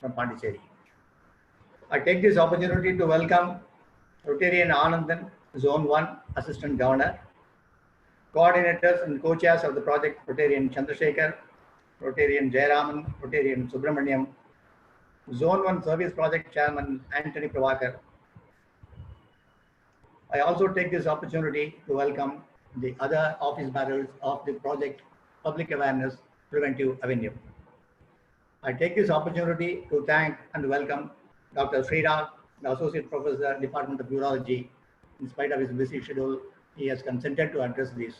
from Pondicherry. I take this opportunity to welcome Rotarian Anandan, Zone 1 Assistant Governor, coordinators and co-chairs of the project Rotarian Chandrasekhar, Rotarian Jayaraman, Rotarian Subramaniam, Zone 1 Service Project Chairman Anthony Pravakar. I also take this opportunity to welcome the other office bearers of the project Public Awareness Preventive Avenue. I take this opportunity to thank and welcome Dr. Sriram, the Associate Professor, Department of Urology. In spite of his busy schedule, he has consented to address this,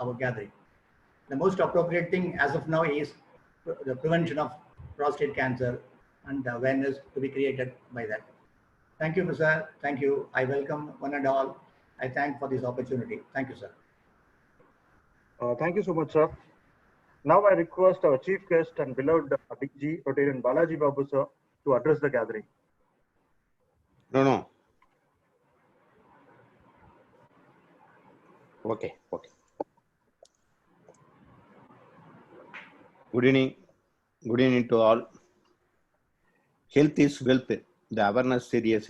our gathering. The most appropriate thing as of now is the prevention of prostate cancer and the awareness to be created by that. Thank you, sir. Thank you. I welcome one and all. I thank for this opportunity. Thank you, sir. Thank you so much, sir. Now I request our chief guest and beloved DG, Rotarian Balaji Babu, sir, to address the gathering. No. Okay. Good evening to all. Health is wealth. The awareness series.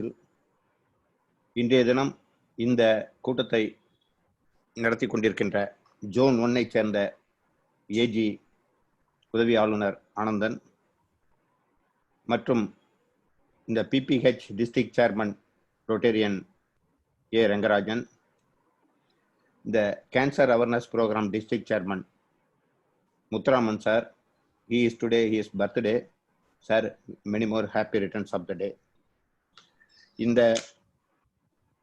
இன்றைய தினம் இந்த கூட்டத்தை நடத்தி கொண்டிருக்கின்ற zone 1ஐ சேர்ந்த AG உதவி ஆளுநர் ஆனந்தன் மற்றும் இந்த PPH district chairman rotarian A Rangarajan, இந்த cancer awareness programme district chairman Muthuraman sir, he is today his birthday. Sir, many more happy returns of the day. இந்த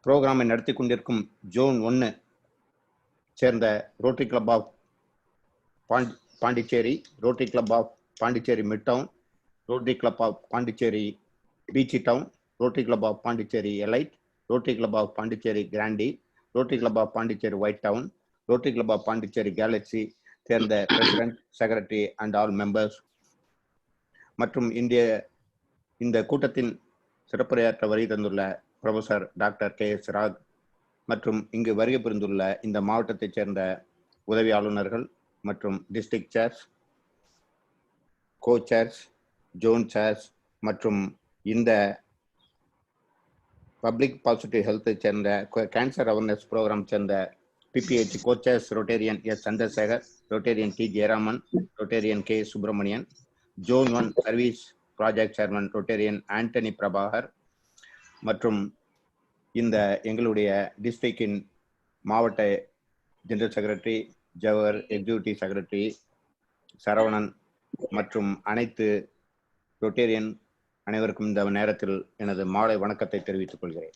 ப்ரோக்ராமை நடத்தி கொண்டிருக்கும் ஜோன் 1 சேர்ந்த Rotary club of Pondicherry, Rotary club of Pondicherry mid town, Rotary club of Pondicherry beach town, Rotary club of Pondicherry elite, Rotary club of Pondicherry grand, Rotary club of Pondicherry white town, Rotary club of Pondicherry galaxy சேர்ந்த president, secretary and all members மற்றும் இந்த கூட்டத்தின் சிறப்புரையாற்ற வருகை தந்துள்ள professor doctor KS rock மற்றும் இங்கு வருகை புரிந்துள்ள இந்த மாவட்டத்தைச் சேர்ந்த உதவி ஆளுநர்கள் மற்றும் district chairs, co chairs, zone chairs மற்றும் இந்த பப்ளிக் பாசிட்டிவ் ஹெல்த்தை சேர்ந்த கேன்சர் அவேர்னஸ் ப்ரோக்ராம் சேர்ந்த PPH co chairs rotarian S Chandrasekar, rotarian D Jayaraman, rotarian K Subramanian, zone 1 service project chairman rotarian Antony Prabhakar மற்றும் இந்த எங்களுடைய டிஸ்ட்ரிக்டின் மாவட்ட general secretary, Jawahar executive secretary Saravanan மற்றும் அனைத்து ரோட்டேரியன் அனைவருக்கும் இந்த நேரத்தில் எனது மாலை வணக்கத்தை தெரிவித்துக் கொள்கிறேன்.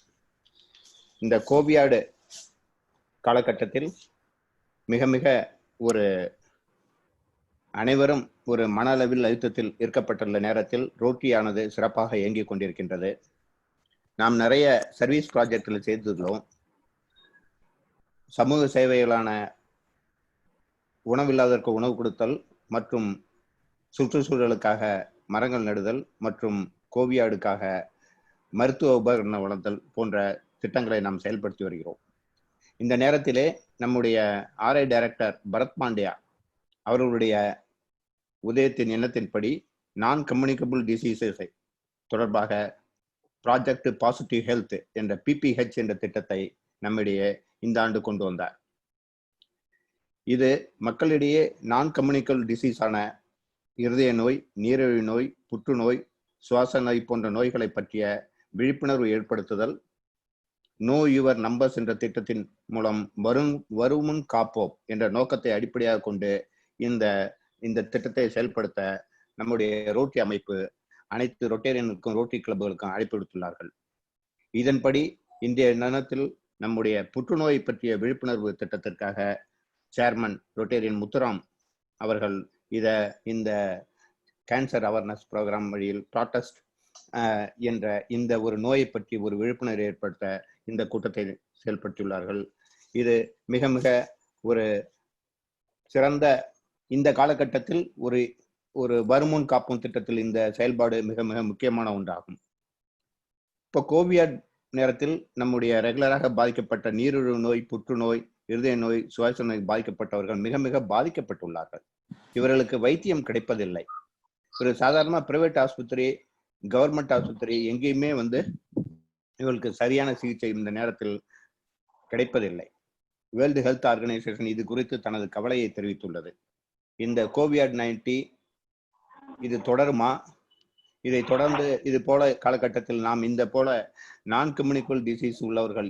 இந்த கோவிட் காலகட்டத்தில் மிக ஒரு அனைவரும் ஒரு மன அளவில் அழுத்தத்தில் இருக்கப்பட்டுள்ள நேரத்தில் ரோட்டரியானது சிறப்பாக இயங்கிக் கொண்டிருக்கின்றது. நாம் நிறைய சர்வீஸ் ப்ராஜெக்டில் செய்துள்ளோம். சமூக சேவைகளான உணவில்லாதவருக்கு உணவு கொடுத்தல் மற்றும் சுற்றுச்சூழலுக்காக மரங்கள் நடுதல் மற்றும் கோவியாடுக்காக மருத்துவ உபகரண வழங்கல் போன்ற திட்டங்களை நாம் செயல்படுத்தி வருகிறோம். இந்த நேரத்திலே நம்முடைய RI டைரக்டர் பரத் பாண்டியா அவர்களுடைய உதயத்தின் எண்ணத்தின்படி நான் கம்யூனிகபிள் டிசீசஸை தொடர்பாக ப்ராஜெக்ட் பாசிட்டிவ் ஹெல்த் என்ற பிபிஹெச் என்ற திட்டத்தை நம்மிடையே இந்த ஆண்டு கொண்டு வந்தார். இது மக்களிடையே நான் கம்யூனிகபிள் டிசீஸான இருதய நோய், நீரிழிவு நோய், புற்றுநோய், சுவாச நோய் போன்ற நோய்களை பற்றிய விழிப்புணர்வு ஏற்படுத்துதல், நோ யுவர் நம்பர்ஸ் என்ற திட்டத்தின் மூலம் வருமுன் காப்போம் என்ற நோக்கத்தை அடிப்படையாக கொண்டு இந்த திட்டத்தை செயல்படுத்த நம்முடைய ரோட்டரி அமைப்பு அனைத்து ரொட்டேரியனுக்கும் ரோட்டரி கிளப்புகளுக்கும் அழைப்பு விடுத்துள்ளார்கள். இதன்படி இன்றைய தினத்தில் நம்முடைய புற்றுநோய் பற்றிய விழிப்புணர்வு திட்டத்திற்காக சேர்மன் ரொட்டேரியன் முத்துராம் அவர்கள் இந்த கேன்சர் அவேர்னஸ் ப்ரோக்ராம் வழியில் ப்ராட்டஸ்ட் என்ற இந்த ஒரு நோயை பற்றி ஒரு விழிப்புணர்வு ஏற்படுத்த இந்த கூட்டத்தை செயல்படுத்தியுள்ளார்கள். இது மிக ஒரு சிறந்த இந்த காலகட்டத்தில் ஒரு வருமுன் காப்பும் திட்டத்தில் இந்த செயல்பாடு மிக முக்கியமான ஒன்றாகும். இப்போ கோவிட் நேரத்தில் நம்முடைய ரெகுலராக பாதிக்கப்பட்ட நீரிழிவு நோய், புற்றுநோய், இருதய நோய், சுவாச நோய் பாதிக்கப்பட்டவர்கள் மிக பாதிக்கப்பட்டுள்ளார்கள். இவர்களுக்கு வைத்தியம் கிடைப்பதில்லை. ஒரு சாதாரண பிரைவேட் ஆஸ்பத்திரி, கவர்மெண்ட் ஆஸ்பத்திரி எங்கேயுமே வந்து இவர்களுக்கு சரியான சிகிச்சை இந்த நேரத்தில் கிடைப்பதில்லை. வேர்ல்டு ஹெல்த் ஆர்கனைசேஷன் இது குறித்து தனது கவலையை தெரிவித்துள்ளது. இந்த COVID-19 இது தொடருமா? இதை தொடர்ந்து இது போல காலகட்டத்தில் நாம் இந்த போல நான் கம்யூனிகபிள் டிசீஸ் உள்ளவர்கள்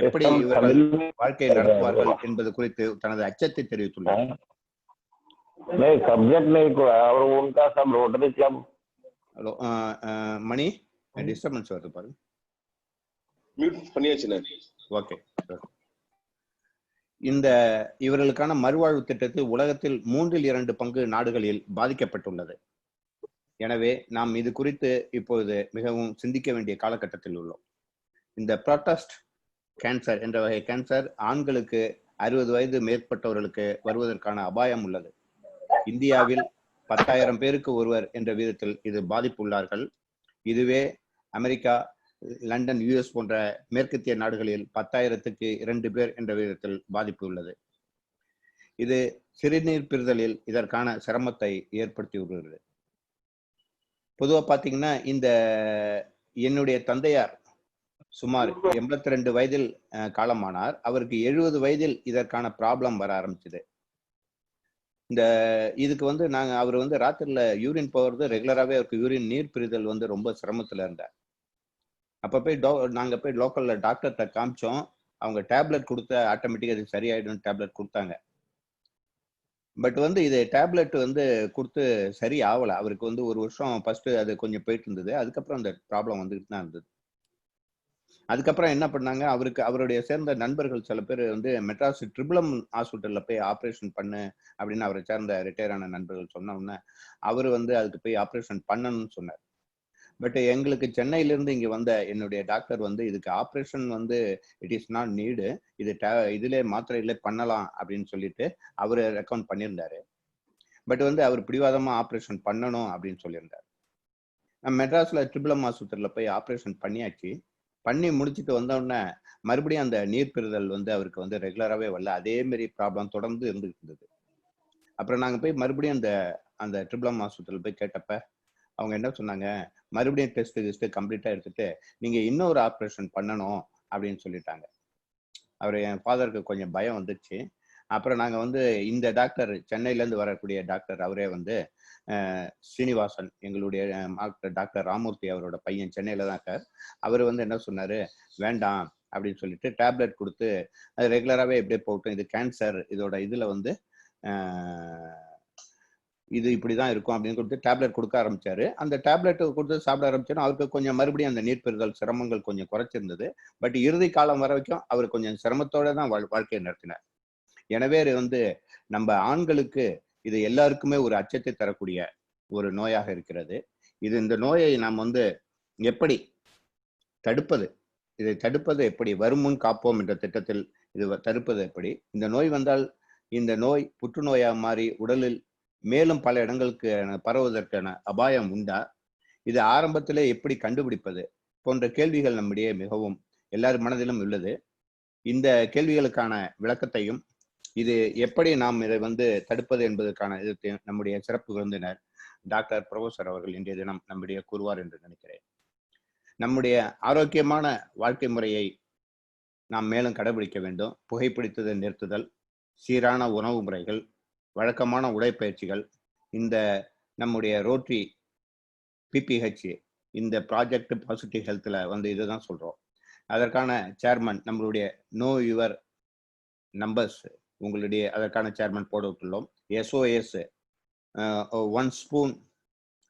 எப்படி இவர்கள் வாழ்க்கையை நடத்துவார்கள் என்பது குறித்து தனது அச்சத்தை தெரிவித்துள்ளார். ஹலோ மணி, டிஸ்டர்பன்ஸ் வருது பாருங்க. ஓகே. இந்த இவர்களுக்கான மறுவாழ்வு திட்டத்தில் உலகத்தில் 2/3 பங்கு நாடுகளில் பாதிக்கப்பட்டுள்ளது. எனவே நாம் இது குறித்து இப்பொழுது மிகவும் சிந்திக்க வேண்டிய காலகட்டத்தில் உள்ளோம். இந்த ப்ரோட்டஸ்ட் கேன்சர் என்ற வகை கேன்சர் ஆண்களுக்கு 60 வயது மேற்பட்டவர்களுக்கு வருவதற்கான அபாயம் உள்ளது. இந்தியாவில் 10,000 பேருக்கு ஒருவர் என்ற விதத்தில் இது பாதிப்புள்ளார்கள். இதுவே அமெரிக்கா, லண்டன், US போன்ற மேற்கத்திய நாடுகளில் 10,000க்கு 2 பேர் என்ற விதத்தில் பாதிப்பு உள்ளது. இது சிறுநீர் பிரிதலில் இதற்கான சிரமத்தை ஏற்படுத்தி வருகிறது. பொதுவாக பார்த்தீங்கன்னா, இந்த என்னுடைய தந்தையார் சுமார் 82 வயதில் காலமானார். அவருக்கு 70 வயதில் இதற்கான ப்ராப்ளம் வர ஆரம்பிச்சது. இந்த இதுக்கு வந்து அவர் வந்து ராத்திரில யூரின் போகிறது ரெகுலராகவே அவருக்கு யூரின் நீர் பிரிதல் வந்து ரொம்ப சிரமத்தில் இருந்தார். அப்போ போய் நாங்கள் போய் லோக்கலில் டாக்டர்கிட்ட காமிச்சோம். அவங்க டேப்லெட் கொடுத்த ஆட்டோமேட்டிக்காக இது சரியாயிடும் டேப்லெட் கொடுத்தாங்க. பட் வந்து இது டேப்லெட் வந்து கொடுத்து சரி ஆகலை. அவருக்கு வந்து 1 வருஷம் ஃபர்ஸ்ட் அது கொஞ்சம் போயிட்டு இருந்தது. அதுக்கப்புறம் அந்த ப்ராப்ளம் வந்துட்டு தான் இருந்தது. அதுக்கப்புறம் என்ன பண்ணாங்க, அவருடைய சேர்ந்த நண்பர்கள் சில பேர் வந்து மெட்ராஸ் ட்ரிபிளம் ஹாஸ்பிட்டலில் போய் ஆப்ரேஷன் பண்ணு அப்படின்னு அவரை சேர்ந்த ரிட்டையர் ஆன நண்பர்கள் சொன்ன உடனே அவர் வந்து அதுக்கு போய் ஆப்ரேஷன் பண்ணணும்னு சொன்னார். பட் எங்களுக்கு சென்னையிலிருந்து இங்கே வந்த என்னுடைய டாக்டர் வந்து இதுக்கு ஆப்ரேஷன் வந்து இட் இஸ் நாட் நீடு, இது இதிலே மாத்திரையிலே பண்ணலாம் அப்படின்னு சொல்லிட்டு அவர் ரெக்கமெண்ட் பண்ணியிருந்தாரு. பட் வந்து அவர் பிடிவாதமாக ஆப்ரேஷன் பண்ணணும் அப்படின்னு சொல்லியிருந்தார். நம்ம மெட்ராஸ்ல ட்ரிபிளம் ஆஸ்பத்திரியில் போய் ஆப்ரேஷன் பண்ணியாச்சு. பண்ணி முடிச்சுட்டு வந்தோடனே மறுபடியும் அந்த நீர் பெறுதல் வந்து அவருக்கு வந்து ரெகுலராகவே வரல. அதே மாதிரி ப்ராப்ளம் தொடர்ந்து இருந்துகிட்டு இருந்தது. அப்புறம் நாங்கள் போய் மறுபடியும் அந்த ட்ரிபிளம் ஹாஸ்பிட்டல் போய் கேட்டப்ப அவங்க என்ன சொன்னாங்க, மறுபடியும் டெஸ்ட் கம்ப்ளீட்டாக எடுத்துட்டு நீங்கள் இன்னொரு ஆப்ரேஷன் பண்ணணும் அப்படின்னு சொல்லிட்டாங்க. என் ஃபாதருக்கு கொஞ்சம் பயம் வந்துச்சு. அப்புறம் நாங்கள் வந்து இந்த டாக்டர் சென்னையிலேருந்து வரக்கூடிய டாக்டர் அவரே வந்து ஸ்ரீனிவாசன், எங்களுடைய டாக்டர் ராமூர்த்தி அவரோட பையன் சென்னையில் தான் இருக்கார். அவர் வந்து என்ன சொன்னார், வேண்டாம் அப்படின்னு சொல்லிட்டு டேப்லெட் கொடுத்து அது ரெகுலராகவே எப்படியே போகட்டும், இது கேன்சர், இதோட இதில் வந்து இது இப்படிதான் இருக்கும் அப்படின்னு கொடுத்து டேப்லெட் கொடுக்க ஆரம்பிச்சாரு. அந்த டேப்லெட் கொடுத்து சாப்பிட ஆரம்பிச்சோன்னா அவருக்கு கொஞ்சம் மறுபடியும் அந்த நீர் பெறுதல் சிரமங்கள் கொஞ்சம் குறைச்சிருந்தது. பட் இறுதி காலம் வரைக்கும் அவர் கொஞ்சம் சிரமத்தோட தான் வாழ்க்கையை நடத்தினார். எனவே வந்து நம்ம ஆண்களுக்கு இது எல்லாருக்குமே ஒரு அச்சத்தை தரக்கூடிய ஒரு நோயாக இருக்கிறது. இந்த நோயை நாம் வந்து எப்படி தடுப்பது, இதை தடுப்பது எப்படி, வருமுன் காப்போம் என்ற திட்டத்தில் இது தடுப்பது எப்படி, இந்த நோய் வந்தால் இந்த நோய் புற்றுநோயாக மாறி உடலில் மேலும் பல இடங்களுக்கு பரவுவதற்கான அபாயம் உண்டா, இது ஆரம்பத்திலே எப்படி கண்டுபிடிப்பது போன்ற கேள்விகள் நம்முடைய மிகவும் எல்லார் மனதிலும் உள்ளது. இந்த கேள்விகளுக்கான விளக்கத்தையும் இது எப்படி நாம் இதை வந்து தடுப்பது என்பதற்கான இது நம்முடைய சிறப்பு விருந்தினர் டாக்டர் ப்ரொஃபசர் அவர்கள் இன்றைய தினம் நம்முடைய கூறுவார் என்று நினைக்கிறேன். நம்முடைய ஆரோக்கியமான வாழ்க்கை முறையை நாம் மேலும் கடைபிடிக்க வேண்டும். புகைப்பிடித்ததை நிறுத்துதல், சீரான உணவு முறைகள், வழக்கமான உடற்பயிற்சிகள், இந்த நம்முடைய ரோட்டரி PPH இந்த ப்ராஜெக்ட் பாசிட்டிவ் ஹெல்த்தில் வந்து இதுதான் சொல்கிறோம். அதற்கான சேர்மன் நம்மளுடைய நோ யுவர் நம்பர்ஸ் உங்களுடைய அதற்கான சேர்மன் போட விட்டுள்ளோம். SOS 1 spoon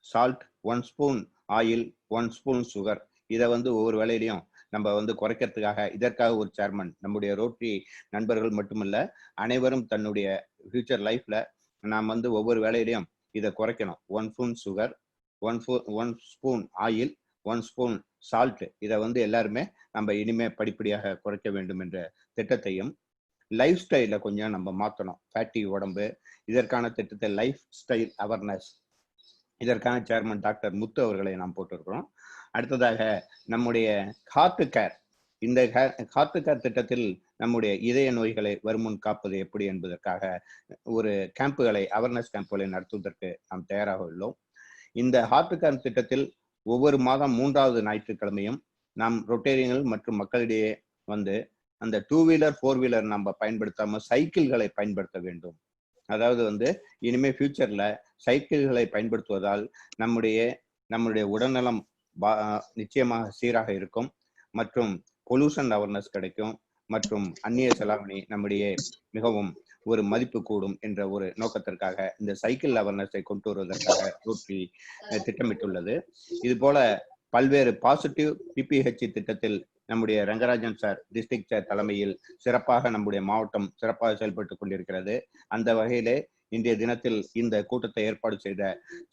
salt, 1 spoon oil, 1 spoon sugar, இதை வந்து ஒவ்வொரு வேலையிலையும் நம்ம வந்து குறைக்கிறதுக்காக இதற்காக ஒரு சேர்மன் நம்முடைய ரோட்டரி நண்பர்கள் மட்டுமல்ல, அனைவரும் தன்னுடைய ஃபியூச்சர் லைஃப்ல நாம் வந்து ஒவ்வொரு வேலையிலையும் இதை குறைக்கணும். 1 spoon sugar, 1 spoon oil, 1 spoon salt, இதை வந்து எல்லாருமே நம்ம இனிமே படிப்படியாக குறைக்க வேண்டும் என்ற திட்டத்தையும், லைஃப் ஸ்டைல கொஞ்சம் நம்ம மாற்றணும். ஃபேட்டி உடம்பு, இதற்கான திட்டத்தை லைஃப் ஸ்டைல் அவேர்னஸ், இதற்கான சேர்மன் டாக்டர் முத்து அவர்களை நாம் போட்டிருக்கிறோம். அடுத்ததாக நம்முடைய ஹார்ட் கேர், இந்த ஹார்ட் டு கேர் திட்டத்தில் நம்முடைய இதய நோய்களை வருமுன் காப்பது எப்படி என்பதற்காக ஒரு கேம்புகளை, அவேர்னஸ் கேம்புகளை நடத்துவதற்கு நாம் தயாராக உள்ளோம். இந்த ஹார்ட் டு கேர் திட்டத்தில் ஒவ்வொரு மாதம் 3வது ஞாயிற்றுக்கிழமையும் நாம் ரொட்டேரியன்கள் மற்றும் மக்களிடையே வந்து அந்த 2 வீலர் 4 வீலர் நம்ம பயன்படுத்தாம சைக்கிள்களை பயன்படுத்த வேண்டும். அதாவது வந்து இனிமே ஃபியூச்சர்ல சைக்கிள்களை பயன்படுத்துவதால் நம்முடைய உடல்நலம் நிச்சயமாக சீராக இருக்கும் மற்றும் பொல்யூஷன் அவேர்னஸ் கிடைக்கும் மற்றும் அந்நிய செலாவணி நம்முடைய மிகவும் ஒரு மதிப்பு கூடும் என்ற ஒரு நோக்கத்திற்காக இந்த சைக்கிள் அவேர்னஸை கொண்டு வருவதற்காக ரோட்டரி திட்டமிட்டுள்ளது. இது போல பல்வேறு பாசிட்டிவ் PPH திட்டத்தில் நம்முடைய ரங்கராஜன் சார் டிஸ்ட்ரிக்ட் சேர் தலைமையில் சிறப்பாக நம்முடைய மாவட்டம் சிறப்பாக செயல்பட்டுக் கொண்டிருக்கிறது. அந்த வகையிலே இன்றைய தினத்தில் இந்த கூட்டத்தை ஏற்பாடு செய்த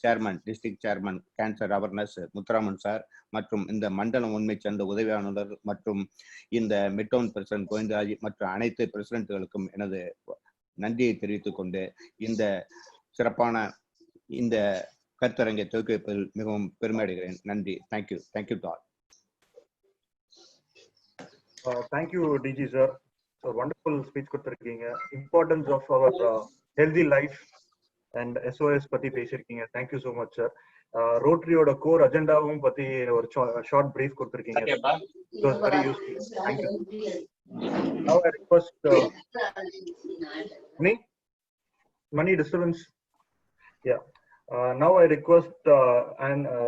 chairman, district chairman cancer awareness Muthuraman sir மற்றும் இந்த மண்டலம் உண்மை சேர்ந்த உதவி ஆளுநர் மற்றும் இந்த மிட்டவுன் பிரசிடென்ட் கோவிந்தராஜ் மற்றும் அனைத்து பிரசிடென்ட்களுக்கும் எனது நன்றியை தெரிவித்துக் கொண்டு இந்த சிறப்பான இந்த கருத்தரங்கை துவக்கி வைப்பதில் மிகவும் பெருமை அடைகிறேன். நன்றி. Thank you. Thank you to all. Thank you, DG sir. So wonderful speech கொடுத்திருக்கீங்க. Importance of our healthy life and SOS பத்தி பேசிருக்கீங்க. Thank you so much sir. ரோட்டரியோட கோர் அஜெண்டாவும் பத்தி ஒரு ஷார்ட் பிரீஃப் கொடுத்திருக்கீங்க. It was very useful. Thank you. Now I request money disturbance. Yeah. Now I request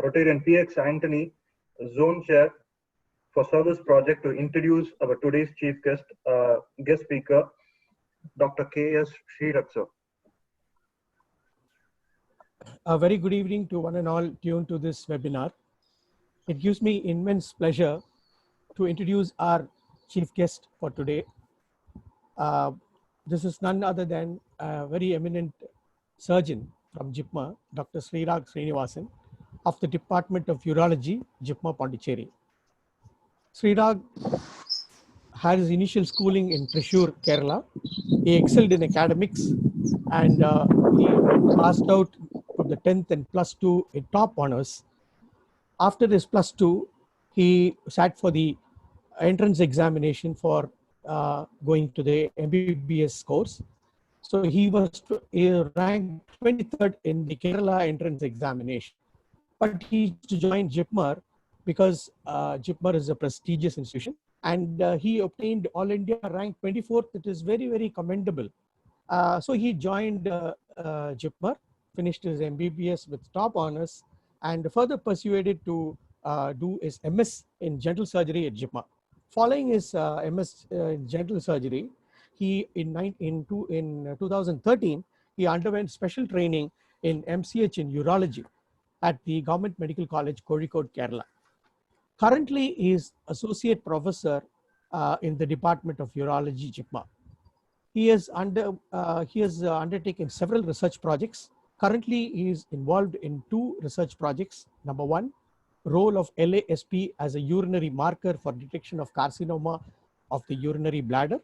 Rotarian PX Anthony, Zone Chair for Service Project, to introduce our today's chief guest speaker, Dr. K.S. Srirak sir. A very good evening to one and all tuned to this webinar. It gives me immense pleasure to introduce our chief guest for today. This is none other than a very eminent surgeon from JIPMER, Dr. Srirak Srinivasan of the Department of Urology, JIPMER Pondicherry. Srirak had his initial schooling in Thrissur, Kerala. He excelled in academics and he passed out from the 10th and +2 in top honors. After his +2, he sat for the entrance examination for going to the MBBS course. So he ranked 23rd in the Kerala entrance examination. But he joined JIPMER because JIPMER is a prestigious institution, and he obtained All India rank 24th. It is very, very commendable. So he joined JIPMER, finished his MBBS with top honors, and further persuaded to do his MS in general surgery at JIPMER. Following his MS in general surgery, he in 2013 he underwent special training in MCH in urology at the Government Medical College, Kozhikode, Kerala. Currently, he is associate professor in the Department of Urology, JIPMER. He has undertaken several research projects. Currently, he is involved in 2 research projects. Number 1, role of LASP as a urinary marker for detection of carcinoma of the urinary bladder.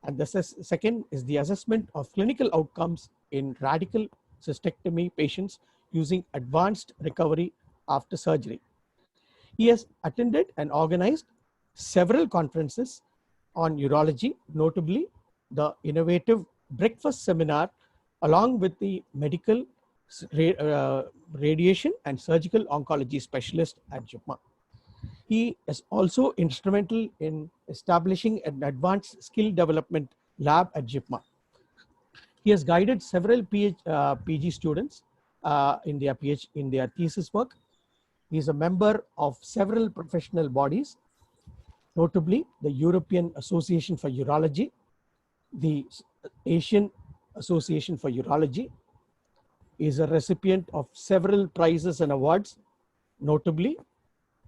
And the second is the assessment of clinical outcomes in radical cystectomy patients using advanced recovery after surgery. He has attended and organized several conferences on urology, notably the innovative breakfast seminar, along with the medical radiation and surgical oncology specialist at JIPMER. He is also instrumental in establishing an advanced skill development lab at JIPMER. He has guided several PG students in their thesis work. He is a member of several professional bodies, notably the European Association for Urology, the Asian Association for Urology. He is a recipient of several prizes and awards, notably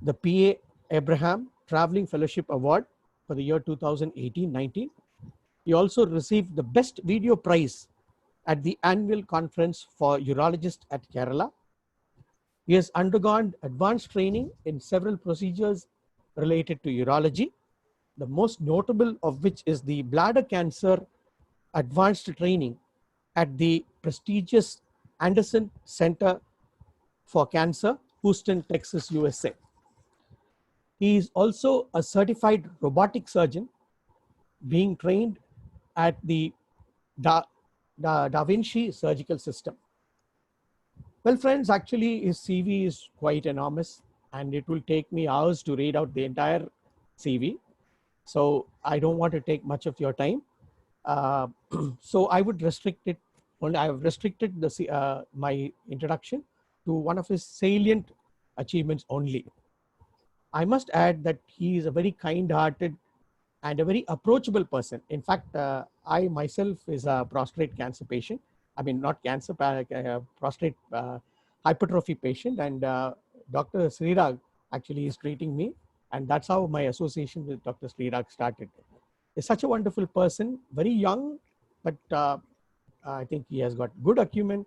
the PA Abraham Traveling Fellowship Award for the year 2018-19. He also received the Best Video Prize at the annual conference for urologists at Kerala. He has undergone advanced training in several procedures related to urology, the most notable of which is the bladder cancer advanced training at the prestigious Anderson Center for Cancer, Houston, Texas, USA. He is also a certified robotic surgeon being trained at the Da Vinci surgical system. Well, friends, actually, his CV is quite enormous, and it will take me hours to read out the entire CV. So I don't want to take much of your time. So I would restrict it. I have restricted my introduction to one of his salient achievements only. I must add that he is a very kind-hearted and a very approachable person. In fact, I myself is a prostate cancer patient. I mean, not cancer, prostate hypertrophy patient, and Dr. Srirag actually is treating me, and that's how my association with Dr. Srirag started. He's such a wonderful person, very young, but I think he has got good acumen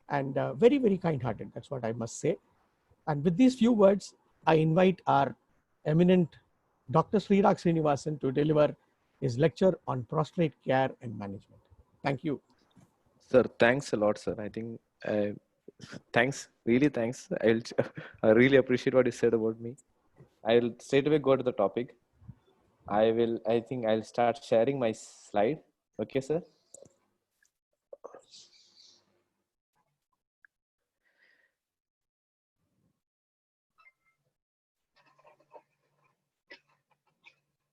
and very, very kind-hearted. That's what I must say. And with these few words, I invite our eminent Dr. Srirag Srinivasan to deliver his lecture on prostate care and management. Thank you. Sir, thanks a lot, sir. I think, thanks, really thanks. I really appreciate what you said about me. I'll straight away go to the topic. I think I'll start sharing my slide. Okay, sir?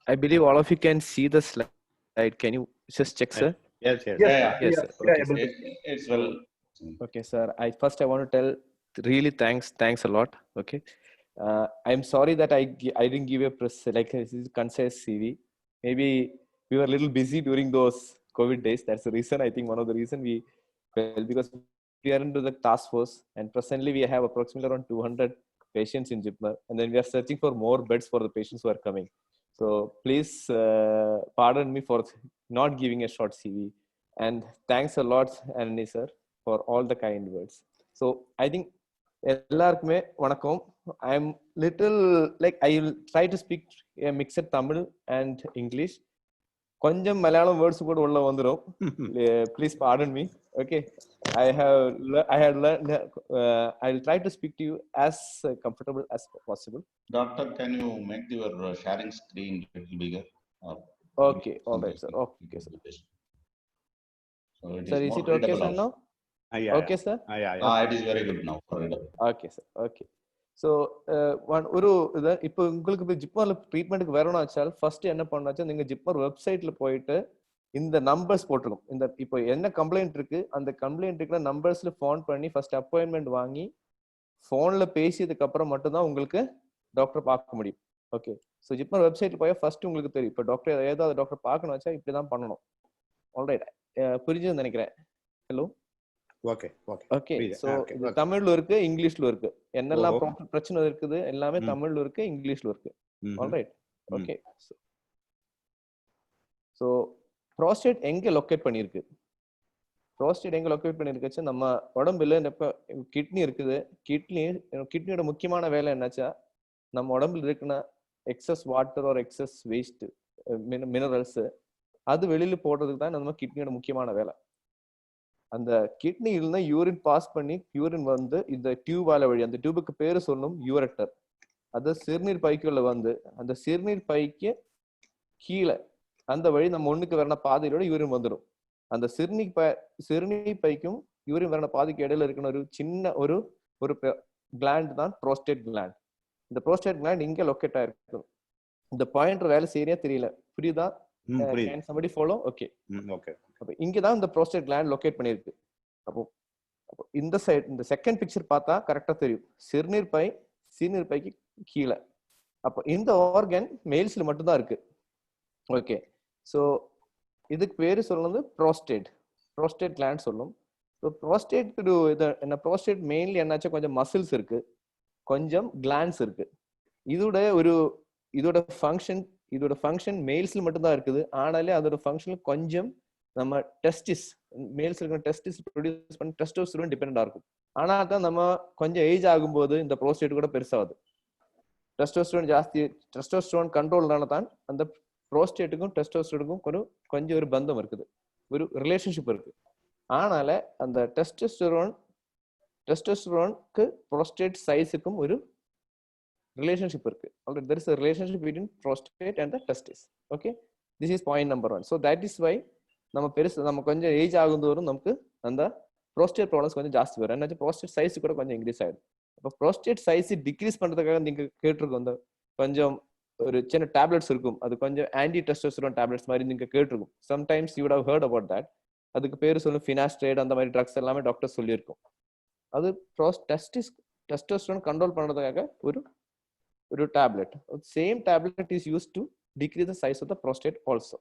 I believe all of you can see the slide. Can you just check, sir? Yes, yes. Yes, sir. Okay, sir. It's well. Okay, sir. I want to tell really thanks a lot. Okay. I'm sorry that I didn't give a concise CV. Maybe we were a little busy during those COVID days. That's the reason. I think one of the reason because we are into the task force, and presently we have approximately around 200 patients in JIPMER, and then we are searching for more beds for the patients who are coming. So please pardon me for not giving a short CV, and thanks a lot, Anani sir, for all the kind words. So I think எல்லாருக்குமே வணக்கம். I'm little like I will try to speak a mixed Tamil and English. கொஞ்சம் Malayalam words கூட உள்ள வந்துரும். Please pardon me. Okay. I had learned. I'll try to speak to you as comfortable as possible. Doctor, can you make your sharing screen a little bigger? Okay. All right, sir. Okay, sir. So it Sir, is it okay, sir, now? Okay, sir. It is very good now. Okay, sir. Okay. So ஒரு இதை இப்போ உங்களுக்கு இப்போ ஜிப்மரில் ட்ரீட்மெண்ட்டுக்கு வரணும்னு வச்சால் first என்ன பண்ணாச்சா நீங்கள் ஜிப்மர் வெப்சைட்டில் போயிட்டு இந்த நம்பர்ஸ் போட்டிருக்கும். இந்த இப்போ என்ன கம்ப்ளைண்ட் இருக்கு அந்த கம்ப்ளைண்ட் இருக்கிற நம்பர்ஸ்ல ஃபோன் பண்ணி ஃபர்ஸ்ட் அப்பாயின்மெண்ட் வாங்கி ஃபோனில் பேசியதுக்கு அப்புறம் மட்டும்தான் உங்களுக்கு டாக்டர் பார்க்க முடியும். ஓகே. ஸோ ஜிப்மர் வெப்சைட்டில் போய் ஃபர்ஸ்ட் உங்களுக்கு தெரியும் இப்போ டாக்டர் ஏதாவது டாக்டர் பார்க்கணும் வச்சா இப்படி தான் பண்ணணும். ஆல்ரைட், புரிஞ்சுன்னு நினைக்கிறேன். Hello. Okay okay okay. So இது தமிழ்ல இருக்கு, இங்கிலீஷ்ல இருக்கு. என்னெல்லாம் பிரச்சனை இருக்குது எல்லாமே தமிழ்ல இருக்கு, இங்கிலீஷ்ல இருக்கு. ஆல்ரைட். ஓகே. சோ புரோஸ்டேட் எங்க லொகேட் பண்ணிருக்கு? புரோஸ்டேட் எங்க லொகேட் பண்ணிருக்குச்சு? நம்ம உடம்புல இப்ப கிட்னி இருக்குது. கிட்னியோட முக்கியமான வேலை என்னாச்சா, நம்ம உடம்புல இருக்குன்னா excess water or excess waste minerals அது வெளியில போடுறதுக்கு தான் நம்ம கிட்னியோட முக்கியமான வேலை. அந்த கிட்னியில யூரின் பாஸ் பண்ணி யூரின் வந்து இந்த டியூபால வழி, அந்த டியூபுக்கு பேரு சொல்லணும் யூரெட்டர், அது சிறுநீர் பைக்குள்ள வந்து அந்த சிறுநீர் பைக்கு கீழே அந்த வழி நம்ம ஒண்ணுக்கு வரண பாதையிலோட யூரின் வந்துடும். அந்த சிறுநீர் பைக்கும் யூரின் வரண பாதைக்கு இடையில இருக்கிற ஒரு சின்ன ஒரு கிளாண்ட் தான் புரோஸ்டேட் கிளாண்ட். இந்த புரோஸ்டேட் கிளாண்ட் இங்க லொக்கேட் ஆயிருக்கு. இந்த பாயிண்ட் வேலை சரியா தெரியல, புரியுதா? Can somebody follow? Okay. Okay. அப்ப இங்க தான் இந்த புரோஸ்டேட் கிளாண்ட் லொகேட் பண்ணிருக்கு. அப்போ இந்த சைடு இந்த செகண்ட் பிக்சர் பார்த்தா கரெக்டா தெரியும். சிறுநீர் பைக்கு கீழே. அப்போ இந்த ஆர்கன் மேல்ஸ்ல மட்டும் தான் இருக்கு. ஓகே. சோ இதுக்கு பேரு சொல்றது புரோஸ்டேட் கிளாண்ட் சொல்லும். ஸோ புரோஸ்டேட் என்ன, புரோஸ்டேட் மெயின்லி என்னாச்சும் கொஞ்சம் மசில்ஸ் இருக்கு, கொஞ்சம் கிளாண்ட்ஸ் இருக்கு. இதோட ஃபங்க்ஷன் மேல்ஸ்ல மட்டும்தான் இருக்குது. ஆனாலே அதோட ஃபங்க்ஷன் கொஞ்சம் நம்ம மேல்ஸ் இருக்கிற டெஸ்டிஸ் ப்ரொடியூஸ் பண்ண டெஸ்டோஸ்டெரோன் டிபெண்டா இருக்கும். ஆனா தான் நம்ம கொஞ்சம் ஏஜ் ஆகும்போது இந்த புரோஸ்டேட் கூட பெருசாகுது. டெஸ்டோஸ்டெரோன் கண்ட்ரோல்னால தான் அந்த புரோஸ்டேட்டுக்கும் டெஸ்டோஸ்டெரோனுக்கும் கொஞ்சம் ஒரு பந்தம் இருக்குது, ஒரு ரிலேஷன்ஷிப் இருக்கு. ஆனால அந்த டெஸ்டோஸ்டெரோனுக்கு புரோஸ்டேட் சைஸுக்கும் ஒரு relationship இருக்கு. Alright, there is a relationship between prostate and the testis. Okay, this is point number 1. So that is why நம்ம கொஞ்சம் ஏஜ் ஆகும்போதும் நமக்கு அந்த ப்ரோஸ்டேட் ப்ராப்ளம்ஸ் கொஞ்சம் ஜாஸ்தி வரும். என்னாச்சு ப்ரோஸ்டேட் சைஸ் கூட கொஞ்சம் இன்க்ரீஸ் ஆயிடும். அப்போ ப்ரோஸ்டேட் சைஸ் டிக்ரீஸ் பண்றதுக்காக நீங்க கேட்டிருக்கோம், அந்த கொஞ்சம் ஒரு சின்ன டேப்லெட்ஸ் இருக்கும், அது கொஞ்சம் ஆன்டி டெஸ்டோஸ்டெரான் டேப்லெட்ஸ் மாதிரி நீங்க கேட்டிருக்கும். Sometimes you would have heard about that. அதுக்கு பேர் சொல்லும் ஃபினாஸ்ட்ரேட், அந்த மாதிரி ட்ரக்ஸ் எல்லாமே டாக்டர் சொல்லியிருக்கோம். அது டெஸ்டோஸ்டெரான் கண்ட்ரோல் பண்றதுக்காக ஒரு tablet. Same tablet is used to decrease the size of the prostate also.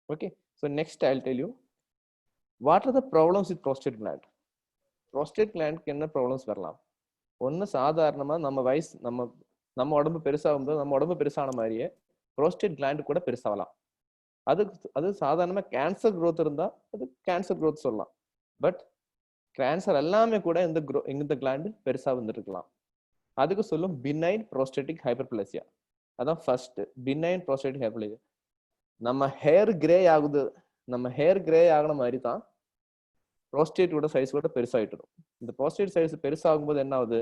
Okay, so next I'll tell you what are the problems with prostate gland. Prostate gland க்கு என்ன problems வரலாம்? ஒன்னு சாதாரணமா நம்ம உடம்பு பெருசாகும்போது நம்ம உடம்பு பெருசான மாதிரியே prostate gland கூட பெருசாகலாம். அது சாதாரணமா கேன்சர் growth இருந்தா அது கேன்சர் growth சொல்லலாம். பட் கேன்சர் எல்லாமே கூட இந்த gland பெருசா வந்துருக்கலாம். அதுக்கு சொல்லும் benign prostatic hyperplasia. அதான் ஃபர்ஸ்ட் பினைன் ப்ரோஸ்டேட்டிக் ஹைப்பர்ப்ளேசியா. நம்ம ஹேர் கிரே ஆகின மாதிரி தான் ப்ரோஸ்டேட்டோட சைஸ் கூட பெருசாகிட்டு. இந்த ப்ரோஸ்டேட் சைஸ் பெருசாகும்போது என்ன ஆகுது,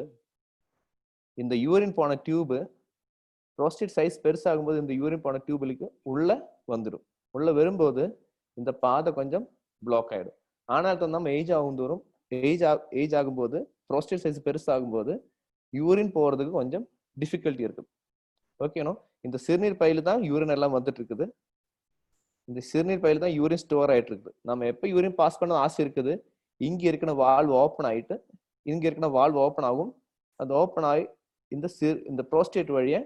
இந்த யூரின் போன டியூபு ப்ரோஸ்டேட் சைஸ் பெருசாகும்போது இந்த யூரின் போன டியூபுக்கு உள்ள வந்துடும். உள்ள வரும்போது இந்த பாதை கொஞ்சம் பிளாக் ஆகிடும். ஆனால் நம்ம ஏஜ் ஆகும்போது ப்ரோஸ்டேட் சைஸ் பெருசாகும்போது யூரின் போகிறதுக்கு கொஞ்சம் டிஃபிகல்ட்டி இருக்குது. ஓகேனோ, இந்த சிறுநீர் பையில தான் யூரின் எல்லாம் வந்துட்டு இருக்குது. இந்த சிறுநீர் பையில தான் யூரின் ஸ்டோர் ஆயிட்டு இருக்குது. நம்ம எப்போ யூரின் பாஸ் பண்ண ஆசை இருக்குது, இங்க இருக்கிற வால்வ் ஓப்பன் ஆயிட்டு இங்க இருக்கிற வால்வ் ஓப்பன் ஆகும். அது ஓப்பன் ஆகி இந்த ப்ரோஸ்டேட் வழியா,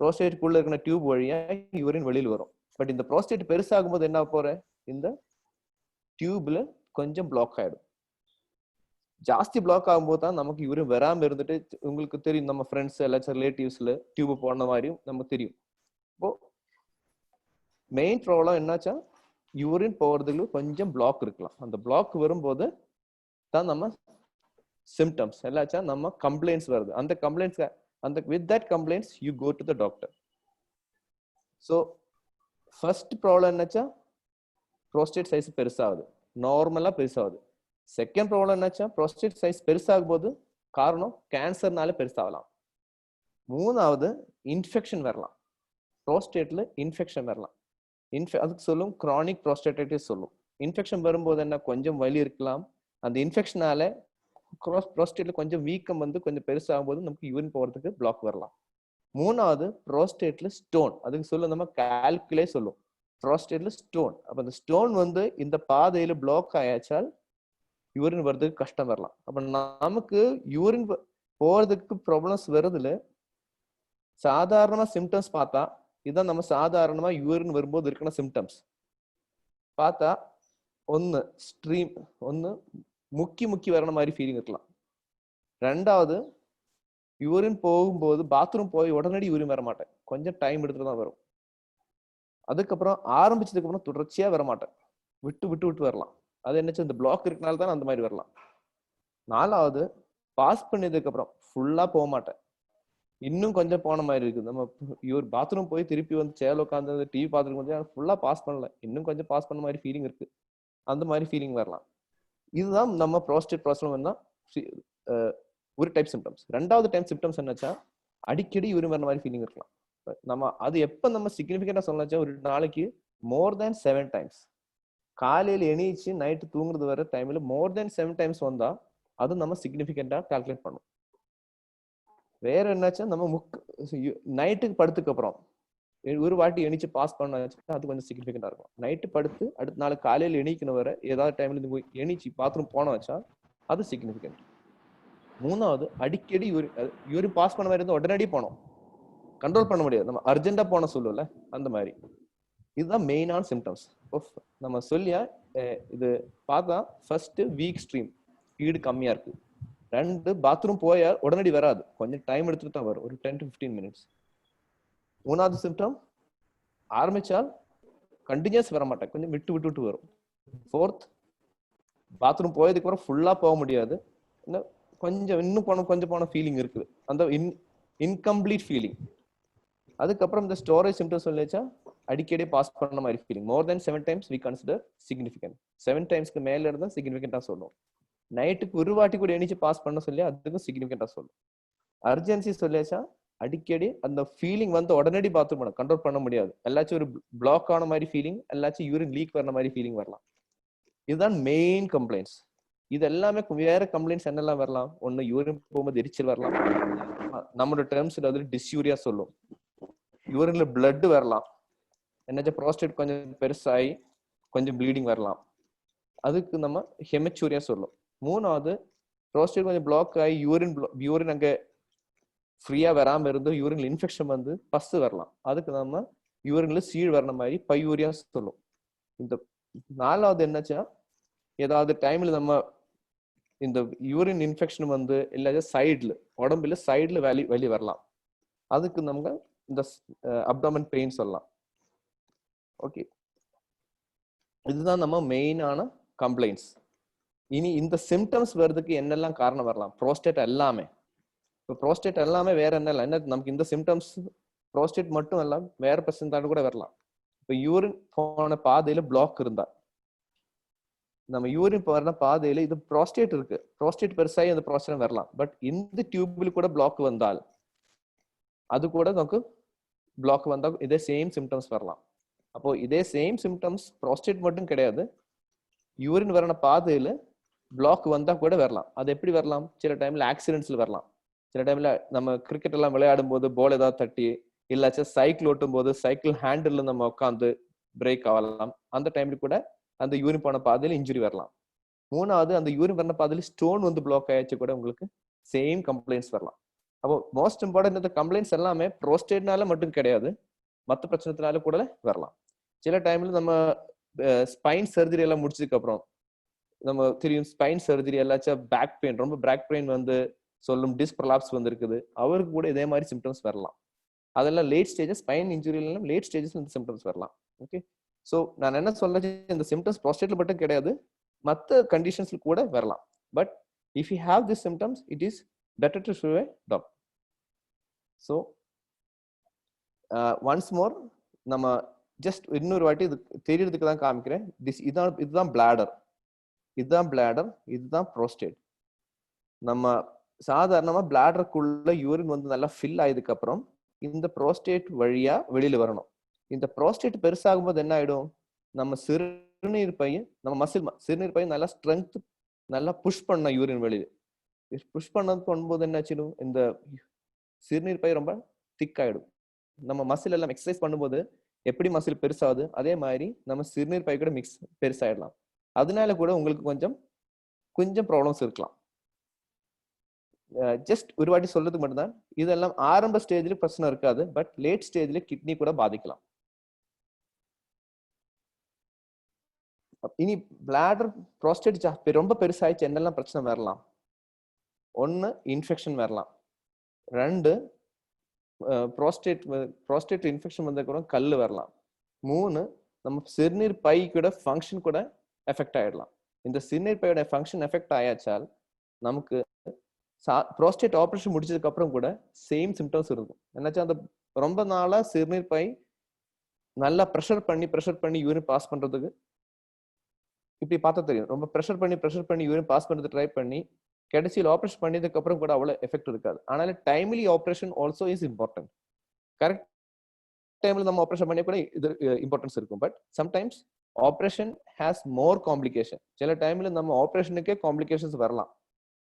ப்ரோஸ்டேட்டுக்குள்ள இருக்கிற டியூப் வழியா யூரின் வெளியில் வரும். பட் இந்த ப்ரோஸ்டேட் பெருசாகும் போது என்ன போற, இந்த டியூப்ல கொஞ்சம் பிளாக் ஆயிடும். ஜாஸ்தி பிளாக் ஆகும்போது தான் நமக்கு யூரின் வராம இருந்துட்டு, உங்களுக்கு தெரியும் நம்ம ஃப்ரெண்ட்ஸ் எல்லாச்சும் ரிலேட்டிவ்ஸ்ல டியூப் போன மாதிரியும் நமக்கு தெரியும். இப்போ மெயின் ப்ராப்ளம் என்னாச்சா, யூரின் போகிறதுக்கு கொஞ்சம் பிளாக் இருக்கலாம். அந்த பிளாக் வரும்போது தான் நம்ம சிம்டம்ஸ் எல்லாச்சா நம்ம கம்ப்ளைண்ட்ஸ் வருது. அந்த complaints with that complaints you go to the doctor. So first problem என்னாச்சா, ப்ரோஸ்டேட் சைஸ் பெருசாகுது, நார்மலா பெருசாகுது. செகண்ட் ப்ராப்ளம் என்னாச்சா, ப்ரோஸ்டேட் சைஸ் பெருசாகும் போது காரணம் கேன்சர்னால பெருசாகலாம். மூணாவது இன்ஃபெக்ஷன் வரலாம், ப்ரோஸ்டேட்ல இன்ஃபெக்ஷன் வரலாம். அதுக்கு சொல்லும் கிரானிக் ப்ரோஸ்டேட்டிஸ் சொல்லும். இன்ஃபெக்ஷன் வரும்போது என்ன, கொஞ்சம் வலி இருக்கலாம். அந்த இன்ஃபெக்ஷனால ப்ரோஸ்டேட்ல கொஞ்சம் வீக்கம் வந்து கொஞ்சம் பெருசாகும் போது நமக்கு யூரின் போகிறதுக்கு பிளாக் வரலாம். மூணாவது ப்ரோஸ்டேட்ல ஸ்டோன், அதுக்கு சொல்லும் நம்ம கால்குலே சொல்லும் ப்ரோஸ்டேட்ல ஸ்டோன். அப்ப அந்த ஸ்டோன் வந்து இந்த பாதையில பிளாக் ஆயாச்சால் யூரின் வர்றதுக்கு கஷ்டம் வரலாம். அப்ப நமக்கு யூரின் போறதுக்கு ப்ராப்ளம்ஸ் வருதுல சாதாரணமா சிம்டம்ஸ் பார்த்தா, இதான் நம்ம சாதாரணமா யூரின் வரும்போது இருக்கிற சிம்டம்ஸ் பார்த்தா, ஒன்னு முக்கி வரண மாதிரி ஃபீலிங் இருக்கலாம். ரெண்டாவது, யூரின் போகும்போது பாத்ரூம் போய் உடனடி யூரின் வர மாட்டேன், கொஞ்சம் டைம் எடுத்துட்டு தான் வரும். அதுக்கப்புறம் ஆரம்பிச்சதுக்கு அப்புறம் தொடர்ச்சியா வர மாட்டேன், விட்டு வரலாம். அது என்னச்சு, இந்த பிளாக் இருக்கனால தான் அந்த மாதிரி வரலாம். நாலாவது, பாஸ் பண்ணதுக்கு அப்புறம் ஃபுல்லா போக மாட்டேன், இன்னும் கொஞ்சம் போன மாதிரி இருக்குது. நம்ம பாத்ரூம் போய் திருப்பி வந்து சேர் உட்காந்து டிவி பார்த்துட்டு கொஞ்சம் ஃபுல்லா பாஸ் பண்ணல, இன்னும் கொஞ்சம் பாஸ் பண்ண மாதிரி ஃபீலிங் இருக்கு, அந்த மாதிரி ஃபீலிங் வரலாம். இதுதான் நம்ம ப்ரோஸ்டேட் ப்ராப்ளம் தான் ஒரு டைப் சிம்டம்ஸ். ரெண்டாவது டைப் சிம்டம்ஸ் என்னச்சா, அடிக்கடி யூரின் வர மாதிரி ஃபீலிங் இருக்கலாம். நம்ம அது எப்ப நம்ம சிக்னிஃபிகண்டா சொல்லச்சா, ஒரு நாளைக்கு மோர் தேன் 7 times, காலையில எணிச்சு நைட்டு தூங்குறது வர டைம்ல மோர் தேன் 7 times வந்தா அது நம்ம சிக்னிஃபிகண்டா கால்குலேட் பண்ணும். வேற என்னாச்சா, நம்ம நைட்டுக்கு படுத்துக்கு அப்புறம் ஒரு வாட்டி எணிச்சு பாஸ் பண்ண அது கொஞ்சம் சிக்னிஃபிகண்டா இருக்கும். நைட்டு படுத்து அடுத்த நாள் காலையில எணிக்கணும் வர ஏதாவது டைம்ல எணிச்சு பாத்ரூம் போன வச்சா அது சிக்னிஃபிகண்ட். மூணாவது, அடிக்கடி யூரின் பாஸ் பண்ண மாதிரி இருந்தா உடனடி போனோம், கண்ட்ரோல் பண்ண முடியாது, நம்ம அர்ஜென்டா போன சொல்லல அந்த மாதிரி. இதுதான் மெயினான சிம்டம்ஸ். நம்ம சொல்லியா இது பார்த்தா, ஃபர்ஸ்ட் வீக் ஸ்ட்ரீம், ஸ்பீடு கம்மியா இருக்கு. ரெண்டு, பாத்ரூம் போயா உடனடி வராது, கொஞ்சம் டைம் எடுத்துட்டு தான் வரும், ஒரு 10 to 15 minutes. மூணாவது சிம்டம், ஆரம்பிச்சால் கண்டினியூஸ் வர மாட்டேன், கொஞ்சம் விட்டு வரும். ஃபோர்த், பாத்ரூம் போயதுக்கு அப்புறம் ஃபுல்லா போக முடியாது, இன்னும் கொஞ்சம் போன ஃபீலிங் இருக்குது, அந்த இன்கம்ப்ளீட் ஃபீலிங். அதுக்கப்புறம் இந்த ஸ்டோரேஜ் சிம்டம்ஸ் சொல்லிச்சா, அடிக்கடி பாஸ் பண்ண மாதிரி feeling. More then 7 times we consider significant. 7 timesக்கு மேல இருந்தா சிக்னிஃபிகண்டா சொல்லுவோம். நைட்டுக்கு ஒரு வாட்டி கூட எணிச்சு பாஸ் பண்ண சொல்லி அதுக்கும் சிக்னிஃபிகண்டா சொல்லும். அர்ஜென்சி சொல்லியாச்சா, அடிக்கடி அந்த ஃபீலிங் வந்து உடனடி பாத்ரூம் கண்ட்ரோல் பண்ண முடியாது. எல்லாச்சும் ஒரு பிளாக் ஆன மாதிரி ஃபீலிங், எல்லாச்சும் யூரின் லீக் வர மாதிரி ஃபீலிங் வரலாம். இதுதான் மெயின் கம்ப்ளைண்ட்ஸ். இது எல்லாமே வேற கம்ப்ளைண்ட்ஸ் என்னெல்லாம் வரலாம்? ஒன்னு யூரின் போகும்போது எரிச்சல் வரலாம், நம்மளோட டேர்ம்ஸ்ல வந்து டிஸ்யூரியா சொல்லும். யூரின்ல பிளட் வரலாம், என்னாச்சும் ப்ரோஸ்டேட் கொஞ்சம் பெருசாகி கொஞ்சம் ப்ளீடிங் வரலாம், அதுக்கு நம்ம ஹெமச்சூரியா சொல்லும். மூணாவது, ப்ரோஸ்டேட் கொஞ்சம் பிளாக் ஆகி யூரின் அங்கே ஃப்ரீயா வராம இருந்து யூரின்ல இன்ஃபெக்ஷன் வந்து பஸ் வரலாம், அதுக்கு நம்ம யூரின்ல சீழ் வர்ற மாதிரி பையூரியா சொல்லும். இந்த நாலாவது என்னாச்சுன்னா, ஏதாவது டைம்ல நம்ம இந்த யூரின் இன்ஃபெக்ஷன் வந்து இல்லாத சைட்ல உடம்புல சைட்ல வெளி வரலாம், அதுக்கு நம்ம இந்த அப்டாமன் பெயின் சொல்லலாம். ஓகே, இதுதான் நம்ம மெயினான கம்ப்ளைண்ட்ஸ். இனி இந்த சிம்டம்ஸ் வர்றதுக்கு என்னெல்லாம் காரணம் வரலாம்? ப்ரோஸ்டேட் எல்லாமே. இப்போ ப்ரோஸ்டேட் எல்லாமே வேற என்ன இல்லை, என்ன நமக்கு இந்த சிம்டம்ஸ் ப்ரோஸ்டேட் மட்டும் எல்லாம் வேற பிரச்சனை கூட வரலாம். இப்போ யூரின் போன பாதையில பிளாக் இருந்தா, நம்ம யூரின் போன பாதையில இது ப்ரோஸ்டேட் இருக்கு, ப்ரோஸ்டேட் பெருசாகி அந்த ப்ரோஸ்டேட் வரலாம். பட் இந்த டியூபில் கூட பிளாக் வந்தால், அது கூட நமக்கு பிளாக் வந்தால் இதே சேம் சிம்டம்ஸ் வரலாம். அப்போ இதே சேம் சிம்டம்ஸ் ப்ரோஸ்டேட் மட்டும் கிடையாது, யூரின் வரன பாதையில பிளாக் வந்தா கூட வரலாம். அது எப்படி வரலாம்? சில டைம்ல ஆக்சிடென்ட்ஸ்ல வரலாம். சில டைம்ல நம்ம கிரிக்கெட் எல்லாம் விளையாடும் போது பால் ஏதாவது தட்டி, இல்லாச்சும் சைக்கிள் ஓட்டும் போது சைக்கிள் ஹேண்டில் நம்ம உட்காந்து பிரேக் ஆகலாம், அந்த டைம்ல கூட அந்த யூரின் போன பாதையில இன்ஜுரி வரலாம். மூணாவது, அந்த யூரின் பண்ண பாதையில ஸ்டோன் வந்து பிளாக் ஆயிடுச்சு கூட உங்களுக்கு சேம் கம்ப்ளைண்ட்ஸ் வரலாம். அப்போ மோஸ்ட் இம்பார்ட்டன்ட், இந்த கம்ப்ளைண்ட்ஸ் எல்லாமே ப்ரோஸ்டேட்னால மட்டும் கிடையாது, மற்ற பிரச்சனைனால கூட வரலாம். சில டைம்ல நம்ம ஸ்பைன் சர்ஜரி எல்லாம் முடிச்சதுக்கு அப்புறம் நம்ம தெரியும், ஸ்பைன் சர்ஜரி எல்லாச்சும் பேக் பெயின், ரொம்ப பேக் பெயின் வந்து சொல்லும், டிஸ்க் ப்ரொலாப்ஸ் வந்து இருக்குது, அவருக்கு கூட இதே மாதிரி சிம்டம்ஸ் வரலாம். அதெல்லாம் லேட் ஸ்டேஜஸ், ஸ்பைன் இன்ஜுரியிலும் லேட் ஸ்டேஜஸ் இந்த சிம்டம்ஸ் வரலாம். ஓகே, ஸோ நான் என்ன சொல்றது, இந்த சிம்டம்ஸ் ப்ரோஸ்டேட்ல மட்டும் கிடையாது, மற்ற கண்டிஷன்ஸ்ல கூட வரலாம். But if you have this symptoms, it is better to show a doctor. So once more, நம்ம ஜஸ்ட் இன்னொரு வாட்டி இது தெரியறதுக்கு தான் காமிக்கிறேன். இதுதான் பிளாடர், இதுதான் பிளாடர், இதுதான் ப்ரோஸ்டேட். நம்ம சாதாரணமா பிளாடருக்குள்ள யூரின் வந்து நல்லா ஃபில் ஆயதுக்கு அப்புறம் இந்த ப்ரோஸ்டேட் வழியா வெளியில வரணும். இந்த ப்ரோஸ்டேட் பெருசாகும் போது என்ன ஆயிடும், நம்ம சிறுநீர் பையன், நம்ம சிறுநீர் பையன் நல்லா ஸ்ட்ரென்த், நல்லா புஷ் பண்ண யூரின் வெளியில புஷ் பண்ணும்போது என்ன ஆச்சிடும், இந்த சிறுநீர் பை ரொம்ப திக் ஆயிடும். நம்ம மசில் எல்லாம் எக்ஸசைஸ் பண்ணும்போது எப்படி மசில் பெருசாகுது, அதே மாதிரி நம்ம சிறுநீர் பை கூட பெருசாயிடலாம். அதனால கூட உங்களுக்கு கொஞ்சம் ப்ராப்ளம்ஸ் இருக்கலாம். ஜஸ்ட் ஒரு வாட்டி சொல்றதுக்கு மட்டும்தான், இதெல்லாம் ஆரம்ப ஸ்டேஜ்ல பிரச்சனை இருக்காது, பட் லேட் ஸ்டேஜ்ல கிட்னி கூட பாதிக்கலாம். இனி பிளாடர் ப்ரோஸ்டேட் ரொம்ப பெருசாயிடுச்சு, என்னெல்லாம் பிரச்சனை வரலாம்? ஒன்னு, இன்ஃபெக்ஷன் வரலாம். ரெண்டு, ப்ரோஸ்டேட் இன்ஃபெக்ஷன் வந்ததுக்கு கல் வரலாம். மூணு, நம்ம சிறுநீர் பை கூட ஃபங்க்ஷன் கூட எஃபெக்ட் ஆயிடலாம். இந்த சிறுநீர் பையோட ஃபங்க்ஷன் எஃபெக்ட் ஆயாச்சால் நமக்கு ப்ரோஸ்டேட் ஆப்ரேஷன் முடிச்சதுக்கு அப்புறம் கூட சேம் சிம்டம்ஸ் இருக்கும். என்னாச்சும் அந்த ரொம்ப நாளா சிறுநீர் பை நல்லா ப்ரெஷர் பண்ணி யூரின் பாஸ் பண்றதுக்கு, இப்படி பார்த்தா தெரியும், ரொம்ப ப்ரெஷர் பண்ணி யூரின் பாஸ் பண்றது ட்ரை பண்ணி கடைசியில் ஆப்ரேஷன் பண்ணதுக்கு அப்புறம் கூட அவ்வளவு எஃபெக்ட் இருக்காது. ஆனாலும் timely operation also is important. Correct டைம்ல நம்ம ஆப்ரேஷன் பண்ணி கூட இது இம்பார்ட்டன்ஸ் இருக்கும். But sometimes operation has more complication. சில டைம்ல நம்ம ஆப்ரேஷனுக்கே காம்ப்ளிகேஷன்ஸ் வரலாம்.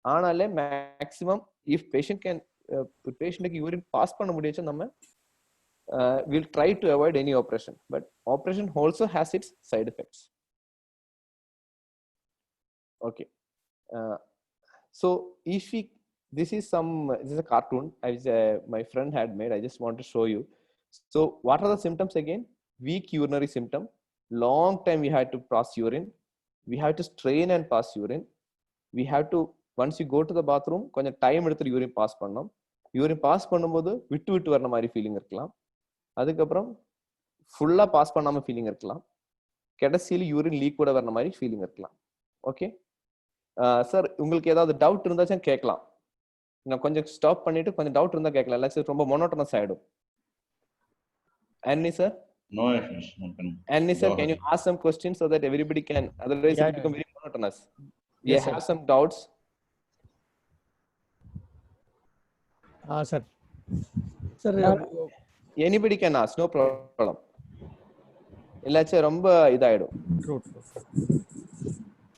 ஆனாலே மேக்ஸிமம் இஃப் பேஷண்ட்டுக்கு யூரின் பாஸ் பண்ண முடியாச்சு, நம்ம will try to avoid any operation. But operation also has its side effects. Okay, so if we, this is a cartoon my friend had made. I just want to show you. So what are the symptoms again? Weak urinary symptom, long time we had to pass urine, we have to strain and pass urine, we have to, once you go to the bathroom கொஞ்சம் time எடுத்து urine pass பண்ணணும். Urine pass பண்ணும்போது விட்டு வர்ற மாதிரி feeling இருக்கலாம். அதுக்கப்புறம் ஃபுல்லா பாஸ் பண்ணாம ஃபீலிங் இருக்கலாம். கடைசியில் யூரின் லீக் கூட வர்ற மாதிரி ஃபீலிங் இருக்கலாம். ஓகே சார், உங்களுக்கு ஏதாவது டவுட் இருந்தாச்சும் கேட்கலாம். நான் கொஞ்சம் ஸ்டாப் பண்ணிட்டு கொஞ்சம் டவுட் இருந்தா கேட்கலாம், இல்லை ரொம்ப மோனோட்டனஸ் ஆயிடும். Annie sir? No issues. Annie sir, can you ask some questions so that everybody can, otherwise it become very monotonous. Yes, have some doubts. Sir, Sir, Anybody can ask, no problem. இல்லாச்சும் ரொம்ப இதாயிடும். true.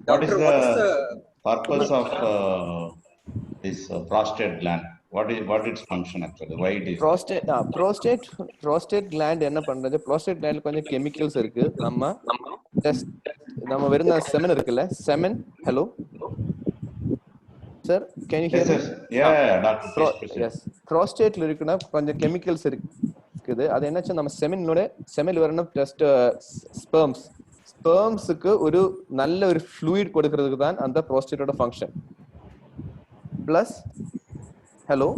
What is Doctor, what is the the purpose of this prostate gland? What its function actually? Why it is? Prostate gland என்ன பண்றது? Prostate gland கொஞ்சம் chemicals இருக்கு. நம்ம வெறும் semen இருக்குல்ல, semen. Hello sir, can you hear me? Doctor, yes, ப்ரோஸ்டேட்ல இருக்குன்னா கொஞ்சம் கெமிக்கல்ஸ் இருக்குது. அது என்னச்சு, நம்ம செமில் வரணும் ஜஸ்ட் ஸ்பெர்ம்ஸுக்கு ஒரு நல்ல ஒரு ஃப்ளூயிட் கொடுக்கிறதுக்கு தான் அந்த ப்ரோஸ்டேட்டோட function. Plus hello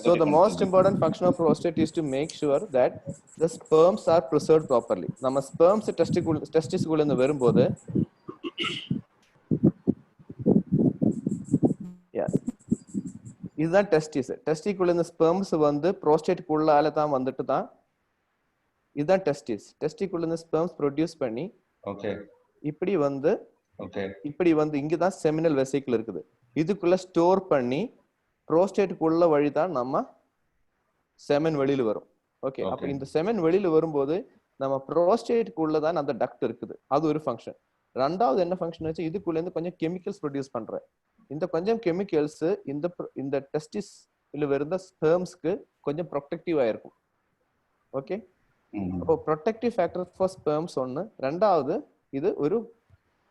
So the most important function of prostate is to make sure that the sperms are preserved properly. நம்ம sperms testis குள்ள இருந்து வரும்போது இதுதான் டெஸ்டிஸ். டெஸ்டிக்குள்ள இந்த ஸ்பெர்ம்ஸ் வந்து ப்ரோஸ்டேட்டுக்குள்ளால தான் வந்துட்டு தான் இதுதான் டெஸ்டிஸ். டெஸ்டிக்குள்ள இந்த ஸ்பெர்ம்ஸ் ப்ரொடியூஸ் பண்ணி இப்படி வந்து இங்கதான் செமினல் வெசிக்கிள் இருக்குது. இதுக்குள்ள ஸ்டோர் பண்ணி ப்ரோஸ்டேட்டுக்குள்ள வழிதான் நம்ம செமன் வெளியில வரும். ஓகே, அப்ப இந்த செமன் வெளியில வரும்போது நம்ம ப்ரோஸ்டேட்டுக்குள்ளதான் அந்த டக்ட் இருக்குது. அது ஒரு ஃபங்க்ஷன். ரெண்டாவது என்ன ஃபங்க்ஷன் வச்சு, இதுக்குள்ள இருந்து கொஞ்சம் கெமிக்கல்ஸ் ப்ரொடியூஸ் பண்றேன். இந்த கொஞ்சம் கெமிக்கல்ஸ் இந்த டெஸ்டிஸ் இல்ல வருந்த ஸ்பெர்ம்ஸ்க்கு கொஞ்சம் ப்ரொடெக்டிவ் ஆயிருக்கும். ஓகே, அப்போ ப்ரொடெக்டிவ் ஃபேக்டர் ஃபார் ஸ்பெர்ம்ஸ் ஒன்னு. ரெண்டாவது இது ஒரு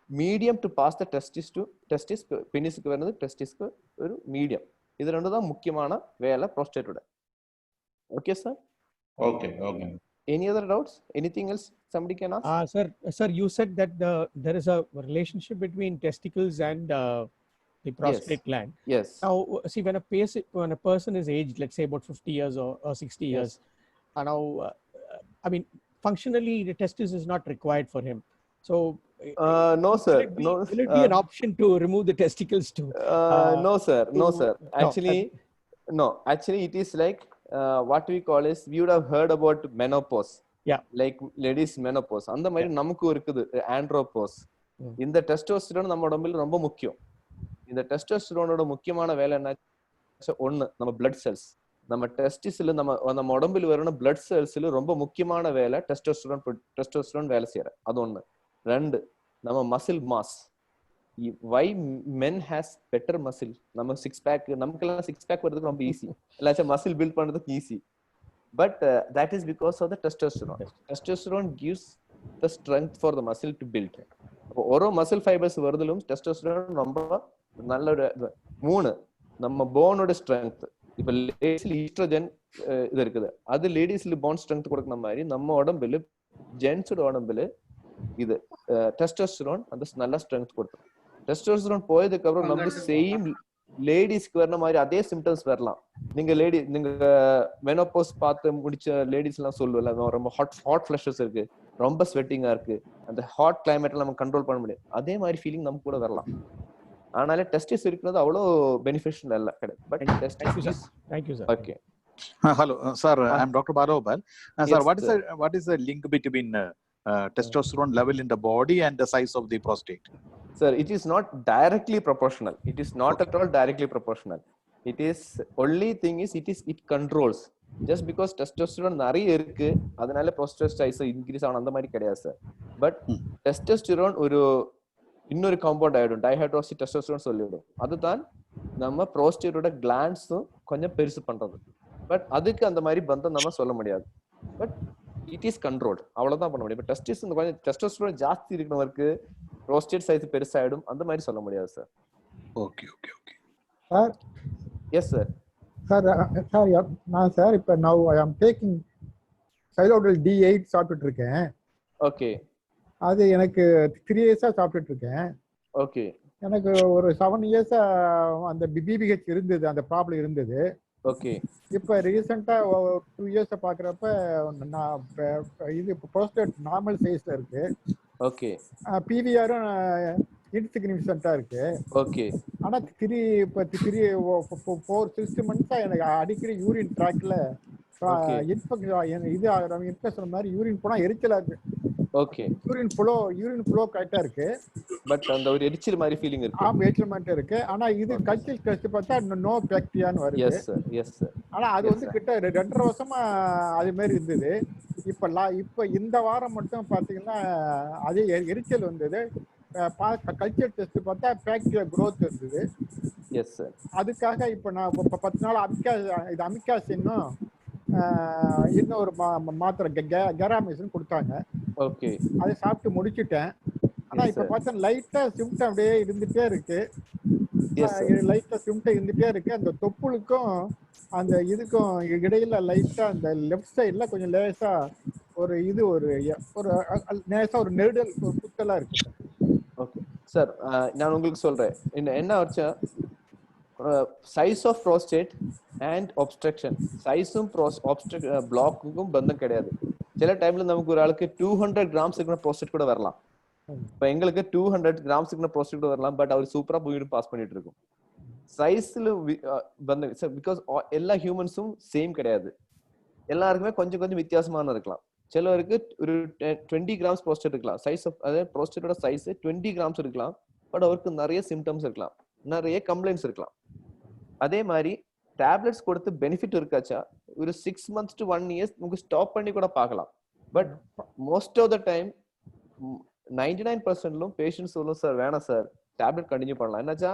medium to pass the testis பெனிஸ்க்கு வருது, டெஸ்டிஸ்க்கு ஒரு மீடியம். இது ரெண்டு தான் முக்கியமான வேலை ப்ரோஸ்டேட்டோட. Okay sir. Okay. Any other doubts? Anything else somebody can ask? Sir, you said that there is a relationship between testicles and the prostate gland. Yes. Now, see, when a person is aged, let's say about 50 years or 60 years, and now, I mean, functionally, the testis is not required for him. So, no, sir. Will it be an option to remove the testicles too? No, sir. Actually, it is like what we call is, we would have heard about menopause. Yeah. Like ladies menopause. அந்த மாதிரி நமக்கு இருக்குது andropause. இந்த testosterone நம்ம உடம்புல ரொம்ப முக்கியம். இந்த டெஸ்டோஸ்டெரானோட முக்கியமான வேலை என்ன? ஒன்னு, நம்ம பிளட் செல்ஸ். நம்ம டெஸ்டிஸ்ல நம்ம உடம்புல வரணும் பிளட் செல்ஸ்ல ரொம்ப முக்கியமான வேலை டெஸ்டோஸ்டெரான் வேலை செய்யற. அது ஒண்ணு. ரெண்டு, நம்ம muscle mass. Why men has better muscle? நம்ம சிக்ஸ் பேக், நமக்கெல்லாம் சிக்ஸ் பேக் வரதுக்கு ரொம்ப ஈஸி, இல்லாச்சும் மசில் பில்ட் பண்றதுக்கு easy. But that is because of the testosterone. Testosterone gives the strength for the muscle to build. ஒரு muscle fibres வருதிலும் testosterone ரொம்ப நல்ல. மூணு, நம்ம போனோட ஸ்ட்ரென்த். இப்ப லேடிஸ்ல ஈஸ்ட்ரோஜன் இது இருக்குது, அது லேடிஸ்ல போன் ஸ்ட்ரென்த் கொடுக்குற மாதிரி நம்ம உடம்புல ஜென்ஸோட உடம்புல இது டெஸ்டோஸ்டெரான் அந்த நல்ல ஸ்ட்ரென்த் கொடுக்கும். டெஸ்டோஸ்டெரான் போயதுக்கு அப்புறம் நம்ம சேம் லேடிஸ்க்கு வர்ற மாதிரி அதே சிம்டம்ஸ் வரலாம். நீங்க மெனோபாஸ் பார்த்து முடிச்ச லேடிஸ் எல்லாம் சொல்லுவல, ரொம்ப ஹாட் ஃபிளஷஸ் இருக்கு, ரொம்ப ஸ்வெட்டிங்கா இருக்கு, அந்த ஹாட் கிளைமேட்ல நம்ம கண்ட்ரோல் பண்ண முடியாது. அதே மாதிரி ஃபீலிங் நமக்கு கூட வரலாம். ஆனாலே டெஸ்டிஸ் இருக்கிறது அவ்வளோ பெனிஃபிஷியல் இல்ல கிடையாது. But testis. Thank you, sir. Okay. Hello, sir. I'm Dr. Barobal. Sir, what is the link between testosterone level in the body and the size of the prostate? Sir, it is not directly proportional. It is not at all directly proportional. It is only thing is it controls. Just because testosterone நிறைய இருக்கு அதனால prostate size increase ஆன அந்த மாதிரி கிடையாது sir. But testosterone ஒரு இன்னொரு compound ஆயிடும், டைஹைட்ராக்சி டெஸ்டோஸ்டெரான் சொல்லிவிடும். அதுதான் நம்ம ப்ரோஸ்டேட்டோட கிளாண்ட்ஸும் கொஞ்சம் பெருசு பண்றது. பட் அதுக்கு அந்த மாதிரி பந்தம் நம்ம சொல்ல முடியாது. பட் இட் இஸ் கண்ட்ரோல்ட், அவ்வளவுதான் பண்ண முடியும். டெஸ்டிஸ் கொஞ்சம் டெஸ்டோஸ்டெரான் ஜாஸ்தி இருக்கிறவருக்கு ப்ரோஸ்டேட் சைஸ் பெருசாயிடும், அந்த மாதிரி சொல்ல முடியாது sir. Okay. Sir. Yes sir. Sir நான் சார் இப்போ now I am taking Silodal D8 சாப்பிட்டுட்டு இருக்கேன். ஓகே. அது எனக்கு 3 இயர்ஸா சாப்பிட்டுட்டு இருக்கேன். ஓகே. எனக்கு ஒரு 7 இயர்ஸா அந்த பிபிஹெச் இருந்தது, அந்த ப்ராப்ளம் இருந்தது. ஓகே. இப்போ ரீசெண்டா 2 இயர்ஸை பாக்குறப்ப நான் இது ப்ரோஸ்டேட் நார்மல் சைஸ்ல இருக்கு. ஓகே. பிவிஆரும் இன்சிக்னிஃபிகன்ட்டா இருக்கு. ஓகே. ஆனா 4-6 மந்த்ஸா எனக்கு அடிக்கடி யூரின் ட்ராக்ல இன்ஃபெக்ஷன் மாதிரி யூரின் போனா எரிச்சலா இருக்கு. ஓகே. யூரின் ஃப்ளோ கரெக்டா இருக்கு. பட் அந்த ஒரு எரிச்சல் மாதிரி ஃபீலிங் இருக்கு. ஆமா, எரிச்சல் மாதிரி இருக்கு. ஆனா இது கல்ச்சர் டெஸ்ட் பார்த்தா நோ பாக்டீரியான்னு வருது. Yes sir, yes sir. ஆனா அது வந்து கிட்ட 2.5 வருஷமா அது மாதிரி இருந்தது. இப்ப இந்த வாரம் மட்டும் பாத்தீங்கன்னா அதே எரிச்சல் வந்தது. கல்ச்சர் டெஸ்ட் பார்த்தா பாக்டீரியா growth இருந்தது. Yes sir. அதுக்காக இப்ப நான் 10 நாள் அமிகாசின்னும் இன்னும் ஒரு மாத்திரை கெராமிஸ்ன்னு கொடுத்தாங்க. ஓகே. அதை சாப்பிட்டு முடிச்சுட்டேன். ஆனா இப்ப பார்த்தா லைட்டா சிம்டம் அப்படியே இருந்துட்டே இருக்கு. லைட்டா சிம்டம் இருந்துட்டே இருக்கு. அந்த தொப்புளுக்கும் அந்த இதுக்கும் இடையில லைட்டா அந்த லெஃப்ட் சைட்ல கொஞ்சம் லேசா ஒரு நேசா ஒரு நெருடல், ஒரு குத்தலா இருக்கு. ஓகே சார், நான் உங்களுக்கு சொல்றேன். என்ன ஆச்சா, சைஸ் ஆஃப் ப்ரோஸ்டேட் அண்ட் ஒப்ஸ்ட்ரக்ஷன், சைஸும் பிளாக்குக்கும் பந்தம் கிடையாது. சில டைம்ல நமக்கு ஒரு ஆளுக்கு 200 கிராம்ஸ் இருக்கிற ப்ரோஸ்டேட் கூட வரலாம். இப்ப எங்களுக்கு 200 கிராம்ஸ் இருக்கிற ப்ரோஸ்டேட் கூட வரலாம். பட் அவர் சூப்பரா போயிட்டு பாஸ் பண்ணிட்டு இருக்கும். சைஸ்ல பந்தம், பிகாஸ் எல்லா ஹியூமன்ஸும் சேம் கிடையாது. எல்லாருக்குமே கொஞ்சம் கொஞ்சம் வித்தியாசமான இருக்கலாம். சிலருக்கு ஒரு 20 கிராம்ஸ் ப்ரோஸ்டேட் இருக்கலாம். சைஸ் ஆஃப் அதாவது ப்ரோஸ்டேட்டோட சைஸ் 20 கிராம்ஸ் இருக்கலாம். பட் அவருக்கு நிறைய சிம்டம்ஸ் இருக்கலாம், நிறைய கம்ப்ளைண்ட்ஸ் இருக்கலாம். அதே மாதிரி டேப்லெட்ஸ் கொடுத்து பெனிஃபிட் இருக்காச்சா, ஒரு 6 months to 1 year உங்களுக்கு ஸ்டாப் பண்ணி கூட பார்க்கலாம். But most of the time 99% patients சொல்லும், சார் வேணாம் சார், டேப்லெட் கண்டினியூ பண்ணலாம். என்னாச்சா,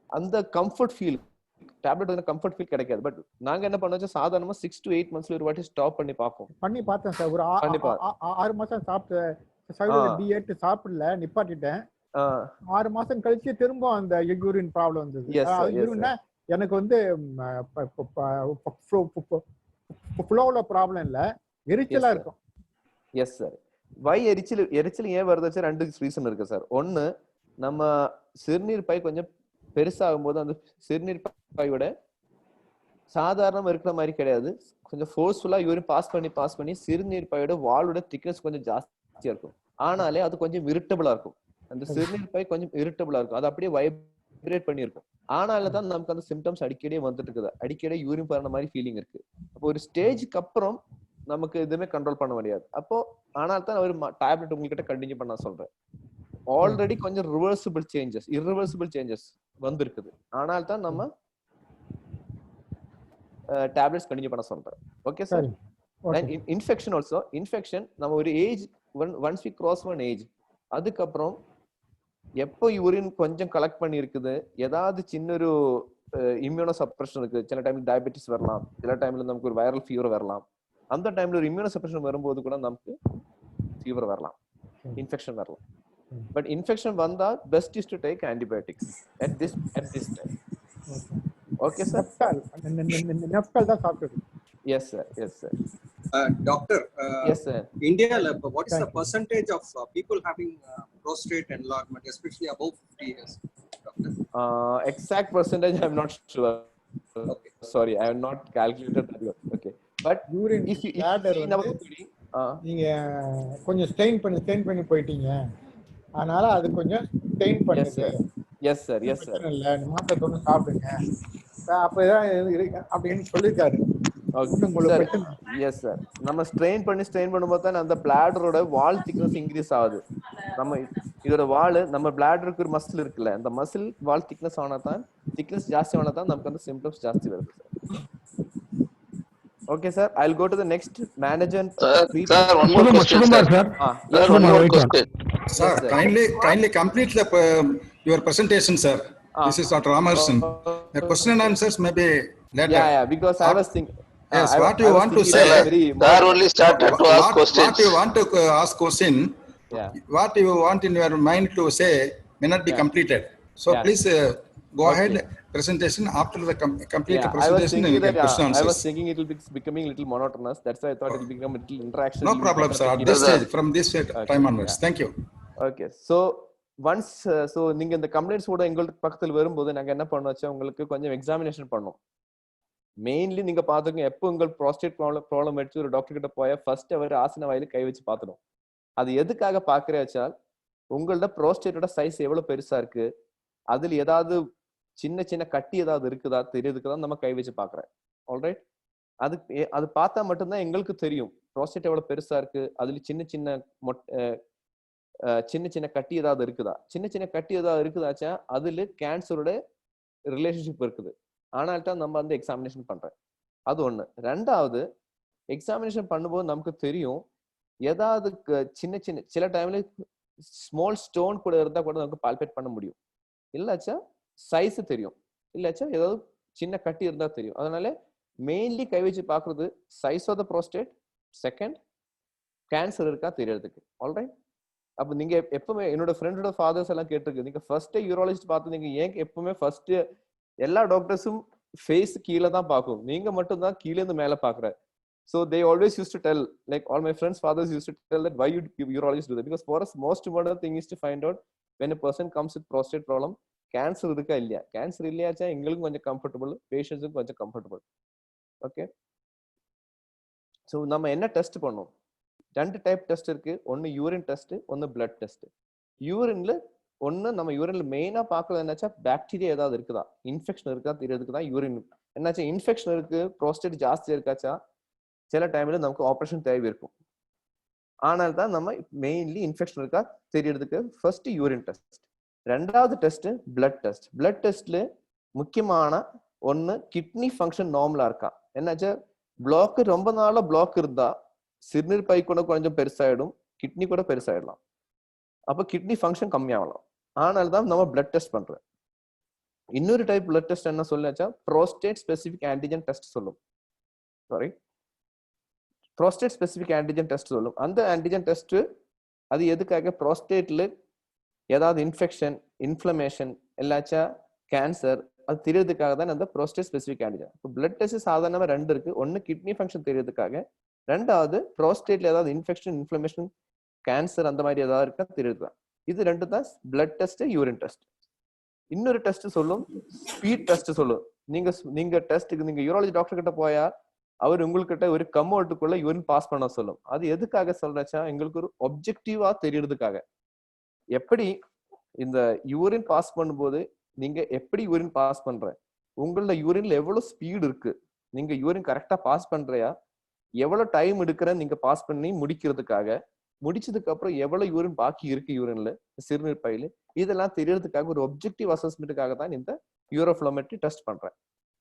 அந்த கம்ஃபர்ட் ஃபீல், டேப்லெட் வந்து கம்ஃபர்ட் ஃபீல் கிடைக்காது. பட் நாங்க என்ன பண்ணோம், சாதாரணமா 6 to 8 months ஒரு வாட்டி ஸ்டாப் பண்ணி பார்த்தேன் சார். ஒரு 6 மாசம் சாப்பிட்டு D8 சாப்பிடல, நிப்பாட்டிட்டேன். 6 மாசம் கழிச்சு திரும்ப அந்த யூரின் ப்ராப்ளம் வந்தது. எனக்கு வந்து ஃப்ளோல ப்ராப்ளம் இல்ல, எரிச்சலா இருக்கும். Yes sir. வை எரிச்சல் ஏன் வருது? 2 ரீசன் இருக்கு சார். ஒன்னு, நம்ம சிறுநீர் பை கொஞ்சம் பெருசாகும் போது அந்த சிறுநீர் பையோட சாதாரணமா இருக்கிற மாதிரி கிடையாது, கொஞ்சம் ஃபோர்ஸ்ஃபுல்லா யூரின் பாஸ் பண்ணி சிறுநீர் பையோட வாலோட திக்னஸ் கொஞ்சம் ஜாஸ்தியா இருக்கும். ஆனாலே அது கொஞ்சம் இரிட்டபிளா இருக்கும். அந்த சிறுநீர் பை கொஞ்சம் இரிட்டபிளா இருக்கும். அது அப்படியே வைப்ரேட் பண்ணி இருக்கும். ஆனால தான் நமக்கு அந்த சிம்டம்ஸ் அடிக்கடி வந்துட்டு இருக்குது. அடிக்கடி யூரின் போற மாதிரி ஃபீலிங் இருக்கு. அப்போ ஒரு ஸ்டேஜ்க்கு அப்புறம் நமக்கு எதுவுமே கண்ட்ரோல் பண்ண முடியாது. அப்போ ஆனால் தான் ஒரு டேப்லெட் உங்ககிட்ட கண்டினியூ பண்ண சொல்றேன். ஆல்ரெடி கொஞ்சம் இர்ரிவர்சிபிள் சேஞ்சஸ் வந்திருக்குது. ஆனால் தான் நம்ம டேப்லெட்ஸ் கண்டினியூ பண்ண சொல்றேன். Okay sir. Infection also, infection நம்ம ஒரு age, once we cross one age, அதுக்கப்புறம் எப்போ யூரின் கொஞ்சம் கலெக்ட் பண்ணி இருக்குது, ஏதாவது சின்ன ஒரு இம்யூனோ சப்ரஷன் இருக்கு. சில டைம்ல டயபெட்டிஸ் வரலாம், சில டைம்ல நமக்கு ஒரு வைரல் ஃபீவர் வரலாம். அந்த டைம்ல ஒரு இம்யூனோ சப்ரஷன் வரும்போது கூட நமக்கு ஃபீவர் வரலாம், இன்ஃபெக்ஷன் வரலாம். பட் இன்ஃபெக்ஷன் வந்தா best is to take antibiotics at this time. Okay sir. நெப்டால் தான் சாப்பிட்டது. Yes sir, yes sir. Doctor, yes sir. India, what is the percentage of people having prostate enlargement, especially above 50 years, doctor? Exact percentage I'm not sure. Okay. Sorry, I have not calculated that. Okay. But urine bladder நீங்க கொஞ்சம் stain பண்ணி போயிட்டீங்க. அதனால அது கொஞ்சம் stain பண்ணுது. Yes sir, yes sir. இல்ல மாத்திரை கொண்டு சாப்பிடுங்க அப்பதான் அப்படின்னு சொல்லிருக்காரு. Yes sir. நம்ம ஸ்ட்ரெயின் பண்ணும்போது தான் அந்த பிளாடரோட வால் திக்னஸ் இன்க்ரீஸ் ஆகுது. நம்ம இதோட வால், நம்ம பிளாடருக்கு ஒரு மசில் இருக்குல்ல, அந்த மசில் வால் திக்னஸ் திக்னஸ் ஜாஸ்தி ஆனா தான் நமக்கு அந்த சிம்டம்ஸ் ஜாஸ்தி வருது sir. Okay sir, I'll go to the next manager. Sir, one more question, sir. Sir, one more question. Sir, kindly complete your presentation, sir. This is Dr. Ramarson. The question and answers may be later. Yeah, because I was thinking. Yes, what you want to say? Sir only started to ask questions. What you want to ask question? Yeah. What you want in your mind to say may not be completed. So please go ahead. Presentation after the complete presentation. I was thinking it will be becoming a little monotonous. That's why I thought it will become a little interaction. No problem, sir. At this stage, from this time onwards. Thank you. Okay. So once நீங்க இந்த complaints கூட எங்களுக்கு பக்கத்துல வரும்போது நாங்க என்ன பண்ணோம், உங்களுக்கு கொஞ்சம் எக்ஸாமினேஷன் பண்ணோம். மெயின்லி நீங்க பாத்துக்கோங்க, எப்போ உங்களுக்கு ப்ராஸ்டேட் ப்ராப்ளம் வச்சு ஒரு டாக்டர் கிட்ட போய் ஃபர்ஸ்ட் அவர் ஆசன வாயில கை வச்சு பார்த்துடும். அது எதுக்காக பாக்குறேச்சா, உங்களோட ப்ராஸ்டேட்டோட சைஸ் எவ்வளவு பெருசா இருக்கு, அதுல ஏதாவது சின்ன கட்டி ஏதாவது தெரியுதுக்கு தான் நம்ம கை வச்சு பாக்குறேன். ஆல்ரைட். அது பார்த்தா மட்டும்தான் எங்களுக்கு தெரியும் ப்ராஸ்டேட் எவ்வளவு பெருசா இருக்கு, அதுல சின்ன சின்ன கட்டி ஏதாவது இருக்குதா, சின்ன கட்டி ஏதாவது இருக்குதாச்சா அதுல கேன்சரோட ரிலேஷன்ஷிப் இருக்குது. ஆனால் தான் நம்ம வந்து எக்ஸாமினேஷன் பண்றேன். அது ஒண்ணு. ரெண்டாவது, எக்ஸாமினேஷன் பண்ணும்போது நமக்கு தெரியும் ஏதாவது சில டைம்ல ஸ்மால் ஸ்டோன் கூட இருந்தா கூட நமக்கு பால்பேட் பண்ண முடியும். இல்லாச்சா சைஸ் தெரியும், இல்லாச்சா ஏதாவது சின்ன கட்டி இருந்தா தெரியும். அதனால மெயின்லி கை வச்சு பாக்குறது size of the prostate, second cancer இருக்கா தெரியறதுக்கு. ஆல்ரைட். அப்ப நீங்க எப்பவுமே என்னோட ஃப்ரெண்டோட ஃபாதர்ஸ் எல்லாம் கேட்டிருக்கு, நீங்க ஃபர்ஸ்ட் யூரோலஜிஸ்ட் பார்த்து நீங்க ஏன் எப்பவுமே ஃபர்ஸ்ட் எல்லா டாக்டர்ஸும் ஃபேஸ் கீழே தான் பார்க்கும், நீங்க மட்டும் தான் கீழே இருந்து மேல பாக்குற. So they always used to tell, like all my friends' fathers used to tell that why you urologists do that, because for us most important thing is to find out when a person comes with prostate problem, cancer இருக்கா இல்லையா. Cancer இல்லையாச்சா எங்களுக்கும் கொஞ்சம் comfortable, பேஷண்ட்ஸுக்கும் கொஞ்சம் comfortable. Okay. So நம்ம என்ன test பண்ணோம், 2 type test இருக்கு. ஒன்னு யூரின் டெஸ்ட், ஒன்னு பிளட் டெஸ்ட். யூரின்ல ஒன்னு நம்ம யூரின்ல மெயினா பார்க்கறது என்னாச்சா பாக்டீரியா ஏதாவது இருக்குதா, இன்ஃபெக்ஷன் இருக்கா தெரியறதுக்கு தான் யூரின். என்னாச்சா இன்ஃபெக்ஷன் இருக்கு, ப்ரோஸ்டேட் ஜாஸ்தியா இருக்காச்சா சில டைம்ல நமக்கு ஆப்ரேஷன் தேவை இருக்கும். ஆனால் தான் நம்ம மெயின்லி இன்ஃபெக்ஷன் இருக்கா தெரியறதுக்கு ஃபர்ஸ்ட் யூரின் டெஸ்ட். ரெண்டாவது டெஸ்ட் பிளட் டெஸ்ட். பிளட் டெஸ்ட்ல முக்கியமான ஒன்னு கிட்னி ஃபங்க்ஷன் நார்மலா இருக்கா. என்னாச்சா பிளாக் ரொம்ப நாளா பிளாக் இருந்தா சிறுநீர் பை கூட கொஞ்சம் பெருசாயிடும், கிட்னி கூட பெருசாயிடலாம். அப்ப கிட்னி ஃபங்க்ஷன் கம்மியாகலாம். ஆனால் தான் நம்ம பிளட் டெஸ்ட் பண்றோம். இன்னொரு டைப் பிளட் டெஸ்ட் என்ன சொல்லாச்சா ப்ரோஸ்டேட் ஸ்பெசிபிக் ஆன்டிஜன் டெஸ்ட் சொல்லும். Sorry, prostate specific antigen test சொல்லும். அந்த ஆன்டிஜன் டெஸ்ட் அது எதுக்காக, ப்ரோஸ்டேட்ல ஏதாவது இன்ஃபெக்ஷன், இன்ஃப்ளமேஷன் இல்லாச்சா கேன்சர் அது தெரியறதுக்காக தான் அந்த ப்ரோஸ்டேட் ஸ்பெசிபிக் ஆன்டிஜன். இப்போ பிளட் டெஸ்ட் சாதாரணமா 2 இருக்கு. ஒன்னு கிட்னி ஃபங்க்ஷன் தெரியறதுக்காக, ரெண்டாவது ப்ரோஸ்டேட்ல ஏதாவது இன்ஃபெக்ஷன், இன்ஃப்ளமேஷன், கேன்சர் அந்த மாதிரி ஏதாவது இருக்கா தெரியுது. இது 2 தான் பிளட் டெஸ்ட், யூரின் டெஸ்ட். இன்னொரு டெஸ்ட் சொல்லும் ஸ்பீட் டெஸ்ட் சொல்லும். நீங்க டெஸ்ட்டுக்கு நீங்க யூரோலஜி டாக்டர் கிட்ட போயா அவர் உங்ககிட்ட ஒரு கம்மோட்டுக்குள்ள யூரின் பாஸ் பண்ண சொல்லும். அது எதுக்காக சொல்றச்சா எங்களுக்கு ஒரு ஒப்ஜெக்டிவா தெரியறதுக்காக. எப்படி இந்த யூரின் பாஸ் பண்ணும்போது நீங்க எப்படி யூரின் பாஸ் பண்ற, உங்களோட யூரின்ல எவ்வளவு ஸ்பீடு இருக்கு, நீங்க யூரின் கரெக்டா பாஸ் பண்றியா, எவ்வளவு டைம் எடுக்கிற நீங்க பாஸ் பண்ணி முடிக்கிறதுக்காக, முடிச்சதுக்கு அப்புறம் எவ்வளவு யூரின் பாக்கி இருக்கு யூரின்ல, சிறுநீர் பையில, இதெல்லாம் தெரியறதுக்காக ஒரு ஒப்ஜெக்டிவ் அசஸ்மெண்ட்டுக்காக தான் இந்த யூரோஃப்ளோமெட்ரி டெஸ்ட் பண்றேன்.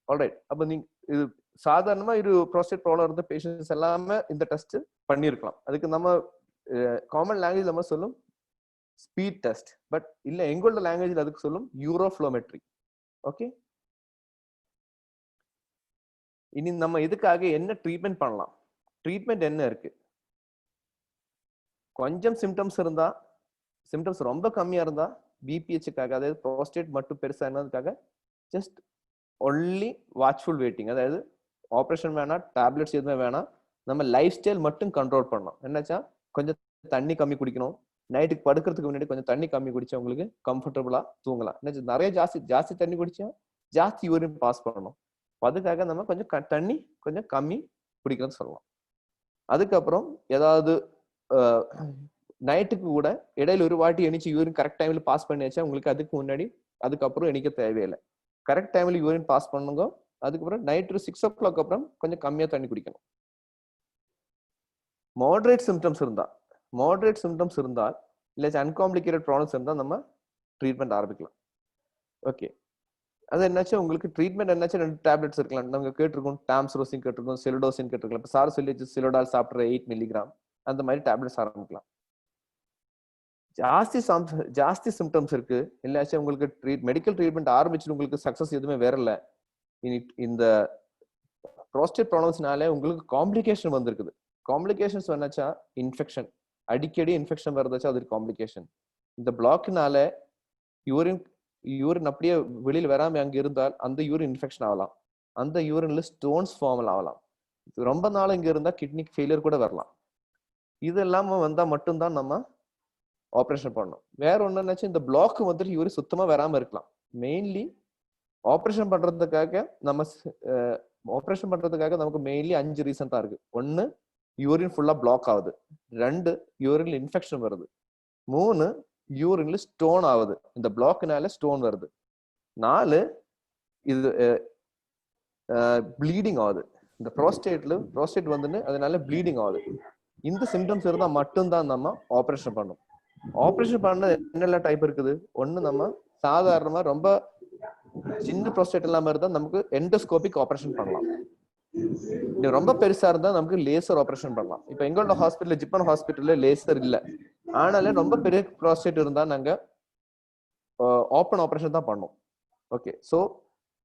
ஆல்ரைட். அப்ப நீங்க இது சாதாரணமா ஒரு ப்ரோஸ்டேட் ப்ராப்ளம் இருந்த பேஷண்ட்ஸ் எல்லாமே இந்த டெஸ்ட் பண்ணிருக்கலாம். அதுக்கு நம்ம காமன் லாங்குவேஜ் நம்ம சொல்லும் ஸ்பீட் டெஸ்ட், பட் இல்ல எங்களோட லாங்குவேஜ்ல அதுக்கு சொல்லும் யூரோஃப்ளோமெட்ரி. ஓகே. இனி நம்ம இதுக்காக என்ன ட்ரீட்மெண்ட் பண்ணலாம், ட்ரீட்மெண்ட் என்ன இருக்கு. கொஞ்சம் சிம்டம்ஸ் இருந்தா, சிம்டம்ஸ் ரொம்ப கம்மியா இருந்தா பிபிஹெச்சுக்காக, அதாவது ப்ரோஸ்டேட் மட்டும் பெருசா இருந்ததுக்காக ஜஸ்ட் ஒன்லி வாட்ச்ஃபுல் வெயிட்டிங், அதாவது ஆப்ரேஷன் வேணாம், டேப்லெட்ஸ் எதுவுமே வேணாம், நம்ம லைஃப் ஸ்டைல் மட்டும் கண்ட்ரோல் பண்ணணும். என்னாச்சா கொஞ்சம் தண்ணி கம்மி குடிக்கணும், நைட்டுக்கு படுக்கிறதுக்கு முன்னாடி கொஞ்சம் தண்ணி கம்மி குடிச்சா உங்களுக்கு கம்ஃபர்டபுளா தூங்கலாம். நிறைய ஜாஸ்தி தண்ணி குடிச்சா ஜாஸ்தி யூரின் பாஸ் பண்ணணும். அதுக்காக நம்ம கொஞ்சம் தண்ணி கொஞ்சம் கம்மி குடிக்கணும்னு சொல்லலாம். அதுக்கப்புறம் ஏதாவது நைட்டுக்கு கூட இடையில ஒரு வாட்டி எணிச்சு யூரின் கரெக்ட் டைம்ல பாஸ் பண்ணியாச்சா உங்களுக்கு அதுக்கு முன்னாடி அதுக்கப்புறம் எணிக்க தேவையில்லை. கரெக்ட் டைம்ல யூரின் பாஸ் பண்ணுங்க. அதுக்கப்புறம் நைட் 6 o'clock அப்புறம் கொஞ்சம் கம்மியா தண்ணி குடிக்கணும். மாடரேட் சிம்டம்ஸ் இருந்தால் இல்ல அன்காம்ப்ளிகேட்டட் ப்ராப்ளம்ஸ் இருந்தால் நம்ம ட்ரீட்மெண்ட் ஆரம்பிக்கலாம். ஓகே. அது என்னாச்சு உங்களுக்கு ட்ரீட்மெண்ட் என்னாச்சு 2 டேப்லெட்ஸ் இருக்கலாம். நாங்க கேட்டிருக்கோம் டாம்ஸ்ரோசின் கேட்டிருக்கோம், செலுடோசின் கேட்டிருக்கலாம். இப்போ சார் சொல்லி செலுடால் சாப்பிட்ற 8 mg அந்த மாதிரி டேப்லெட்ஸ் ஆரம்பிக்கலாம். ஜாஸ்தி சிம்டம்ஸ் இருக்கு இல்லாச்சும் உங்களுக்கு மெடிக்கல் ட்ரீட்மெண்ட் ஆரம்பிச்சு உங்களுக்கு சக்சஸ் எதுவுமே வரல, இந்த ப்ரோஸ்டேட் ப்ராப்ளம்ஸ்னால உங்களுக்கு காம்ப்ளிகேஷன் வந்திருக்குது. காம்ப்ளிகேஷன்ஸ் என்னாச்சா இன்ஃபெக்ஷன், அடிக்கடி இன்ஃபெக்ஷன் வருதாச்சா அது காம்ப்ளிகேஷன். இந்த பிளாக்னால யூரின் அப்படியே வெளியில் வராம அங்க இருந்தால் அந்த யூரின் இன்ஃபெக்ஷன் ஆகலாம், அந்த யூரின்ல ஸ்டோன்ஸ் ஃபார்ம் ஆகலாம். ரொம்ப நாள் இங்க இருந்தா கிட்னி ஃபெயிலியர் கூட வரலாம். இது இல்லாம வந்தா மட்டும்தான் நம்ம ஆப்ரேஷன் பண்ணணும். வேற ஒண்ணுனாச்சும் இந்த பிளாக் வந்துட்டு யூரின் சுத்தமா வராம இருக்கலாம். மெயின்லி ஆப்ரேஷன் பண்றதுக்காக நமக்கு மெயின்லி 5 ரீசன் தான் இருக்கு. 1 யூரின் ஃபுல்லா பிளாக் ஆகுது, 2 யூரின்ல இன்ஃபெக்ஷன் வருது, 3 யூரின்ல ஸ்டோன் ஆகுது, இந்த பிளாக்னால ஸ்டோன் வருது, 4 இது ப்ளீடிங் ஆகுது, இந்த ப்ரோஸ்டேட் வந்து அதனால ப்ளீடிங் ஆகுது. இந்த சிம்டம்ஸ் இருந்தா மட்டும்தான் நம்ம ஆப்ரேஷன் பண்ணணும். ஆப்ரேஷன் பண்ண என்னெல்லாம் டைப் இருக்குது? ஒண்ணு, நம்ம சாதாரணமா ரொம்ப சின்ன ப்ரோஸ்டேட் இல்லாம இருந்தா நமக்கு எண்டோஸ்கோபிக் ஆப்ரேஷன் பண்ணலாம். ரொம்ப பெருசா இருந்தா நமக்கு லேசர் ஆப்ரேஷன் பண்ணலாம். இப்ப எங்களோட ஹாஸ்பிட்டல், ஜிப்மர் ஹாஸ்பிட்டல்ல லேசர் இல்ல. ஆனாலும் ரொம்ப பெரிய ப்ரோஸ்டேட் இருந்தா நாங்க ஓப்பன் ஆப்ரேஷன் தான் பண்ணோம். ஓகே, சோ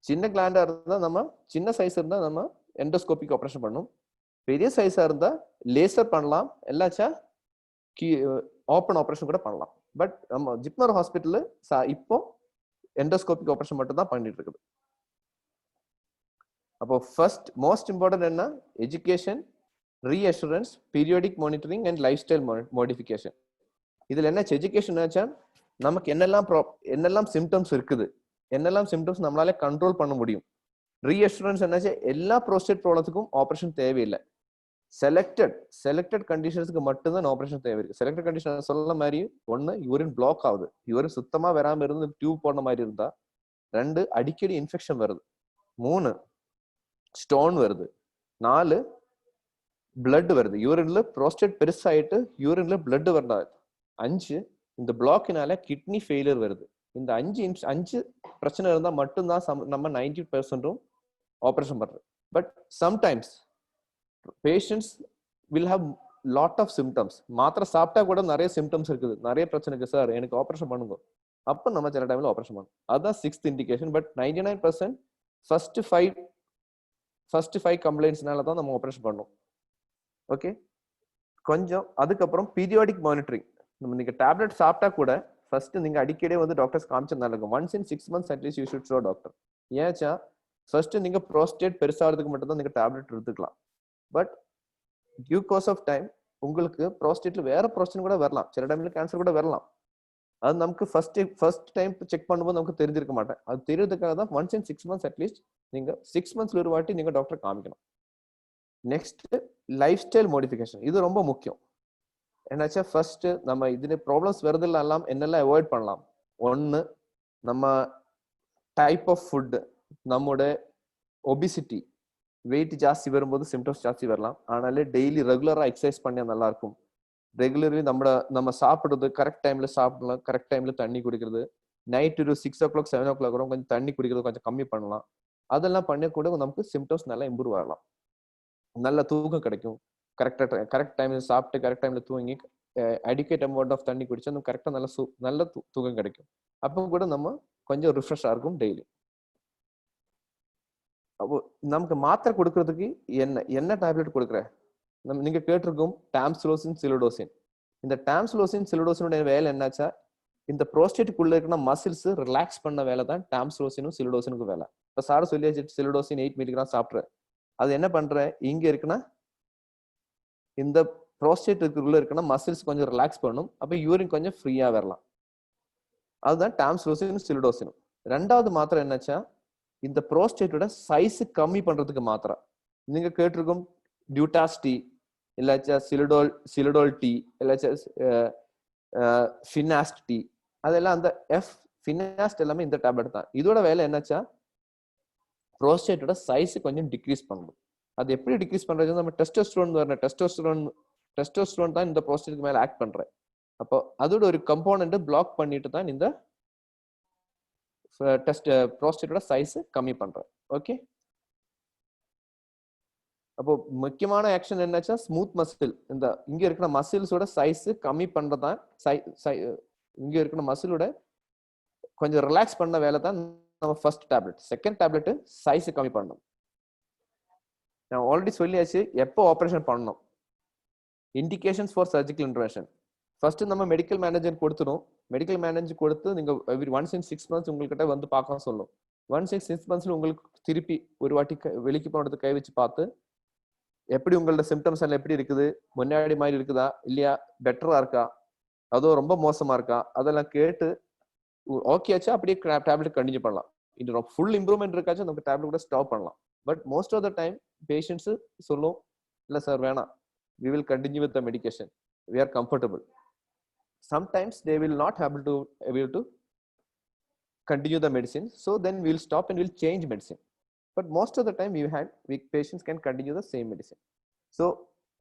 சின்ன கிளாண்டா இருந்தா நம்ம, சின்ன சைஸ் இருந்தா நம்ம எண்டோஸ்கோபிக் ஆப்ரேஷன் பண்ணணும். பெரிய சைஸா இருந்தா லேசர் பண்ணலாம், எல்லாச்சா ஓப்பன் ஆப்ரேஷன் கூட பண்ணலாம். பட் நம்ம ஜிப்மர் ஹாஸ்பிட்டல் இப்போ எண்டோஸ்கோபிக் ஆப்ரேஷன் மட்டும் தான் பண்ணிட்டு இருக்குது. அப்போ ஃபர்ஸ்ட் மோஸ்ட் இம்பார்ட்டன்ட் என்ன? Education, reassurance, periodic monitoring and life style modification. இதுல என்ன எஜுகேஷன் நினைச்சா நமக்கு என்னெல்லாம் சிம்டம்ஸ் இருக்குது, என்னெல்லாம் சிம்டம்ஸ் நம்மளால கண்ட்ரோல் பண்ண முடியும். ரீஅஷூரன்ஸ் என்னாச்சு, எல்லா ப்ரோஸ்டேட் ப்ராப்ளத்துக்கும் ஆப்ரேஷன் தேவையில்லை. செலக்டட் கண்டிஷன்ஸ்க்கு மட்டும்தான் ஆப்ரேஷன் தேவை இருக்கு. செலக்டட் கண்டிஷன் சொல்ல மாதிரி, ஒன்னு யூரின் பிளாக் ஆகுது, யூரின் சுத்தமா வராம இருந்து டியூப் போன மாதிரி இருந்தா. 2, அடிக்கடி இன்ஃபெக்ஷன் வருது. 3, ஸ்டோன் வருது. 4, பிளட் வருது, யூரின்ல ப்ரோஸ்டேட் பெருசாயிட்டு யூரின்ல பிளட் வரணும். 5, இந்த பிளாக்கினால கிட்னி ஃபெயிலியர் வருது. இந்த 5 பிரச்சனை இருந்தா மட்டும்தான் நம்ம 90% ஆப்ரேஷன் பண்றோம். But sometimes patients will have lot of symptoms. மாத்திரை சாப்பிட்டா கூட நிறைய சிம்டம்ஸ் இருக்குது, நிறைய பிரச்சனை இருக்கு சார், எனக்கு ஆப்ரேஷன் பண்ணுங்க. அப்போ நம்ம சில டைம்ல ஆப்ரேஷன் பண்ணணும். அதுதான் 6th இண்டிகேஷன். பட் 99% ஃபர்ஸ்ட் 5 கம்ப்ளைண்ட்ஸ்னால தான் நம்ம ஆப்ரேஷன் பண்ணணும். ஓகே, கொஞ்சம் அதுக்கப்புறம் பீரியாடிக் மானிட்டரிங். நீங்க டேப்லெட் சாப்பிட்டா கூட ஃபர்ஸ்ட் நீங்க அடிக்கடி வந்து டாக்டர்ஸ் காமிச்சா இருக்கும். Once in 6 months at least you should show doctor. ஏச்சா ஃபர்ஸ்ட் நீங்க ப்ரோஸ்டேட் பெருசாகிறதுக்கு மட்டும் தான் நீங்க டேப்லெட் எடுத்துக்கலாம். But due course of time உங்களுக்கு ப்ரோஸ்டேட்ல வேற பிரச்சனை கூட வரலாம், சில டைம்ல கேன்சர் கூட வரலாம். அது நமக்கு ஃபர்ஸ்ட் டைம் செக் பண்ணும்போது நமக்கு தெரிஞ்சிருக்க மாட்டேன். அது தெரியறதுக்காக தான் ஒன்ஸ் இன் 6 months அட்லீஸ்ட் நீங்க 6 monthsல ஒரு வாட்டி நீங்க டாக்டர் காமிக்கணும். Next, life style modification. இது ரொம்ப முக்கியம். என்னாச்சா ஃபர்ஸ்ட் நம்ம இதுல ப்ராப்ளம்ஸ் வருதில்ல எல்லாம் என்னெல்லாம் அவாய்ட் பண்ணலாம். 1, நம்ம டைப் ஆஃப் ஃபுட், நம்மோட ஒபிசிட்டி, வெயிட் ஜாஸ்தி வரும்போது சிம்டம்ஸ் ஜாஸ்தி வரலாம். ஆனாலே டெய்லி ரெகுலரா எக்ஸசைஸ் பண்ணா நல்லா இருக்கும். ரெகுலர்லி நம்ம சாப்பிடுறது கரெக்ட் டைம்ல சாப்பிடலாம், கரெக்ட் டைம்ல தண்ணி குடிக்கிறது. நைட் ஒரு 6 o'clock 7 o'clock வரும் கொஞ்சம் தண்ணி குடிக்கிறது கொஞ்சம் கம்மி பண்ணலாம். அதெல்லாம் பண்ண கூட நமக்கு சிம்டம்ஸ் நல்லா இம்ப்ரூவ் ஆகலாம். நல்ல தூக்கம் கிடைக்கும். கரெக்ட் டைம்ல சாப்பிட்டு கரெக்ட் டைம்ல தூங்கி அடிக்கேட் அமௌண்ட் ஆஃப் தண்ணி குடிச்சா நம்ம கரெக்டா நல்ல தூக்கம் கிடைக்கும். அப்போ கூட நம்ம கொஞ்சம் ரிஃப்ரெஷ்ஷா இருக்கும் டெய்லி. அப்போ நமக்கு மாத்திரை கொடுக்கறதுக்கு என்ன டேப்லெட் கொடுக்குற? நீங்க கேட்டிருக்கோம் டாம்சுலோசின், சிலிடோசின். இந்த டாம்சுலோசின் சிலிடோசினுடைய வேலை என்னாச்சா, இந்த ப்ரோஸ்டேட்டுக்குள்ள இருக்கிற மசில்ஸ் ரிலாக்ஸ் பண்ண வேலை தான் டாம்சுலோசினும் சிலிடோசினுக்கு வேலை. இப்ப சார் சொல்லியாச்சு சிலிடோசின் 8 mg சாப்பிட்ற. அது என்ன பண்ற, இங்க இருக்குன்னா இந்த ப்ரோஸ்டேட்டுக்குள்ள இருக்குன்னா மசில்ஸ் கொஞ்சம் ரிலாக்ஸ் பண்ணும். அப்ப யூரின் கொஞ்சம் ஃப்ரீயா வரலாம். அதுதான் டாம்சுலோசின், சிலிடோசினும். 2வது மாத்திரை என்னாச்சா, இந்த ப்ரோஸ்டேட்டோட சைஸ் கம்மி பண்றதுக்கு மாத்திரை. நீங்க கேட்டிருக்கும் டியூட்டாஸ் டி, இல்லாச்சா சிலிடோல் டி, இல்லாச்சா ஃபினாஸ்ட் டி. அதெல்லாம் அந்த ஃபினாஸ்ட் எல்லாமே இந்த டேப்லெட் தான். இதோட வேலை என்னாச்சா, ப்ரோஸ்டேட்டோட சைஸ் கொஞ்சம் டிக்ரீஸ் பண்ணணும். அது எப்படி டிக்ரீஸ் பண்றது, நம்ம டெஸ்டோஸ்டெரோன் தான் இந்த ப்ரோஸ்டேட்டுக்கு மேல ஆக்ட் பண்றேன். அப்போ அதோட ஒரு கம்போனன்ட் பிளாக் பண்ணிட்டு தான் இந்த ப்ரோஸ்டேட்டோட சைஸ் கம்மி பண்றேன். ஓகே, அப்போ முக்கியமான ஆக்ஷன் என்னாச்சா, ஸ்மூத் மசில், இந்த இங்க இருக்கிற மசில்ஸோட சைஸ் கம்மி பண்றதான், இங்க இருக்கிற மசிலோட கொஞ்சம் ரிலாக்ஸ் பண்ண வேலை தான் நம்ம first tablet. Second tablet size கம்மி பண்ணணும். நான் ஆல்ரெடி சொல்லியாச்சு எப்போ ஆப்ரேஷன் பண்ணணும். Indications for surgical intervention. First நம்ம மெடிக்கல் மேனேஜர் கொடுத்துரும். மெடிக்கல் மேனேஜர் கொடுத்து நீங்க ஒன்ஸ் இன் 6 months உங்ககிட்ட வந்து பார்க்க சொல்லும். ஒன்ஸ் இன் 6 monthsல உங்களுக்கு திருப்பி ஒரு வாட்டி வெளிக்கு போனது கை வச்சு பார்த்து எப்படி உங்களோட சிம்டம்ஸ் எல்லாம் எப்படி இருக்குது, முன்னாடி மாதிரி இருக்குதா இல்லையா, பெட்டரா இருக்கா, அதோ ரொம்ப மோசமா இருக்கா, அதெல்லாம் கேட்டு ஓகே ஆச்சா அப்படியே டேப்லெட் கண்டினியூ பண்ணலாம். இது ஃபுல் இம்ப்ரூவ்மெண்ட் இருக்காச்சும் நமக்கு டேப்லெட் கூட ஸ்டாப் பண்ணலாம். But most of the time patients சொல்லும், இல்லை சார் வேணாம், we will continue with the medication, we are comfortable. Sometimes they will not able to continue the medicine, so then we'll stop and we'll change medicine. But most of the time patients can continue the same medicine. So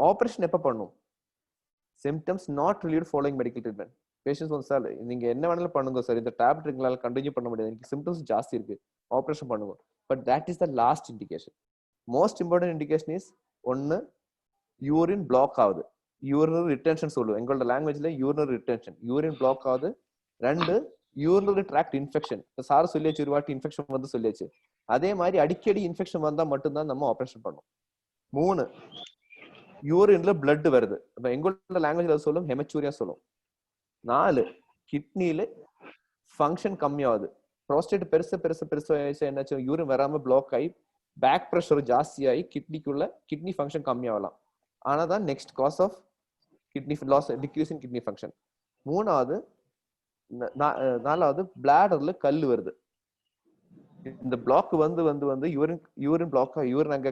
operation எப்போ பண்ணும்? Symptoms not relieved following medical treatment. Patients வந்து sir நீங்க என்ன வேணாலும் பண்ணுங்க sir, இந்த tablet எங்களால் continue பண்ண முடியாது, எனக்கு சிம்டம்ஸ் ஜாஸ்தி இருக்கு, ஆப்ரேஷன் பண்ணுங்க. But that is the last indication. Most important indication is ஒன்னு யூரின் பிளாக் ஆகுது, யூரினரி ரிட்டென்ஷன் சொல்லுவோம் எங்களோட லாங்குவேஜ்ல, யூரினரி ரிட்டென்ஷன், யூரின் பிளாக் ஆகுது. ரெண்டு யூரினரி ட்ராக்ட் இன்ஃபெக்ஷன், சார் சொல்லியாச்சு ஒரு வாட்டி இன்ஃபெக்ஷன் வந்து சொல்லியாச்சு, அதே மாதிரி அடிக்கடி இன்ஃபெக்ஷன் வந்தா மட்டும்தான் நம்ம ஆப்ரேஷன் பண்ணுவோம். மூணு யூரின்ல பிளட் வருது, இப்ப எங்களோட லாங்குவேஜ்ல சொல்லும் ஹெமச்சூரியா சொல்லும். நாலு கிட்னில ஃபங்க்ஷன் கம்மியாகுது, ப்ரோஸ்டேட் பெருசு என்னாச்சு யூரின் வராம பிளாக் ஆகி பேக் ப்ரெஷர் ஜாஸ்தி ஆகி கிட்னி ஃபங்க்ஷன் கம்மியாகலாம். ஆனாதான் next cause of kidney loss, decrease in kidney function. நாலாவது பிளாடர்ல கல் வருது. இந்த பிளாக் வந்து யூரின் பிளாக் யூரின் அங்க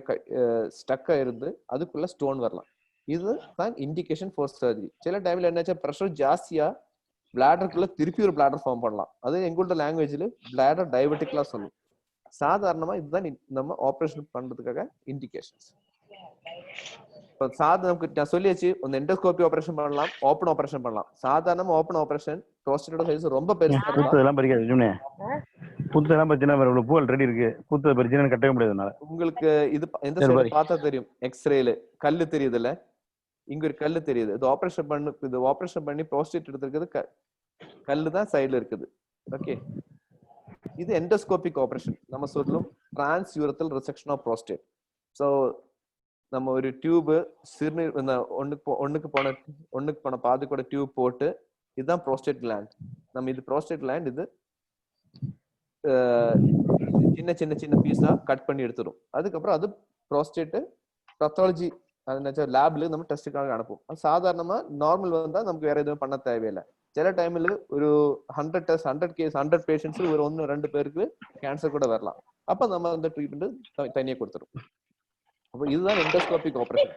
ஸ்டக் ஆயிருந்து அதுக்குள்ள ஸ்டோன் வரலாம். இதுதான் இண்டிகேஷன் ஃபார் சர்ஜரி. சில டைம்ல என்னாச்சா ப்ரெஷர் ஜாஸ்தியா பிளாடருக்குள்ள திருப்பி ஒரு பிளாடர் ஃபார்ம் பண்ணலாம். அது எங்களோட லாங்குவேஜ்ல பிளாடர் டயபெட்டிக்லாம் சொல்லும். சாதாரணமா இதுதான் நம்ம ஆப்ரேஷன் பண்றதுக்காக இண்டிகேஷன்ஸ். நமக்கு நான் சொல்லியாச்சு, இந்த எண்டோஸ்கோபி ஆபரேஷன் பண்ணலாம், ஓபன் ஆபரேஷன் பண்ணலாம். சாதாரண ஓபன் ஆபரேஷன் ப்ரோஸ்டேட்டோட சைஸ் ரொம்ப பெருசா உங்களுக்கு இது எந்த சைடு பார்த்தா தெரியும், எக்ஸ்ரேல கல்லு தெரியுதுல, இங்க ஒரு கல்லு தெரியுது, இது ஆபரேஷன் பண்ணி ப்ரோஸ்டேட் எடுத்துக்கிறது கல்லு தான் சைடுல இருக்குது. ஓகே, இது எண்டோஸ்கோபிக் ஆபரேஷன். நம்ம சொல்லும் டிரான்ஸ்யூரத்தல் ரிசெக்ஷன் ஆஃப் ப்ரோஸ்டேட். ஸோ நம்ம ஒரு டியூப் சிறுநீர் ஒண்ணுக்கு போன பாதி கூட டியூப் போட்டு, இதுதான் ப்ரோஸ்டேட் கிளாண்ட். நம்ம இது ப்ரோஸ்டேட் கிளாண்ட், இது சின்ன பீஸா கட் பண்ணி எடுத்துரும். அதுக்கப்புறம் அது ப்ரோஸ்டேட் பத்தாலஜி லேப்ல நம்ம டெஸ்டுக்காக அனுப்பும். சாதாரணமா நார்மல் வந்தா நமக்கு வேற எதுவும் பண்ண தேவையில்லை. சில டைம்ல ஒரு 100 பேஷண்ட்ஸ் ஒரு 1-2 பேருக்கு கேன்சர் கூட வரலாம். அப்ப நம்ம அந்த ட்ரீட்மெண்ட் தனியாக கொடுத்துரும். அப்போ இதுதான் எண்டோஸ்கோபிக் ஆபரேஷன்.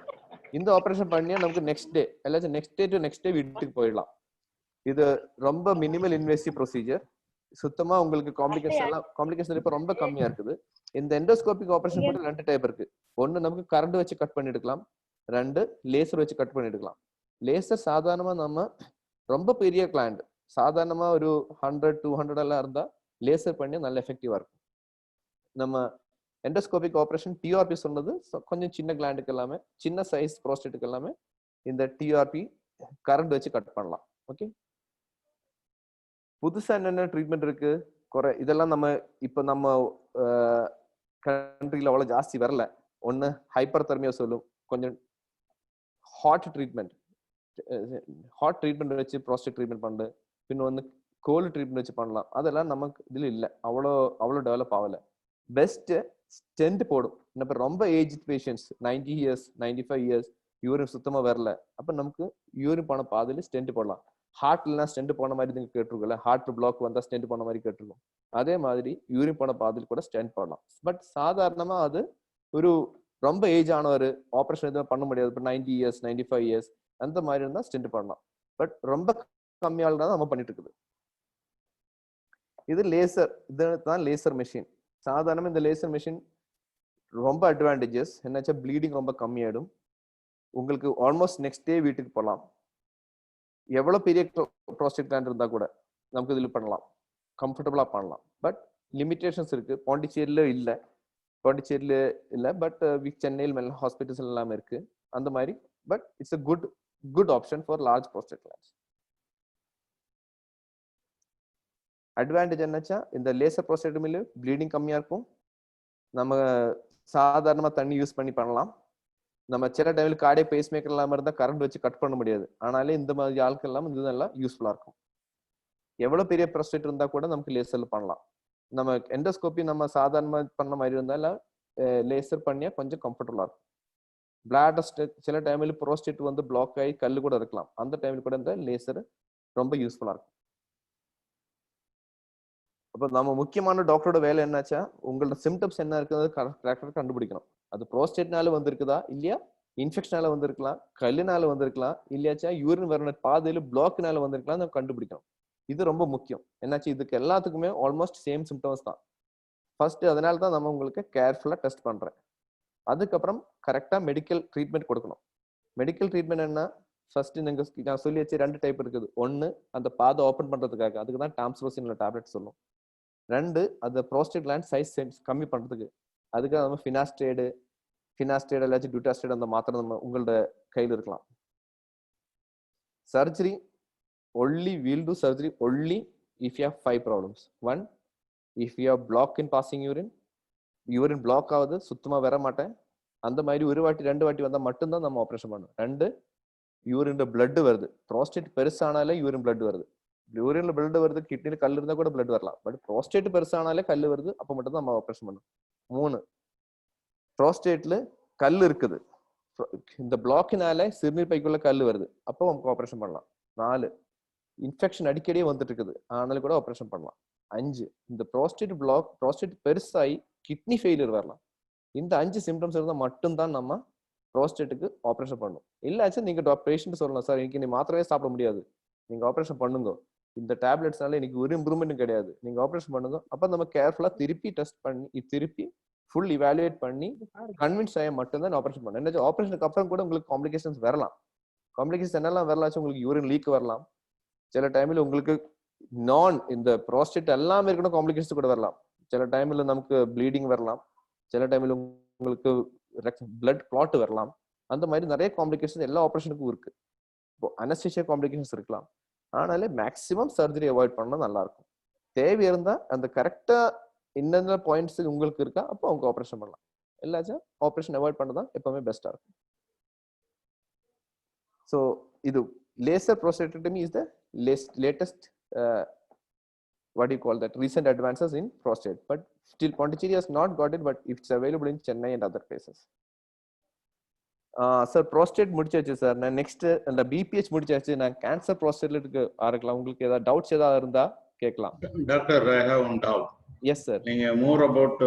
இந்த ஆபரேஷன் பண்ணியா நமக்கு நெக்ஸ்ட் டே வீட்டுக்கு போயிடலாம். இது ரொம்ப மினிமல் இன்வேசிவ் ப்ரொசீஜர். சுத்தமா உங்களுக்கு காம்ப்ளிகேஷன் இப்ப ரொம்ப கம்மியா இருக்குது. இந்த எண்டோஸ்கோபிக் ஆபரேஷன் கூட 2 டைப் இருக்கு. ஒன்னு நமக்கு கரண்ட் வச்சு கட் பண்ணி எடுக்கலாம், 2 லேசர் வச்சு கட் பண்ணி எடுக்கலாம். லேசர் சாதாரணமா நம்ம ரொம்ப பெரிய கிளாண்ட், சாதாரணமா ஒரு 100-200 எல்லாம் இருந்தா லேசர் பண்ணி நல்ல எஃபெக்டிவா இருக்கும். நம்ம எண்டோஸ்கோபிக் ஆபரேஷன் டிஆர்பி சொன்னது கொஞ்சம் சின்ன கிளாண்டுக்கு எல்லாமே, சின்ன சைஸ் ப்ரோஸ்டேட்டுக்கு எல்லாமே இந்த டிஆர்பி கரண்ட் வச்சு கட் பண்ணலாம். ஓகே, புதுசா என்னென்ன ட்ரீட்மெண்ட் இருக்கு இதெல்லாம் நம்ம கண்ட்ரில அவ்வளவு ஜாஸ்தி வரல. ஒன்னு ஹைப்பர் தெர்மியா சொல்லும், கொஞ்சம் ஹாட் ட்ரீட்மெண்ட் வச்சு ப்ரோஸ்டேட் ட்ரீட்மெண்ட் பண்ணு. இன்னொன்னு கோல்டு ட்ரீட்மெண்ட் வச்சு பண்ணலாம். அதெல்லாம் நமக்கு இதுல இல்ல, அவ்வளோ டெவலப் ஆகல. பெஸ்ட் ஸ்டென்ட் போடும். இப்ப ரொம்ப age patients 90 years 95 years urine சுத்தமா வரல, அப்ப நமக்கு யூரின் போன பாதையில ஸ்டென்ட் போடலாம். ஹார்ட்ல ஸ்டென்ட் போன மாதிரி நீங்க கேட்டிருக்கல, ஹார்ட் பிளாக் வந்தா ஸ்டென்ட் போன மாதிரி கேட்டிருக்கோம். அதே மாதிரி யூரின் போன பாதையில் கூட ஸ்டென்ட் போடலாம். பட் சாதாரணமா அது ஒரு ரொம்ப ஏஜ் ஆனவர் ஆபரேஷன் எதுவும் பண்ண முடியாது, இப்போ 90 இயர்ஸ் 95 இயர்ஸ் அந்த மாதிரி இருந்தா ஸ்டென்ட் பண்ணலாம். பட் ரொம்ப கம்மியால் தான் நம்ம பண்ணிட்டு இருக்குது. இது லேசர், இதுதான் லேசர் மெஷின். சாதாரணமா இந்த லேசர் மெஷின் ரொம்ப அட்வான்டேஜஸ் என்னாச்சா, ப்ளீடிங் ரொம்ப கம்மியாயிடும். உங்களுக்கு ஆல்மோஸ்ட் நெக்ஸ்ட் டே வீட்டுக்கு போகலாம். எவ்வளவு பெரிய ப்ரோஸ்டேட் கிளாண்ட் இருந்தா கூட நமக்கு இதுல பண்ணலாம், கம்ஃபர்டபுளா பண்ணலாம். பட் லிமிடேஷன்ஸ் இருக்கு. பாண்டிச்சேரியில இல்ல, பட் சென்னையில் ஹாஸ்பிட்டல்ஸ் எல்லாமே இருக்கு அந்த மாதிரி. But it's a good option for large prostate glands. Advantage என்னச்சா, இந்த லேசர் ப்ரோஸ்டேட்டமில ப்ளீடிங் கம்மியா இருக்கும். நம்ம சாதாரணமா தண்ணி யூஸ் பண்ணி பண்ணலாம். நம்ம சில டைம்ல கார்டியக் பேஸ் மேக்கர் இல்லாம இருந்தா கரண்ட் வச்சு கட் பண்ண முடியாது. ஆனாலே இந்த மாதிரி ஆட்கள் எல்லாம் இது நல்லா யூஸ்ஃபுல்லா இருக்கும். எவ்வளவு பெரிய ப்ரோஸ்டேட் இருந்தா கூட நமக்கு லேசர்ல பண்ணலாம். நம்ம எண்டோஸ்கோபி நம்ம சாதாரணமா பண்ண மாதிரி இருந்தால லேசர் பண்ணியா கொஞ்சம் கம்ஃபர்டபுளா இருக்கும். பிளாடர் சில டைம்ல ப்ரோஸ்டேட் வந்து பிளாக் ஆகி கல்லு கூட இருக்கலாம். அந்த டைம்ல கூட இந்த லேசர் ரொம்ப யூஸ்ஃபுல்லா இருக்கும். அப்ப நம்ம முக்கியமான டாக்டரோட வேலை என்னாச்சா, உங்களோட சிம்டம்ஸ் என்ன இருக்குது கரெக்டா கண்டுபிடிக்கணும். அது ப்ரோஸ்டேட்னால வந்திருக்குதா இல்லையா, இன்ஃபெக்ஷனால வந்திருக்கலாம், கல்லுனால வந்திருக்கலாம், இல்லையாச்சா யூரின் வர பாதையில பிளாக்னால வந்திருக்கலாம், நம்ம கண்டுபிடிக்கணும். இது ரொம்ப முக்கியம். என்னாச்சு, இதுக்கு எல்லாத்துக்குமே ஆல்மோஸ்ட் சேம் சிம்டம்ஸ் தான். ஃபர்ஸ்ட் அதனால தான் நம்ம உங்களுக்கு கேர்ஃபுல்லா டெஸ்ட் பண்றேன். அதுக்கப்புறம் கரெக்டா மெடிக்கல் ட்ரீட்மெண்ட் கொடுக்கணும். மெடிக்கல் ட்ரீட்மெண்ட் என்ன, ஃபர்ஸ்ட் நீங்க நான் சொல்லி வச்சு 2 டைப் இருக்குது. ஒன்னு அந்த பாதை ஓபன் பண்றதுக்காக, அதுக்கு தான் டாம்ஸ்ரோசின் டேப்லெட் சொல்லும். 2 அந்த ப்ரோஸ்டேட் கிளாண்ட் சைஸ் கம்மி பண்றதுக்கு, அதுக்கு நம்ம ஃபினாஸ்டேட் இல்லாச்சும் டியூட்டாஸ்டேட் அந்த மாத்திரை நம்ம உங்களோட கையில் இருக்கலாம். Surgery only we'll do surgery only if you have 5 problems. 1, if you have block in passing urine block ஆகுது, சுத்தமா வர மாட்டேன், அந்த மாதிரி ஒரு வாட்டி 2 வாட்டி வந்தா மட்டும்தான் நம்ம ஆபரேஷன் பண்ணணும். 2, யூரின்ல பிளட் வருது, ப்ரோஸ்டேட் பெருசானாலே யூரின் பிளட் வருது. யூரின்ல பிளட் வருது, கிட்னில கல் இருந்தா கூட பிளட் வரலாம், பட் ப்ரோஸ்டேட் பெருசானாலே கல் வருது, அப்ப மட்டும் தான் நம்ம ஆபரேஷன் பண்ணணும். 3, ப்ரோஸ்டேட்ல கல் இருக்குது, இந்த பிளாக்கினால சிறுநீர் பைக்குள்ள கல் வருது, அப்போ நமக்கு ஆபரேஷன் பண்ணலாம். 4, இன்ஃபெக்ஷன் அடிக்கடியே வந்துட்டு இருக்குது, ஆனாலும் கூட ஆபரேஷன் பண்ணலாம். 5, இந்த ப்ரோஸ்டேட் பெருசாகி கிட்னி ஃபெயிலியர் வரலாம். இந்த 5 சிம்டம்ஸ் இருந்தால் மட்டும்தான் நம்ம ப்ரோஸ்டேட்டுக்கு ஆபரேஷன் பண்ணணும். இல்லாச்சும் நீங்க பேஷண்ட் சொல்லலாம், சார் இன்னைக்கு நீ மாத்திரையே சாப்பிட முடியாது, நீங்க ஆபரேஷன் பண்ணுங்க, இந்த டேப்லெட்ஸ்னால இன்னைக்கு ஒரு இம்ப்ரூவ்மெண்ட்டும் கிடையாது, நீங்க ஆபரேஷன் பண்ணுங்க. அப்ப நம்ம கேர்ஃபுல்லா திருப்பி டெஸ்ட் பண்ணி திருப்பி ஃபுல் இவாலுவேட் பண்ணி கன்வின்ஸ் ஆக மட்டும்தான் ஆபரேஷன் பண்ணணும். என்ன ஆபரேஷனுக்கு அப்புறம் கூட உங்களுக்கு காம்ப்ளிகேஷன்ஸ் வரலாம். காம்ப்ளிகேஷன் என்னெல்லாம் வரலாச்சும், உங்களுக்கு யூரின் லீக் வரலாம், சில டைம்ல உங்களுக்கு இந்த ப்ரோஸ்டேட் எல்லாமே இருக்கணும் காம்ப்ளிகேஷன்ஸ் கூட வரலாம். சில டைம்ல நமக்கு ப்ளீடிங் வரலாம், சில டைம்ல உங்களுக்கு பிளட் கிளாட் வரலாம். அந்த மாதிரி நிறைய காம்ப்ளிகேஷன் எல்லா ஆபரேஷனுக்கும் இருக்கு. இப்போ அனஸ்தீசியா காம்ப்ளிகேஷன்ஸ் இருக்கலாம், ஆனாலே மேக்ஸிமம் சர்ஜரி அவாய்ட் பண்ணா நல்லா இருக்கும். தேவை இருந்தா அந்த கரெக்டா என்னென்ன பாயிண்ட்ஸ் உங்களுக்கு இருக்கா அப்போ அவங்க ஆபரேஷன் பண்ணலாம். இல்லாச்சும் ஆபரேஷன் அவாய்ட் பண்ணதான் எப்பவுமே பெஸ்டா இருக்கும். ஸோ இது laser prostatectomy is the latest what do you call that, recent advances in prostate, but still Pondicherry has not got it, but it's available in Chennai and other places. Sir, prostate முடிச்சாச்சு sir. நான் next அந்த PBH முடிச்சாச்சு. நான் cancer ப்ரோஸ்டேட்க்கு ஆரக்கலாம். உங்களுக்கு ஏதாவது doubts ஏதாவது இருந்தா கேட்கலாம். Doctor, I have one doubt. Yes sir. நீங்க more about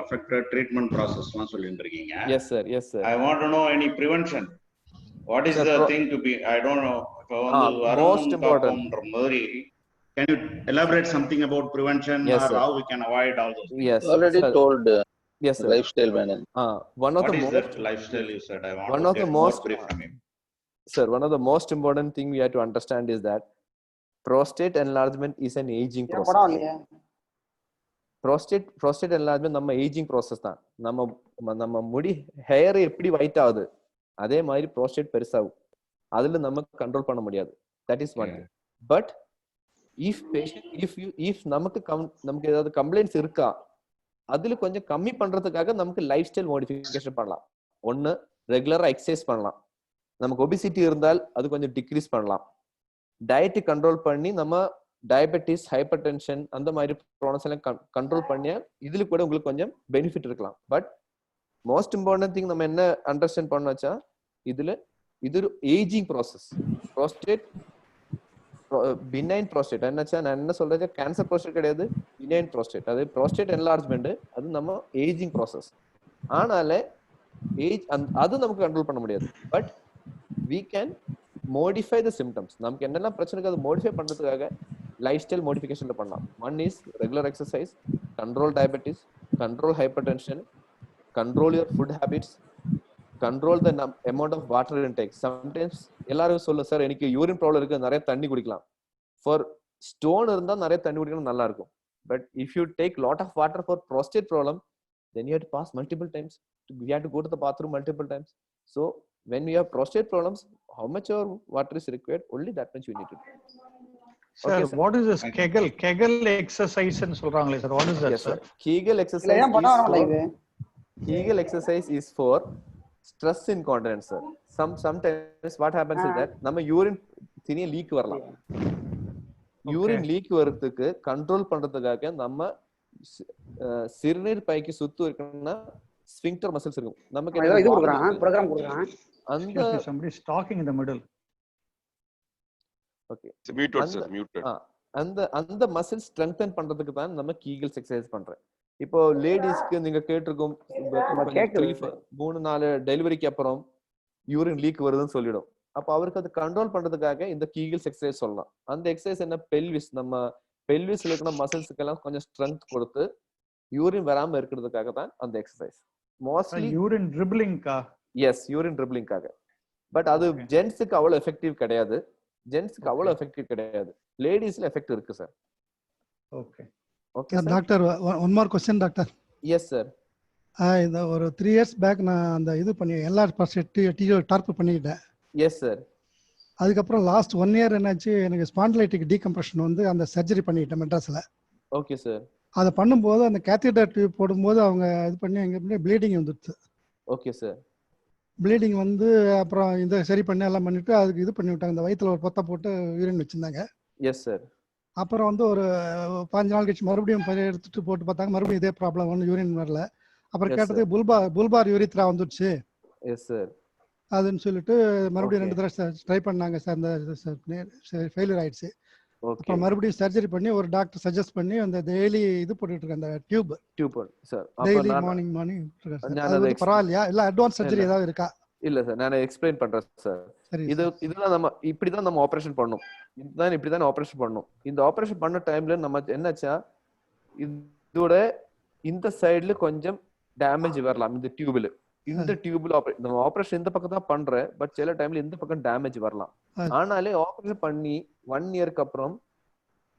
affected treatment processலாம் சொல்லிட்டு இருக்கீங்க. Yes sir, yes sir. I want to know any prevention. What is the thing to be, I don't know. Most important. Can you elaborate something about prevention? Yes, or sir. how we can avoid all those things? Yes already sir. told. Yes sir. Lifestyle management. One of What the is most that lifestyle you said? I want one to of get the more most brief from you. Sir, one of the most important thing we have to understand is that prostate enlargement is an aging process. prostate enlargement நம்ம ageing process தான். நம்ம முடி hair எப்படி white ஆகுது அதே மாதிரி prostate பெருசாகும். அதுல நமக்கு கண்ட்ரோல் பண்ண முடியாது. That is one thing. But if நமக்கு ஏதாவது கம்ப்ளைண்ட்ஸ் இருக்கா, அதுல கொஞ்சம் கம்மி பண்றதுக்காக நமக்கு லைஃப் ஸ்டைல் மாடிஃபிகேஷன் பண்ணலாம். ஒன்னு ரெகுலரா எக்ஸசைஸ் பண்ணலாம். நமக்கு ஒபிசிட்டி இருந்தால் அது கொஞ்சம் டிக்ரீஸ் பண்ணலாம். டயட் கண்ட்ரோல் பண்ணி நம்ம டயபெட்டிஸ், ஹைப்பர் டென்ஷன் அந்த மாதிரி ப்ராப்ளம்ஸ் எல்லாம் கண்ட்ரோல் பண்ணி இதுல கூட உங்களுக்கு கொஞ்சம் பெனிஃபிட் இருக்கலாம். பட் மோஸ்ட் இம்பார்ட்டன்ட் திங் நம்ம என்ன அண்டர்ஸ்டாண்ட் பண்ண வச்சா, இது ஒரு ageing process. Prostate benign prostate என்னச்சா, நான் என்ன சொல்றது, கேன்சர் ப்ரோஸ்டேட் கிடையாது, பினைன் ப்ரோஸ்டேட். அது ப்ரோஸ்டேட் என்லார்ஜ்மெண்ட், அது நம்ம ஏஜிங் ப்ராசஸ். ஆனால அது நமக்கு கண்ட்ரோல் பண்ண முடியாது. But we can modify the symptoms. நமக்கு என்னெல்லாம் பிரச்சனைக்கு அது modify பண்றதுக்காக லைஃப் ஸ்டைல் மாடிஃபிகேஷன்ல பண்ணலாம். One is regular exercise, control diabetes, control hypertension, control your food habits, control the amount of water intake. Sometimes எல்லாரும் சொல்லும், சார் எனக்கு யூரின் ப்ராப்ளம் இருக்கு, நிறைய தண்ணி குடிக்கலாம். ஃபார் ஸ்டோன் இருந்தால் நிறைய தண்ணி குடிக்கணும், நல்லா இருக்கும். But if you take lot of water for prostate problem, then you have to pass multiple times. You have to go to the bathroom multiple times. So when we have prostate problems, how much of water is required, only that much we need to do. Sir, okay, sir. What is this Kegel exercise and சொல்றாங்களே sir, what is that? Yes sir. Kegel exercise is for stress incontinence sir. Sometimes what happens is that நம்ம urine தினிய league வரலாம். Urine league வரதுக்கு control பண்றதுக்காக நம்ம சிறுநீர் bike சுத்து இருக்கணும்னா sphincter muscles இருக்கும். நமக்கு இது கொடுக்கறான் புரோகிராம் கொடுக்கறான். அந்த somebody is talking in the middle. Okay, muted sir, muted. அந்த மசில் ஸ்ட்ரெங்தன் பண்றதுக்கு தான் நம்ம கீகல்ஸ் எக்சர்சைஸ் பண்றோம். இப்போ லேடிஸ்க்கு நீங்க கேட்டிருக்கோம் 3-4 டெலிவரிக்கு அப்புறம் யூரின் லீக் வருதுன்னு சொல்லிடும். அப்ப அவருக்கு அது கண்ட்ரோல் பண்றதுக்காக இந்த கீகல்ஸ் எக்சர்சைஸ் சொல்லலாம். அந்த எக்சர்சைஸ் என்ன, பெல்விஸ், நம்ம பெல்விஸ்ல இருக்கிற மசில்ஸ்க்கு எல்லாம் கொஞ்சம் ஸ்ட்ரெங்த் கொடுத்து யூரின் வராம இருக்கிறதுக்காக தான் அந்த எக்ஸசைஸ். மோஸ்ட்லி யூரின் ட்ரிப்ளிங்க்கா? எஸ், யூரின் ட்ரிப்ளிங்காக. பட் அது ஜென்ஸுக்கு அவ்வளவு எஃபெக்டிவ் கிடையாது. ஜென்ஸுக்கு அவ்வளவு எஃபெக்டிவ் கிடையாது. லேடிஸ்ல எஃபெக்ட் இருக்கு sir. Okay okay sir. Doctor, one more question doctor. Yes sir. இந்த ஒரு 3 இயர்ஸ் பேக் நான் அந்த இது பண்ணி எல்ஆர் டார்ப் பண்ணிக்கிட்டேன். Yes sir. அதுக்கப்புறம் லாஸ்ட் 1 இயர் என்னாச்சு, எனக்கு ஸ்பாண்டிலைட்டிக் டீகம்ப்ரெஷன் வந்து அந்த சர்ஜரி பண்ணிக்கிட்டேன் மெட்ராஸில். Okay sir. அதை பண்ணும்போது அந்த கேத்தீட்டர் டியூப் போடும்போது அவங்க இது பண்ணி எங்கே ப்ளீடிங் வந்துடுச்சு. Okay sir. ப்ளீடிங் வந்து அப்புறம் இந்த சரி பண்ணி எல்லாம் பண்ணிவிட்டு அதுக்கு இது பண்ணி விட்டாங்க, இந்த வயிற்றுல ஒரு பொத்தை போட்டு யூரின் வச்சுருந்தாங்க. Yes sir. அப்புறம் வந்து ஒரு 5 நாள் கழிச்சு மறுபடியும் எடுத்துட்டு போட்டு பார்த்தாங்க, மறுபடியும் இதே ப்ராப்ளம் ஒன்று, யூரின் வரல. அப்புறம் கேட்டது புல்பார் யூரித்ரா வந்துடுச்சு. Yes sir. அதுன்னு சொல்லிட்டு மறுபடியும் 2 தடவை ட்ரை பண்ணாங்க சார், அந்த ஃபெயிலியர் ஆயிடுச்சு. அப்புறம் மறுபடியும் சர்ஜரி பண்ணி ஒரு டாக்டர் சஜஸ்ட் பண்ணி அந்த டெய்லி இது போட்டுட்டு இருக்க அந்த டியூப் சார், டெய்லி மார்னிங் பரவாயில்லையா? இல்ல அட்வான்ஸ் சர்ஜரி ஏதாவது இருக்கா? இல்ல சார், நான் எக்ஸ்பிளைன் பண்றேன் சார். இதுதான் நம்ம இப்படிதான் நம்ம ஆபரேஷன் பண்ணணும். இப்படிதான் ஆபரேஷன் பண்ணணும். இந்த ஆபரேஷன் பண்ண டைம்ல நம்ம என்னாச்சா, இதோட இந்த சைடுல கொஞ்சம் டேமேஜ் வரலாம். இந்த டியூப்ல நம்ம ஆபரேஷன் இந்த பக்கம் தான் பண்றேன், பட் சில டைம்ல இந்த பக்கம் டேமேஜ் வரலாம். ஆனாலே ஆபரேஷன் பண்ணி 1 இயருக்கு அப்புறம்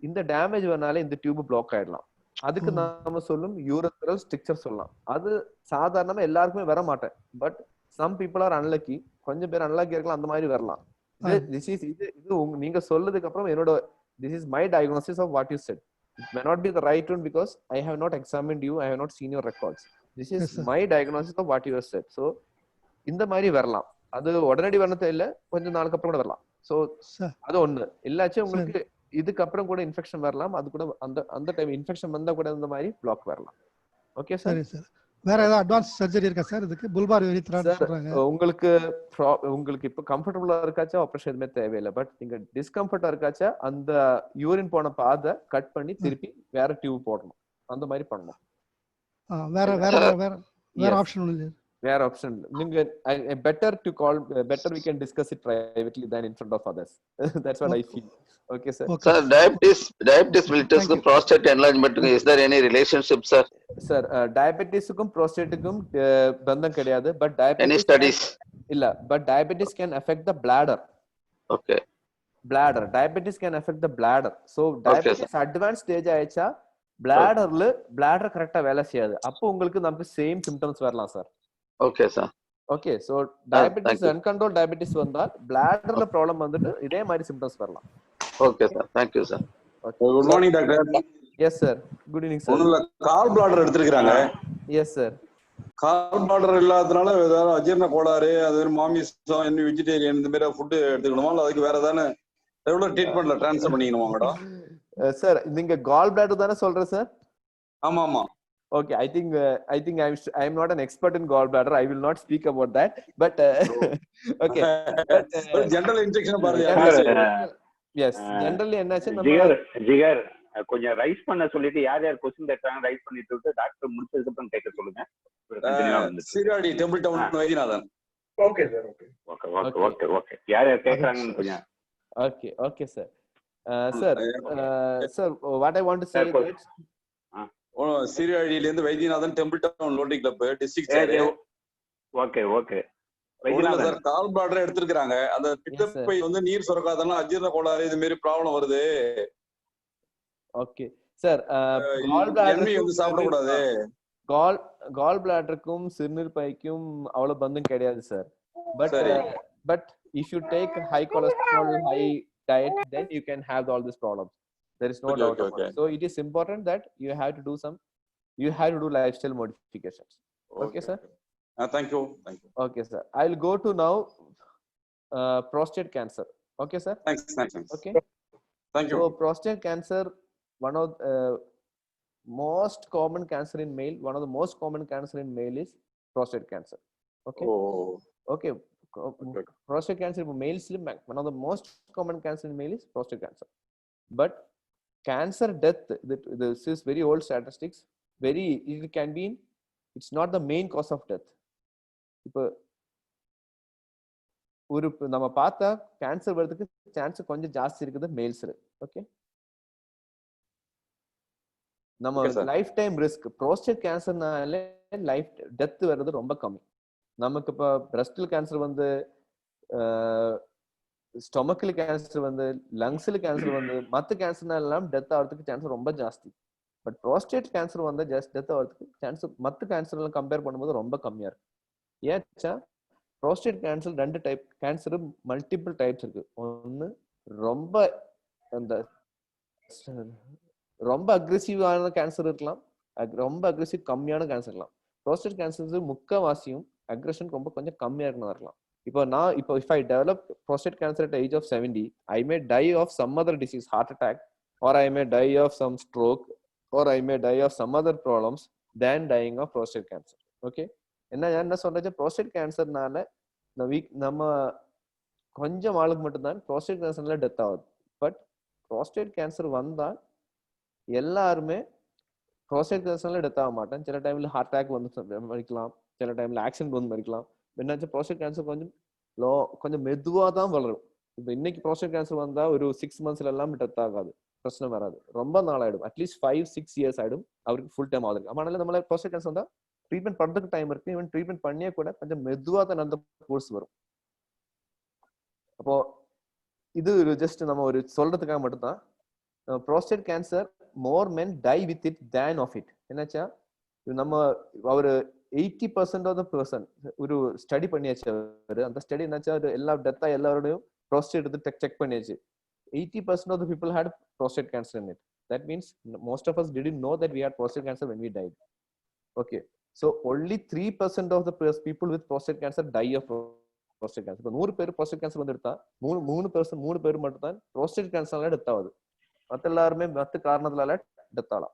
இந்த டேமேஜ் வரனாலே இந்த டியூப் பிளாக் ஆயிடலாம். அதுக்கு நாம சொல்லும் யூரத்ரல் ஸ்ட்ரிக்சர் சொல்லலாம். அது சாதாரணமா எல்லாருக்குமே வர மாட்டேன், but some people are unlucky. கொஞ்சம் பேர் அன்லக்கி இருக்கலாம், அந்த மாதிரி வரலாம். இது நீங்க சொல்லதுக்கு அப்புறம் என்னோட this is my diagnosis of what you said. It may not be the right one because I have not examined you, I have not seen your records. This is my diagnosis of what you have said. So இந்த மாதிரி வரலாம். அது உடனடி வரணும் இல்ல, கொஞ்சம் நாளுக்கு அப்புறம் கூட வரலாம். சோ அது ஒண்ணு இல்லாச்சும் உங்களுக்கு இதுக்கு அப்புறம் கூட இன்ஃபெக்ஷன் வரலாம். அது கூட அந்த டைம் இன்ஃபெக்ஷன் வந்தா கூட இந்த மாதிரி பிளாக் வரலாம். Okay sir. வேற ஏதாவது அட்வான்ஸ் சர்ஜரி இருக்கா சார் இதுக்கு? புல்பார் யூரித்ரான்னு சொல்றாங்க. உங்களுக்கு இப்ப கம்ஃபர்டபுளா இருக்காச்சா ஆபரேஷன் எதுவுமே தேவையில்லை. பட் நீங்க டிஸ்கம்ஃபர்ட்டா இருக்காச்சா அந்த யூரின் போன பாதை கட் பண்ணி திருப்பி வேற டியூப் போடணும். அந்த மாதிரி பண்ணணும். வேற ஆப்ஷன் இல்ல. வேற ஆப்ஷன் நீங்க better we can discuss it privately than in front of others. That's what I feel. Okay sir. Sir, diabetes will test the prostate enlargement. Is there any relationship sir? Sir, diabetes kum prostate kum bandham kediyadu, but diabetes any studies illa, but diabetes can affect the bladder. Okay. Diabetes can affect the bladder. So diabetes advanced stage ஆயிச்சா bladder கரெக்ட்டா வேலை செய்யாது. அப்போ உங்களுக்கு நமக்கு same symptoms வரலாம் sir. Okay sir. Okay, so diabetes uncontrolled diabetes வந்தால் bladderல problem வந்துட்டு இதே மாதிரி சிம்டம்ஸ் வரலாம். Okay sir, thank you sir. Okay. Good morning doctor. Yes sir, good evening sir. ஒண்ணுல கால் bladder எடுத்துக்கறாங்க. Yes sir. கால் bladder இல்லாதனால ஏதாவது அஜீரண கோளாறு, அது மாமிசம், என்ன வெஜிடேரியன் இந்த மாதிரி ஃபுட் எடுத்துக்கணுமா, இல்ல அதுக்கு வேற ஏதாவது எவ்வளவு ட்ரீட்மென்ட்ல ட்ரான்ஸ்ஃபர் பண்ணிக்கணுமா மேடம்? சார் நீங்க கால் bladder தான சொல்றீங்க சார்? ஆமா ஆமா. Okay, I think I am not an expert in gallbladder. I will not speak about that. But okay. General injection பாருங்க. Yes, generally என்னாச்சு ஜிகர் கொஞ்சம் ரைஸ் பண்ண சொல்லிட்டு யார் क्वेश्चन கேட்றாங்க ரைஸ் பண்ணிட்டு விட்டு டாக்டர் முடிச்சதுக்கு அப்புறம் கேட்க சொல்லுங்க. சீராடி temple town Vaidyanathan. Okay sir. Okay யார் கேக்குறாங்கன்னு கொஞ்சம். Okay sir. Sir, what I want to say is சீராடியில இருந்து Vaidyanathan temple town Rotary club district sir. Okay sir gall bladder எடுத்துக்கிறாங்க. அந்த பித்தப்பை வந்து நீர் சுரக்காதனால அஜீரண கோளாறு இது மாதிரி ப்ராப்ளம் வருது. ஓகே சார், கால் பிளாடர் வந்து சாப்பிட கூடாது. கால் பிளாடருக்கும் சிறுநீர் பைக்கும் அவ்வளவு பந்தம் கிடையாது sir. But if you take high cholesterol, high diet, then you can have all these problems. There is no doubt about it. So it is important that you have to do lifestyle modifications. Okay sir. Thank you. Okay sir, I'll go to now prostate cancer. Okay sir. Thanks. Okay, thank you. So prostate cancer, one of most common cancer in male. One of the most common cancer in male is prostate cancer. Okay. Okay. Prostate cancer in males, one of the most common cancer in male is prostate cancer. But cancer death, this is very old statistics. It can be, it's not the main cause of death. இப்போ ஒரு நம்ம பார்த்தா cancer வரதுக்கு chance கொஞ்சம் ஜாஸ்தி இருக்குது மேல்ஸ்ல. Okay, நம்ம லைஃப் டைம் ரிஸ்க் ப்ரோஸ்டேட் கேன்சர்னால லைஃப் டெத் வர்றது ரொம்ப கம்மி. நமக்கு இப்போ பிரஸ்டல் கேன்சர் வந்து, ஸ்டொமக்கில் கேன்சர் வந்து, லங்ஸில் கேன்சர் வந்து, மற்ற கேன்சர்னால டெத் ஆகிறதுக்கு சான்ஸ் ரொம்ப ஜாஸ்தி. பட் ப்ரோஸ்டேட் கேன்சர் வந்து ஜஸ்ட் டெத் ஆகிறதுக்கு சான்ஸ் மற்ற கேன்சர்லாம் கம்பேர் பண்ணும்போது ரொம்ப கம்மியா இருக்கு. ஏச்சா prostate cancer 2 type cancer, multiple types இருக்கு. ஒன்று ரொம்ப அந்த ரொம்ப அக்ரெசிவான கேன்சர் இருக்கலாம், ரொம்ப அக்ரெசிவ் கம்மியான கேன்சர் இருக்கலாம். ப்ரோஸ்டேட் கேன்சர் முக்கால்வாசியும் அக்ரெஷன் ரொம்ப கொஞ்சம் கம்மியா இருக்கணும் இருக்கலாம். இப்போ if I develop prostate cancer at the age of 70, I may die of some other disease, heart attack, or I may die of some stroke, or I may die of some other problems than dying of prostate cancer. Okay, என்ன சொல்றது, prostate cancerனால நம்ம கொஞ்சம் ஆளுக்கு மட்டும்தான் prostate cancerனால death ஆகுது. But prostate cancer வந்தா எல்லாருமே prostate cancerனால death ஆக மாட்டேன். சில டைம்ல ஹார்ட் அட்டாக் வந்து மறிக்கலாம், சில டைம்ல ஆக்சிடென்ட் வந்து மறிக்கலாம். என்னாச்சு, prostate cancer கொஞ்சம் மெதுவா தான் வளரும். இப்போ இன்னைக்கு prostate cancer வந்தா ஒரு 6 monthsல எல்லாம் டெத் ஆகாது, பிரச்சனை வராது. ரொம்ப நாள் ஆயிடும், அட்லீஸ்ட் 5-6 years ஆயிடும் அவருக்கு ஃபுல் டைம் ஆகுது. அதனால நம்மள prostate cancer வந்தா ட்ரீட்மெண்ட் பண்றதுக்கு டைம் இருக்கு. ஈவன் ட்ரீட்மெண்ட் பண்ணியே கூட கொஞ்சம் மெதுவா தான் அந்த கோர்ஸ் வரும். அப்போ இது ஒரு ஜஸ்ட் நம்ம ஒரு சொல்றதுக்காக மட்டும்தான். prostate cancer more men die with it than of it. என்னாச்சா, நம்ம ஒரு 80% ஆஃப் த பர்சன் ஒரு ஸ்டடி பண்ணியாச்சு. அவரு அந்த ஸ்டடி என்னாச்சா, எல்லா டெத்தா எல்லாரோடையும் prostate எடுத்து செக் பண்ணியாச்சு. 80% of the people had prostate cancer in it. That means most of us didn't know that we had prostate cancer when we died. Okay, so only 3% of the people with prostate cancer die of prostate cancer. இப்போ 100 பேர் prostate cancer வந்து எடுத்தா 3 பேர் மட்டும் தான் prostate cancerனால death ஆகுது. மற்ற எல்லாருமே மற்ற காரணத்தால டெத் ஆகலாம்.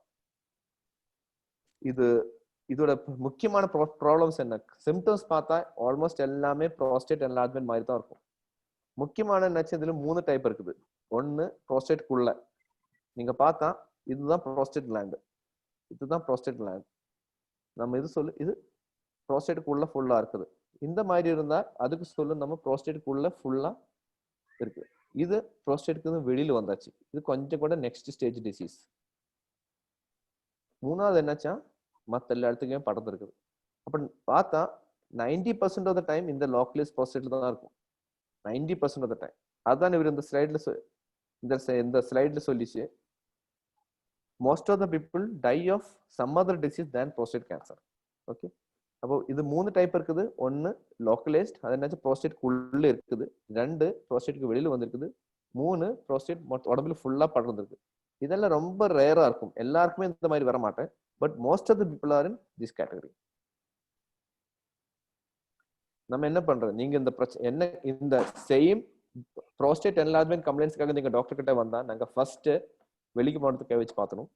இதோட முக்கியமான ப்ராப்ளம்ஸ் என்ன, சிம்டம்ஸ் பார்த்தா ஆல்மோஸ்ட் எல்லாமே ப்ரோஸ்டேட் என்லார்ஜ்மென்ட் மாதிரி தான் இருக்கும். முக்கியமான என்னாச்சு, இதுல 3 டைப் இருக்குது. ஒன்னு ப்ரோஸ்டேட்குள்ள நீங்க பார்த்தா இதுதான் ப்ரோஸ்டேட் கிளாண்ட், இதுதான் ப்ரோஸ்டேட் கிளாண்ட். நம்ம இது ப்ரோஸ்டேட்குள்ள ஃபுல்லா இருக்குது. இந்த மாதிரி இருந்தா அதுக்கு சொல்லு நம்ம ப்ரோஸ்டேட்குள்ள ஃபுல்லா இருக்கு. இது ப்ரோஸ்டேட்க்கு வெளியில வந்தாச்சு, இது கொஞ்சம் கூட நெக்ஸ்ட் ஸ்டேஜ் டிசீஸ். மூணாவது என்னாச்சா, மற்ற எல்லா இடத்துக்குமே படர்ந்து இருக்குது. அப்ப பார்த்தா 90% ஆஃப் த டைம் இந்த லோக்கலைஸ் ப்ரோஸ்டேட்ல தான் இருக்கும். 90% ஆஃப் த டைம். அதான் இவர் இந்த ஸ்லைட்ல சொல்லிச்சு, most of the people die of some other disease than prostate cancer. Okay, அப்போ இது 3 டைப் இருக்குது. ஒன்னு லோக்கலைஸ்ட், அது என்னாச்சு ப்ரோஸ்டேட்குள்ள இருக்குது. 2 ப்ரோஸ்டேட்க்கு வெளியில வந்திருக்குது. 3 ப்ரோஸ்டேட் உடம்புல ஃபுல்லா படர்ந்துருக்கு. இதெல்லாம் ரொம்ப ரேரா இருக்கும், எல்லாருக்குமே இந்த மாதிரி வர மாட்டேன். But most of the people are in this category. நம்ம என்ன பண்றோம், நீங்க இந்த சேம் ப்ரோஸ்டேட் என்லார்ஜ்மென்ட் கம்ப்ளைண்ட்ஸ்க்காக நீங்க டாக்டர் கிட்ட வந்தா நாங்க ஃபர்ஸ்ட் வெளிக்கு போனதுக்கு கை வச்சு பார்த்தணும்.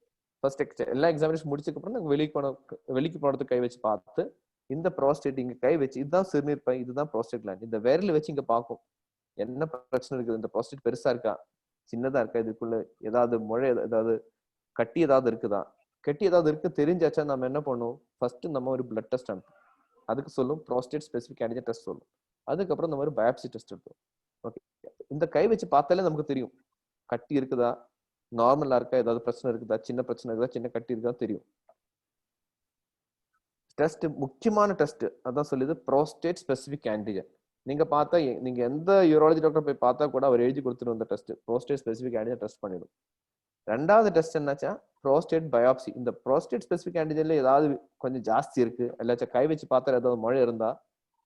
ஃபர்ஸ்ட் எல்லா எக்ஸாமினேஷன் முடிச்சதுக்கு அப்புறம் நாங்க வெளிக்கு போனதுக்கு கை வச்சு பார்த்து இந்த ப்ரோஸ்டேட் இங்க கை வச்சு இதுதான் சிறுநீர் பை, இதுதான் ப்ரோஸ்டேட் கிளாண்ட், இந்த விரல் வச்சு இங்க பார்க்கும் என்ன பிரச்சனை இருக்குது, இந்த ப்ரோஸ்டேட் பெருசா இருக்கா சின்னதா இருக்கா, இதுக்குள்ள ஏதாவது முழை ஏதாவது கட்டி ஏதாவது இருக்குதா, கட்டி ஏதாவது இருக்கு தெரிஞ்சாச்சா நம்ம என்ன பண்ணுவோம், ஃபர்ஸ்ட் நம்ம ஒரு பிளட் டெஸ்ட் அனுப்பும், அதுக்கு சொல்லும் ப்ரோஸ்டேட் ஸ்பெசிபிக் ஆன்டிஜன் டெஸ்ட் சொல்லும். அதுக்கப்புறம் நம்ம ஒரு பயாப்சி டெஸ்ட் எடுப்போம். ஓகே, இந்த கை வச்சு பார்த்தாலே நமக்கு தெரியும் கட்டி இருக்குதா, நார்மலா இருக்கா, ஏதாவது பிரச்சனை இருக்குதா, சின்ன பிரச்சனை இருக்குதா, சின்ன கட்டி இருக்குதா தெரியும். டெஸ்ட் முக்கியமான டெஸ்ட் அதான் சொல்லுது ப்ரோஸ்டேட் ஸ்பெசிபிக் ஆன்டிஜன். நீங்க பார்த்தா நீங்க எந்த யூராலஜி டாக்டர் போய் பார்த்தா கூட அவர் எழுதி கொடுத்துட்டு வந்த test prostate specific antigen test பண்ணிடும். ரெண்டாவது டெஸ்ட் என்னாச்சா ப்ரோஸ்டேட் பயாப்சி. இந்த ப்ரோஸ்டேட் ஸ்பெசிபிக் ஆன்டிஜன்ல ஏதாவது கொஞ்சம் ஜாஸ்தி இருக்கு, இல்லாச்சும் கை வச்சு பார்த்தா ஏதாவது முழை இருந்தா,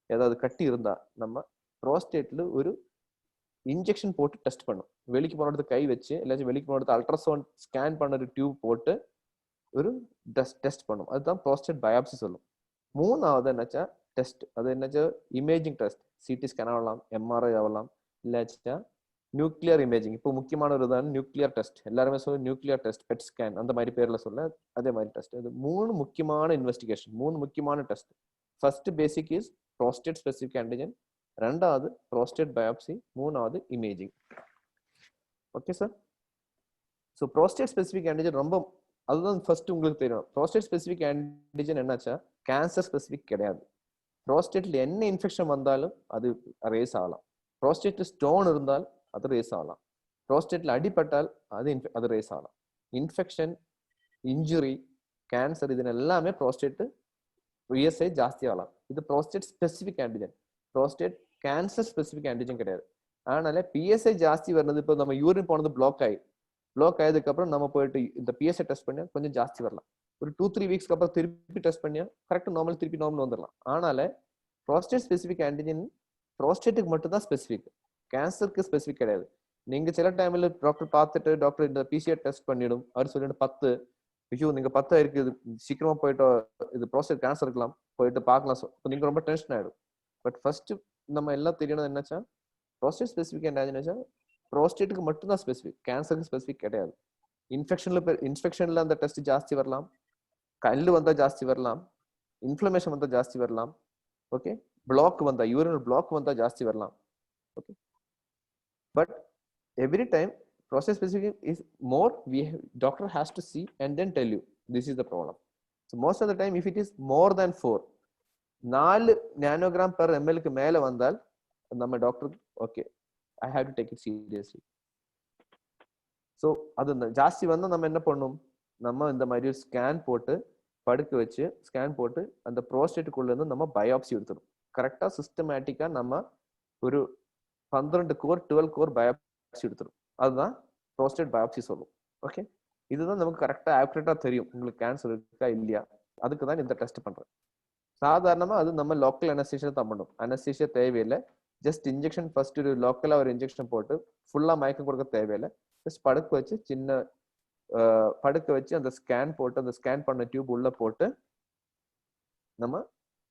ஏதாவது கட்டி இருந்தா நம்ம ப்ரோஸ்டேட்ல ஒரு இன்ஜெக்ஷன் போட்டு டெஸ்ட் பண்ணும். வெளிக்கு போனது கை வச்சு இல்லாச்சும் வெளிக்கு போனது அல்ட்ராசவுண்ட் ஸ்கேன் பண்ண ஒரு டியூப் போட்டு ஒரு டெஸ்ட் பண்ணும். அதுதான் ப்ரோஸ்டேட் பயாப்சி சொல்லும். மூணாவது என்னாச்சா டெஸ்ட், அது என்னாச்சா இமேஜிங் டெஸ்ட். சிடி ஸ்கேன் ஆகலாம், எம்ஆர்ஐ ஆகலாம், இல்லாச்சா நியூக்ளியர் இமேஜிங். இப்போ முக்கியமான ஒரு தான் நியூக்ளியர் டெஸ்ட். எல்லாருமே சொல்ல நியூக்ளியர் டெஸ்ட், பெட் ஸ்கேன் அந்த மாதிரி பேர்ல சொல்ல அதே மாதிரி டெஸ்ட். இது 3 முக்கியமான இன்வெஸ்டிகேஷன், 3 முக்கியமான test. First basic is prostate specific antigen, ரெண்டாவது ப்ரோஸ்டேட் பயாப்சி, மூணாவது imaging. Okay sir. So prostate specific antigen ரொம்ப அதுதான் ஃபர்ஸ்ட் உங்களுக்கு தெரியும். ப்ரோஸ்டேட் ஸ்பெசிபிக் ஆன்டிஜன் என்னாச்சா கேன்சர் ஸ்பெசிபிக் கிடையாது. ப்ரோஸ்டேட்ல என்ன இன்ஃபெக்ஷன் வந்தாலும் அது ரேஸ் ஆகலாம். ப்ரோஸ்டேட்ல ஸ்டோன் இருந்தால் அது ரேஸ் ஆகலாம். ப்ரோஸ்டேட்ல அடிபட்டால் அது ரேஸ் ஆகலாம். இன்ஃபெக்ஷன் இன்ஜுரி, கேன்சர், இது எல்லாமே ப்ரோஸ்டேட் PSA ஜாஸ்தி ஆகலாம். இது prostate specific antigen, prostate cancer specific antigen கிடையாது. அதனால PSA ஜாஸ்தி வருது. இப்போ நம்ம யூரின் போனது பிளாக் ஆயதுக்கு அப்புறம் நம்ம போயிட்டு இந்த PSA டெஸ்ட் பண்ணி கொஞ்சம் ஜாஸ்தி வரலாம். ஒரு 2-3 வீக்ஸ்க்கு அப்புறம் திருப்பி டெஸ்ட் பண்ணியா கரெக்ட் நார்மல், திருப்பி நார்மல் வந்துடலாம். அதனால ப்ரோஸ்டேட் ஸ்பெசிஃபிக் ஆன்டிஜன் ப்ரோஸ்டேட்டுக்கு மட்டும் தான் ஸ்பெசிஃபிக், கேன்சருக்கு ஸ்பெசிஃபிக் கிடையாது. நீங்க சில டைம்ல டாக்டர் பார்த்துட்டு டாக்டர் இந்த PSA டெஸ்ட் பண்ணிடும், அவர் சொல்லிட்டு 10 ஐயோ நீங்க 10 இருக்கு, இது சீக்கிரமா போயிட்டு இது ப்ரோஸ்டேட் கேன்சர் இருக்கலாம், போயிட்டு பார்க்கலாம். நீங்க ரொம்ப டென்ஷன் ஆயிடும். பட் ஃபர்ஸ்ட் நம்ம எல்லாம் தெரியணும் என்னச்சா, ப்ரோஸ்டேட் ஸ்பெசிஃபிக் ஆன்டிஜன் ப்ரோஸ்டேட்டுக்கு மட்டும் தான் ஸ்பெசிஃபிக், கேன்சருக்கு ஸ்பெசிஃபிக் கிடையாது. இன்ஃபெக்ஷன்ல அந்த டெஸ்ட் ஜாஸ்தி வரலாம், கல்லு வந்தா ஜாஸ்தி வரலாம், இன்ஃப்ளமேஷன் வந்தா ஜாஸ்தி வரலாம். ஓகே, பிளாக் வந்தா, யூரினல் பிளாக் வந்தா ஜாஸ்தி வரலாம். Okay, but every time prostate specific is more, doctor has to see and then tell you this is the problem. So most of the time if it is more than 4 nanogram per ml க்கு மேல வந்தால் நம்ம doctor okay I have to take it seriously. So அது ஜாஸ்தி வந்தா நம்ம என்ன பண்ணணும், நம்ம இந்த மாதிரி ஸ்கேன் போட்டு படுக்க வச்சு ஸ்கேன் போட்டு அந்த ப்ரோஸ்டேட்டுக்குள்ள இருந்து நம்ம பயாப்சி எடுத்துடும். கரெக்டா சிஸ்டமேட்டிக்கா நம்ம ஒரு 12 கோர் 12 கோர் பயாப்சி எடுத்துடும். அதுதான் ப்ரோஸ்டேட் பயாப்சி சொல்லும். ஓகே, இதுதான் நமக்கு கரெக்டா ஆக்யூரேட்டா தெரியும் உங்களுக்கு கேன்சர் இருக்கா இல்லையா. அதுக்கு தான் இந்த டெஸ்ட் பண்றேன். சாதாரணமா அது நம்ம லோக்கல் அனஸ்தீசியா தான் பண்ணும். அனஸ்தீசியா தேவையில்லை, ஜஸ்ட் இன்ஜெக்ஷன் ஃபர்ஸ்ட் ஒரு லோக்கலா ஒரு இன்ஜெக்ஷன் போட்டு ஃபுல்லா மயக்கம் கொடுக்க தேவையில்லை. ஜஸ்ட் படுக்க வச்சு சின்ன படுக்க வச்சு அந்த ஸ்கேன் போட்டு அந்த ஸ்கேன் பண்ண டியூப் உள்ள போட்டு நம்ம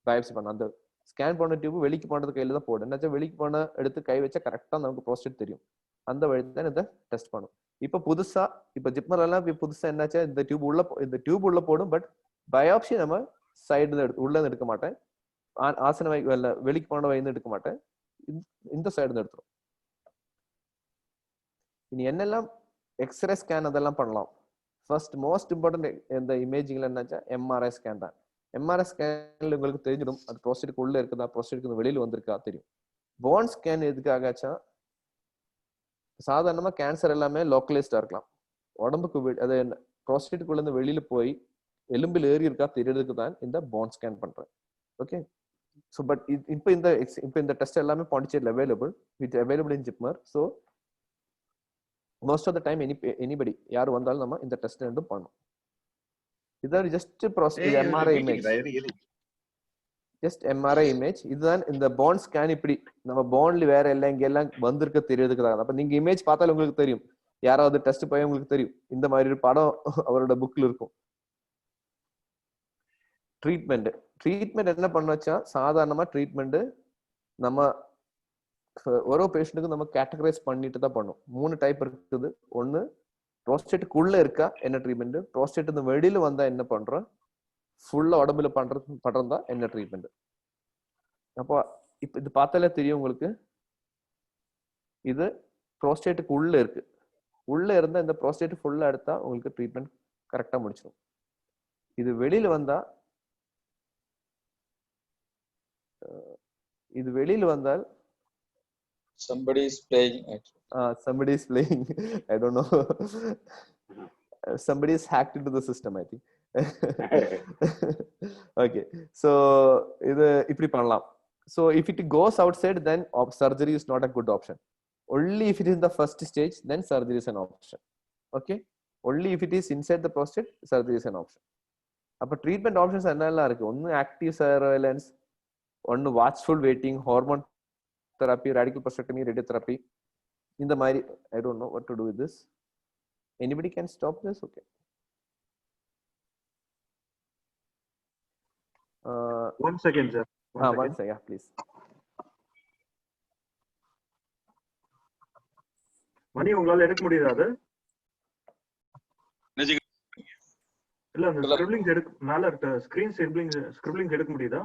பயாப்சி பண்ணோம். அந்த ஸ்கேன் பண்ண டியூப் வெளிக்கு போனது கையில தான் போடும். என்னாச்சும் வெளிக்கு போன எடுத்து கை வச்சா கரெக்டா நமக்கு ப்ரோஸ்டேட் தெரியும். அந்த வழி தான் இதை டெஸ்ட் பண்ணும். இப்ப புதுசா இப்ப ஜிப்மர் எல்லாம் புதுசா என்னாச்சா இந்த டியூப் உள்ள போடும். பட் பயாப்சி நம்ம சைடு உள்ள எடுக்க மாட்டேன், ஆசன வெளிக்கு போன வயது எடுக்க மாட்டேன், இந்த சைடு எடுத்துரும். இனி என்னெல்லாம் எக்ஸ்ரே ஸ்கேன் அதெல்லாம் பண்ணலாம். ஃபர்ஸ்ட் மோஸ்ட் இம்பார்ட்டன்ட் இந்த இமேஜிங்ல என்னாச்சா MRI ஸ்கேன் தான். MRI ஸ்கேன்ல உங்களுக்கு தெரிஞ்சிடும் அது ப்ரோஸ்டேட்டுக்கு உள்ள இருக்குதா, ப்ரோஸ்டேட்டுக்கு வெளியில வந்திருக்கா தெரியும். போன் ஸ்கேன் எதுக்காகச்சா, சாதாரணமா கேன்சர் எல்லாமே லோக்கலைஸ்டா இருக்கலாம், உடம்புக்கு அது ப்ரோஸ்டேட்டுக்குள்ள இருந்து வெளியில போய் எலும்பில் ஏறி இருக்கா தெரியறதுக்கு தான் இந்த போன் ஸ்கேன் பண்றேன். ஓகே, ஸோ பட் இப்போ இந்த டெஸ்ட் எல்லாமே பாண்டிச்சேரியில் available in JIPMER. So most of the time anybody யார் வந்தாலும் நம்ம இந்த டெஸ்ட் ரெண்டும் பண்ணணும். இதான் just MRI image, just MRI image. இதுதான் இந்த போன் ஸ்கேன். இப்படி நம்ம போன்ல வேற எல்லாம் இங்க எல்லாம் வந்திருக்க தெரியறதுக்கு தான். அப்ப நீங்க இமேஜ் பார்த்தாலும் உங்களுக்கு தெரியும், யாராவது டெஸ்ட் போய் உங்களுக்கு தெரியும். இந்த மாதிரி ஒரு படம் அவரோட புக்ல இருக்கும். ட்ரீட்மெண்ட் என்ன பண்ண வச்சா, சாதாரணமா ட்ரீட்மெண்ட் நம்ம ஒரு பேஷண்ட்டுக்கு நம்ம கேட்டகரைஸ் பண்ணிட்டு தான் பண்ணும். 3 டைப் இருக்குது. ஒன்னு ப்ரோஸ்டேட்டுக்குள்ள இருக்கா என்ன ட்ரீட்மெண்ட், ப்ரோஸ்டேட் வெளியில வந்தா என்ன பண்றோம், ஃபுல்லா உடம்புல பண்றதா என்ன ட்ரீட்மெண்ட். அப்போ இப்ப இது பார்த்தாலே தெரியும் உங்களுக்கு, இது ப்ரோஸ்டேட்டுக்கு உள்ள இருக்கு. உள்ள இருந்தா இந்த ப்ரோஸ்டேட் ஃபுல்லா எடுத்தா உங்களுக்கு ட்ரீட்மெண்ட் கரெக்டா முடிச்சிடும். இது வெளியில வந்தா, இது வெளியில வந்தால் somebody is playing I don't know. Somebody is hacked into the system, I think. Okay, so இது இப்படி பண்ணலாம். So if it goes outside, then surgery is not a good option. Only if it is in the first stage, then surgery is an option. Okay, only if it is inside the prostate, surgery is an option. அப்ப treatment options என்னெல்லாம் இருக்கு, ஒன்னு active surveillance, ஒன்னு watchful waiting, hormone therapy, radical prostatectomy, radiotherapy. இந்த மாதிரி I don't know what to do with this. Anybody can stop this? Okay. 1 second, sir. One second, please. மணி உங்களால எடுக்க முடியுதா? அது இல்ல அந்த ஸ்கிரிப்லிங்ஸ் மேல இருக்க ஸ்கிரீன் ஸ்கிரிப்லிங்ஸ் எடுக்க முடியுதா?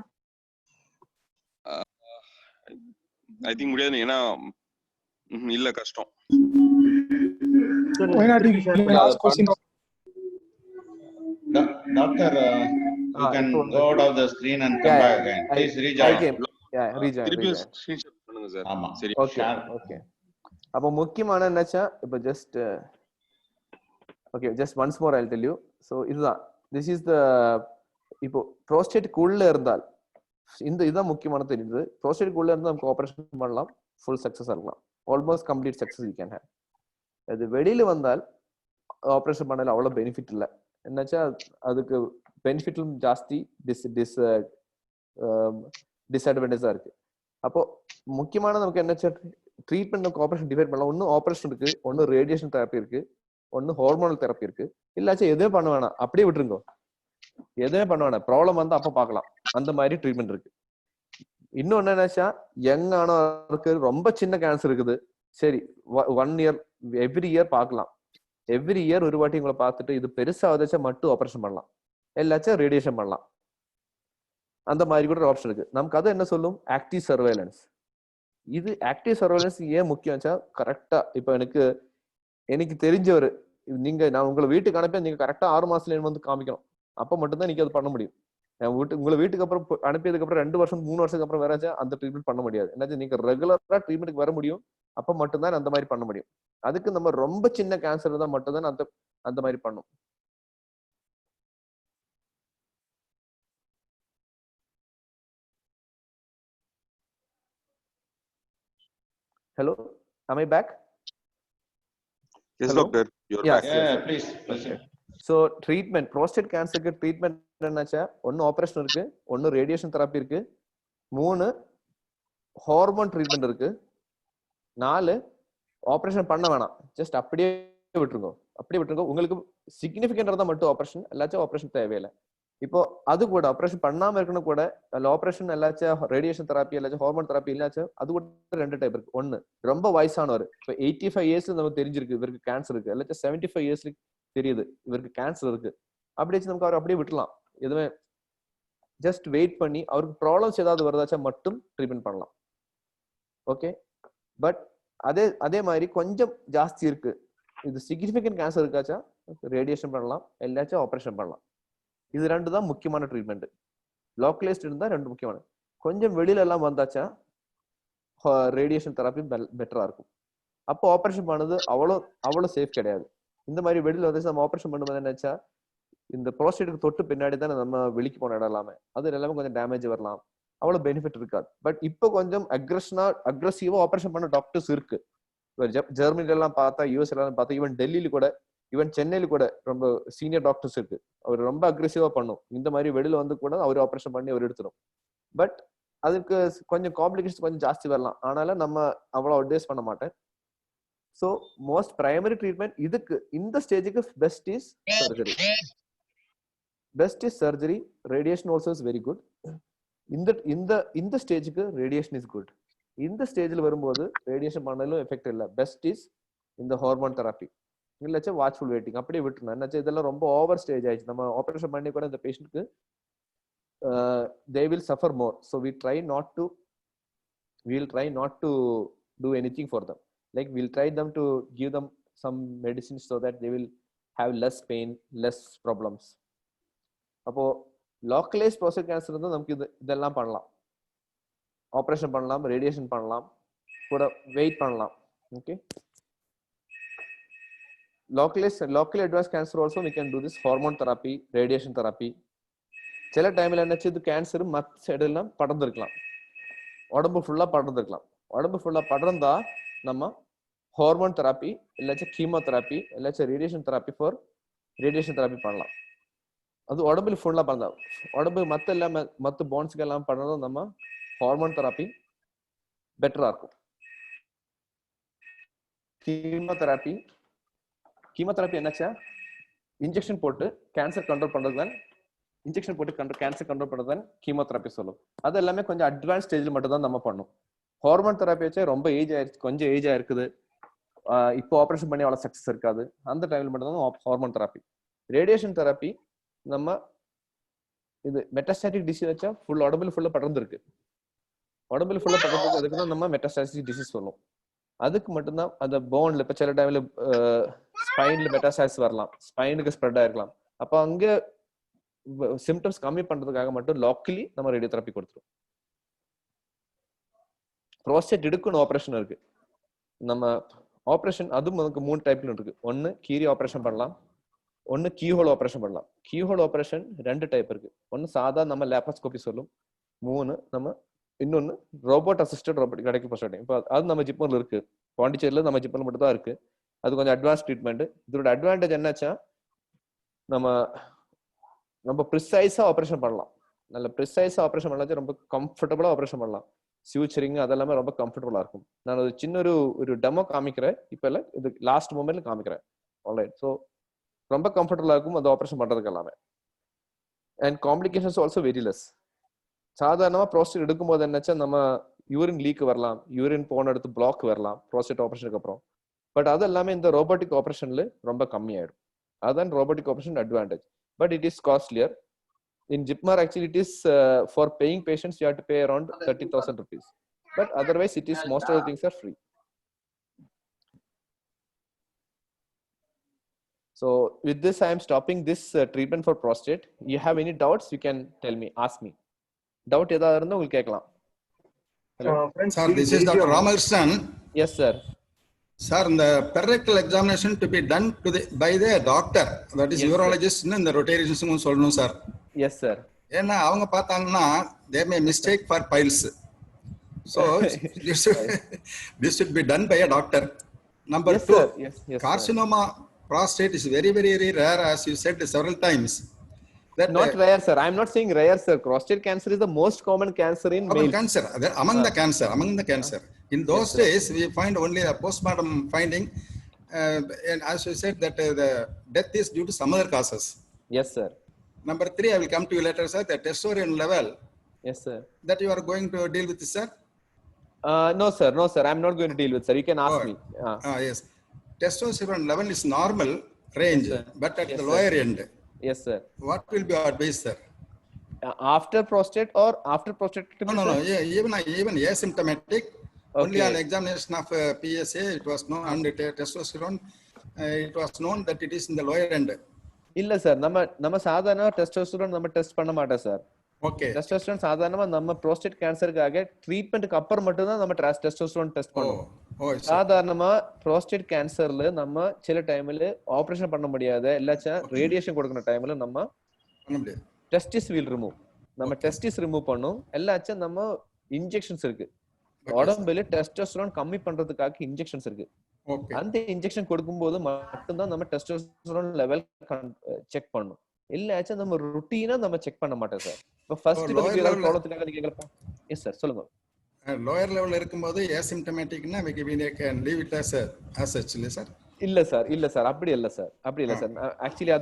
ஐ திங்க் முடியாது, ஏன்னா இல்ல கஷ்டம். Doctor, you can go out of the screen and come back again. Please rejoin. Screenshot பண்ணுங்க சார். ஆமா, சரி. ஓகே. அப்ப முக்கியமான என்னச்சா, இப்ப just once more I'll tell you. So இதுதான் திஸ் இஸ் த இப்போ ப்ரோஸ்டேட்டுக்குள்ள இருந்தால் இதுதான் முக்கியமான தெரியுது. ப்ரோஸ்டேட்டுக்குள்ள இருந்தால் நமக்கு ஆப்ரேஷன் பண்ணலாம், ஃபுல் சக்ஸஸ் இருக்கலாம், almost complete success you can have. அது வெளியில வந்தால் ஆப்ரேஷன் பண்ணல அவ்வளோ பெனிஃபிட் இல்லை. என்னாச்சா அதுக்கு பெனிஃபிட்டும் ஜாஸ்தி, டிஸ்அட்வான்டேஜா இருக்கு. அப்போ முக்கியமான நமக்கு என்ன ட்ரீட்மெண்ட் நமக்கு ஆப்ரேஷன் டிவைட் பண்ணலாம். ஒன்னும் ஆப்ரேஷன் இருக்கு, ஒன்னு ரேடியேஷன் தெரப்பி இருக்கு, ஒன்னு ஹார்மோனல் தெரப்பி இருக்கு. இல்லாச்சும் எதுவும் பண்ண வேணாம், அப்படியே விட்டுருங்க, எதுவுமே பண்ண வேணாம், ப்ராப்ளம் வந்து அப்ப பார்க்கலாம். அந்த மாதிரி ட்ரீட்மெண்ட் இருக்கு. இன்னொன்னு என்னச்சா யங் ஆனவருக்கு ரொம்ப சின்ன கேன்சர் இருக்குது, சரி 1 இயர் எவ்ரி இயர் பார்க்கலாம். எவ்ரி இயர் ஒரு வாட்டி உங்களை பார்த்துட்டு இது பெருசா வதச்சா மட்டும் ஆப்ரேஷன் பண்ணலாம், எல்லாச்சும் ரேடியேஷன் பண்ணலாம். அந்த மாதிரி கூட ஆப்ஷன் இருக்கு. நமக்கு அது என்ன சொல்லும், ஆக்டிவ் சர்வேலன்ஸ். இது ஆக்டிவ் சர்வேலன்ஸ் ஏன் முக்கியம்ச்சா, கரெக்டா இப்போ எனக்கு தெரிஞ்சவர் நான் உங்களை வீட்டுக்கு அனுப்பி நீங்க கரெக்டா 6 மாசத்துல வந்து காமிக்கணும். அப்ப மட்டும்தான் நீங்க அது பண்ண முடியும். உங்களை வீட்டுக்கு அப்புறம் அனுப்பியதுக்கு அப்புறம் 2 வருஷம் 3 வருஷத்துக்கு அப்புறம் வேற அந்த ட்ரீட்மெண்ட் பண்ண முடியாது. என்ன நீங்க ரெகுலரா ட்ரீட்மெண்ட்டுக்கு வர முடியும், அப்ப மட்டும்தான் அந்த மாதிரி பண்ண முடியும். அதுக்கு நம்ம ரொம்ப சின்ன கேன்சர் தான் மட்டும்தான் அந்த மாதிரி பண்ணும். Hello, am I back? Yes, Hello? doctor. You're yes, back. yes. Yeah, please. Okay. So treatment, prostate cancer க்கு ட்ரீட்மெண்ட் என்னச்சா, ஒன்னு ஆபரேஷன் இருக்கு, ஒன்னு ரேடியேஷன் தெரப்பி இருக்கு, 3 ஹார்மோன் ட்ரீட்மெண்ட் இருக்கு, 4 ஆபரேஷன் பண்ண வேணாம், ஜஸ்ட் அப்படியே விட்டுருங்க. உங்களுக்கு சிக்னிஃபிகன்ட் இருந்தா மட்டும் ஆபரேஷன், எல்லாச்சும் ஆபரேஷன் தேவையில்லை. இப்போ அது கூட ஆபரேஷன் பண்ணாம இருக்கணும் கூட, ஆபரேஷன் எல்லாச்சும் ரேடியேஷன் தெரப்பி எல்லாச்சும் ஹார்மோன் தெரப்பி இல்லாச்சும் அது கூட 2 டைப் இருக்கு. ஒன்னு ரொம்ப வயசானவர், இப்போ 85 இயர்ஸ்ல நமக்கு தெரிஞ்சிருக்கு இவருக்கு கேன்சர் இருக்கு, எல்லாச்சும் 75 இயர்ஸ்ல தெரியுது இவருக்கு கேன்சர் இருக்கு. அப்படி நமக்கு அவர் அப்படியே விட்டுலாம், எதுவுமே ஜஸ்ட் வெயிட் பண்ணி அவருக்கு ப்ராப்ளம்ஸ் ஏதாவது வருதாச்சா மட்டும் ட்ரீட்மெண்ட் பண்ணலாம். ஓகே, பட் அதே மாதிரி கொஞ்சம் ஜாஸ்தி இருக்கு, இது சிக்னிஃபிகன்ட் கேன்சர் இருக்காச்சா ரேடியேஷன் பண்ணலாம், எல்லாச்சும் ஆபரேஷன் பண்ணலாம். இது 2 தான் முக்கியமான ட்ரீட்மெண்ட். லோக்கலைஸ்ட் இருந்தா 2 முக்கியமான. கொஞ்சம் வெளியில எல்லாம் வந்தாச்சா ரேடியேஷன் தெரப்பி பெட்டரா இருக்கும். அப்போ ஆபரேஷன் பண்ணது அவ்வளோ சேஃப் கிடையாது. இந்த மாதிரி வெளியில வந்து நம்ம ஆபரேஷன் பண்ணும்போது என்னச்சா, இந்த ப்ரோஸ்டேட்டுக்கு தொட்டு பின்னாடி தான் நம்ம வெளிக்கு போன இடம் எல்லாமே, அது எல்லாமே கொஞ்சம் டேமேஜ் வரலாம், அவ்வளவு பெனிஃபிட் இருக்காது. பட் இப்போ கொஞ்சம் அக்ரெசிவா ஆபரேஷன் பண்ண டாக்டர்ஸ் இருக்கு. ஜெர்மனில எல்லாம் பார்த்தா, யூஎஸ் எல்லாம் பார்த்தா, ஈவன் டெல்லியில கூட, ஈவன் சென்னையில கூட ரொம்ப சீனியர் டாக்டர்ஸ் இருக்கு. அவர் ரொம்ப அக்ரெசிவா பண்ணும். இந்த மாதிரி வெளியில வந்து கூட அவர் ஆபரேஷன் பண்ணி அவர் எடுத்துடும். பட் அதுக்கு கொஞ்சம் காம்ப்ளிகேஷன் கொஞ்சம் ஜாஸ்தி வரலாம், ஆனாலும் நம்ம அவ்வளோ அட்வைஸ் பண்ண மாட்டேன். ஸோ மோஸ்ட் பிரைமரி ட்ரீட்மெண்ட் இதுக்கு இந்த ஸ்டேஜுக்கு best is surgery. Radiation also is very good. இந்த ஸ்டேஜுக்கு ரேடியேஷன் இஸ் குட். இந்த ஸ்டேஜில் வரும்போது ரேடியேஷன் பண்ணாலும் எஃபெக்ட் இல்லை. பெஸ்ட் இஸ் இந்த ஹார்மோன் தெரப்பி, இல்லச்சா வாட்ச்ஃபுல் வெயிட்டிங், அப்படியே விட்டுருணும். என்னாச்சு இதெல்லாம் ரொம்ப ஓவர் ஸ்டேஜ் ஆயிடுச்சு, நம்ம ஆபரேஷன் பண்ணி கூட இந்த பேஷண்ட்க்கு they will suffer more. So we'll try not to do anything for them. Like we'll try them to give them some medicines so that they will have less pain, less problems. அப்போ localized prostate cancer வந்து நமக்கு இதெல்லாம் பண்ணலாம், operation பண்ணலாம், radiation பண்ணலாம், கூட wait பண்ணலாம். Okay, locally advanced cancer also we can do this hormone therapy, radiation therapy. சில டைம்ல என்னச்சு, இது கேன்சர் மற்ற சைடெல்லாம் படர்ந்துருக்கலாம், உடம்பு ஃபுல்லா படர்ந்துருக்கலாம். உடம்பு ஃபுல்லா படர்ந்தா நம்ம ஹார்மோன் தெரப்பி இல்லாச்சும் கீமோதெரப்பி இல்லாச்சும் ரேடியேஷன் தெரப்பி ரேடியேஷன் தெரப்பி பண்ணலாம். அது உடம்புல ஃபுல்லா படர்ந்தா, உடம்பு மற்ற போன்ஸ்க்கு எல்லாம் படர்ந்தா நம்ம ஹார்மோன் தெரப்பி பெட்டரா இருக்கும். கீமோதெரப்பி என்னச்சா, இன்ஜெக்ஷன் போட்டு கேன்சர் கண்ட்ரோல் பண்றதுதான், இன்ஜெக்ஷன் போட்டு கேன்சர் கண்ட்ரோல் பண்றதுதான் கீமோதெரப்பி சொல்லும். அது எல்லாமே கொஞ்சம் அட்வான்ஸ் ஸ்டேஜ்ல மட்டும் தான் நம்ம பண்ணும். ஹார்மோன் தெரப்பி வச்சா ரொம்ப ஏஜ் ஆயிடுச்சு, கொஞ்சம் ஏஜ் ஆயிருக்குது, இப்போ ஆபரேஷன் பண்ணி அவ்வளவு சக்சஸ் இருக்காது, அந்த டைம்ல மட்டும் தான் ஹார்மோன் தெரப்பி. ரேடியேஷன் தெரப்பி நம்ம இது மெட்டாஸ்டாட்டிக் டிசீஸ் வச்சா ஃபுல் உடம்புல ஃபுல்லா படர்ந்துருக்கு, உடம்புல ஃபுல்லா படர்ந்துருக்கு, அதுக்கு தான் நம்ம மெட்டாஸ்டாட்டிக் டிசீஸ் சொல்லுவோம். அதுக்கு மட்டும்தான் அந்த போன்ல இப்ப சில டைம்ல ஸ்பைன்ல மெட்டாஸ்டாசிஸ் வரலாம், ஸ்பைனுக்கு ஸ்ப்ரெட் ஆயிருக்கலாம். அப்ப அங்க சிம்டம்ஸ் கம்மி பண்றதுக்காக மட்டும் லோக்கலி நம்ம ரேடியோ தெரப்பி கொடுத்துருவோம். ப்ரோஸ்டேட் எடுக்கணும் ஆபரேஷன் இருக்கு. நம்ம ஆபரேஷன் அதுவும் நமக்கு 3 டைப்ல இருக்கு. ஒன்னு கீரி ஆபரேஷன் பண்ணலாம், ஒன்னு கீஹோல் ஆபரேஷன் பண்ணலாம். கீஹோல் ஆபரேஷன் 2 டைப் இருக்கு. ஒன்னு சாதா நம்ம லேப்ரோஸ்கோபி சொல்லும். 3 நம்ம இன்னொன்னு robot assisted robotic rectal prostate. இப்போ அது நம்ம ஜிப்மர்ல இருக்கு. பாண்டிச்சேரியில நம்ம ஜிப்மர்ல மட்டும் தான் இருக்கு. அது கொஞ்சம் அட்வான்ஸ் ட்ரீட்மெண்ட். இதோட அட்வான்டேஜ் என்னச்சா நம்ம ப்ரிசைஸா ஆபரேஷன் பண்ணலாம். நல்ல ப்ரிசைஸா ஆபரேஷன் பண்ணலாம், ரொம்ப கம்ஃபர்டபுளா ஆபரேஷன் பண்ணலாம். சியூச்சரிங் அதெல்லாமே ரொம்ப கம்ஃபர்டபுளா இருக்கும். நான் ஒரு சின்ன ஒரு டெமோ காமிக்கிறேன். இப்போ இல்லை, இது லாஸ்ட் மூமெண்ட்ல காமிக்கிறேன். ஆல்ரைட். ஸோ ரொம்ப கம்ஃபர்டபுளா இருக்கும் அது ஆபரேஷன் பண்றதுக்கு எல்லாமே. And complications also very less. சாதாரணமா ப்ரோஸ்டேட் எடுக்கும்போது என்னச்சா நம்ம யூரின் லீக் வரலாம், யூரின் போன இடத்து பிளாக் வரலாம் ப்ரோஸ்டேட் ஆபரேஷனுக்கு அப்புறம். பட் அது எல்லாமே இந்த ரோபோட்டிக் ஆபரேஷன்ல ரொம்ப கம்மியாயிடும். அதுதான் robotic operation advantage. But it is costlier. In Jipmar, actually, it is for paying patients, you have to pay around 30,000 rupees. But otherwise, it is most of the things are free. So with this, I am stopping this treatment for prostate. You have any doubts? You can tell me, ask me. Doubt ஏதாவது இருந்தா உங்களுக்கு கேட்கலாம். Sir, this is Dr. Ramakrishnan. Yes, sir. Sir, the perirectal examination to be done by the doctor, that is urologist in the rotation சொல்லணும் sir. Yes, sir. ஏன்னா அவங்க பார்த்தாங்கன்னா they may mistake for piles. So this should be done by a doctor. Number 2, carcinoma prostate is very, very, very rare, as you said several times. That not rare, sir. I am not saying rare, sir. Prostate cancer is the most common cancer in males. Cancer, among the cancer. In those days, we find only a postmortem finding, and as you said that the death is due to some other causes. Yes, sir. Number 3, I will come to you later, sir. The testosterone level. Yes, sir. That you are going to deal with, sir. No, sir. No, sir. I am not going to deal with, sir. You can ask me. Yes. Testosterone level is normal range, yes, but at the lower end. Yes, sir. What will be your advice, sir? After prostate or after prostatectomy? No. Even asymptomatic. Okay. Only on examination of PSA, it was known, and testosterone, it was known that it is in the lower end. இல்ல sir, நம்ம சாதாரண testosterone நம்ம test பண்ண மாட்டோம் sir. Okay. Testosterone சாதாரணமா நம்ம prostate கேன்சருக்காக ட்ரீட்மென்ட்க்கு அப்புறம் மட்டும் தான் நம்ம டெஸ்டோஸ்டெரான் டெஸ்ட் பண்ணுவோம். சாதாரணமா ப்ரோஸ்டேட் கேன்சர்ல நம்ம சில டைம்ல ஆபரேஷன் பண்ண முடியாத இல்லச்சா ரேடியேஷன் கொடுக்கிற டைம்ல நம்ம பண்ண முடியாது. Testis will remove. நம்ம டெஸ்டிஸ் ரிமூவ் பண்ணோம். எல்லாச்சா நம்ம இன்ஜெக்ஷன்ஸ் இருக்கு. உடம்புல டெஸ்டோஸ்டெரான் கம்மி பண்றதுக்காக இன்ஜெக்ஷன்ஸ் இருக்கு. அந்த இன்ஜெக்ஷன் கொடுக்கும்போது மட்டும்தான் நம்ம டெஸ்டோஸ்டெரான் லெவல் செக் பண்ணணும். இல்லச்சா நம்ம ருட்டீனா நம்ம செக் பண்ண மாட்டோம் சார். இப்போ ஃபர்ஸ்ட் ப்ராப்ளத்துக்காக நீங்க கேட்கலாம். எஸ் சார், சொல்லுங்க. லோயர் லெவல்ல இருக்கும்போது ஏசிம்ப்டமேட்டிக்னா we can leave it as such, இல்ல சார்? இல்ல சார் அப்படி இல்ல சார். ஆக்சுவலி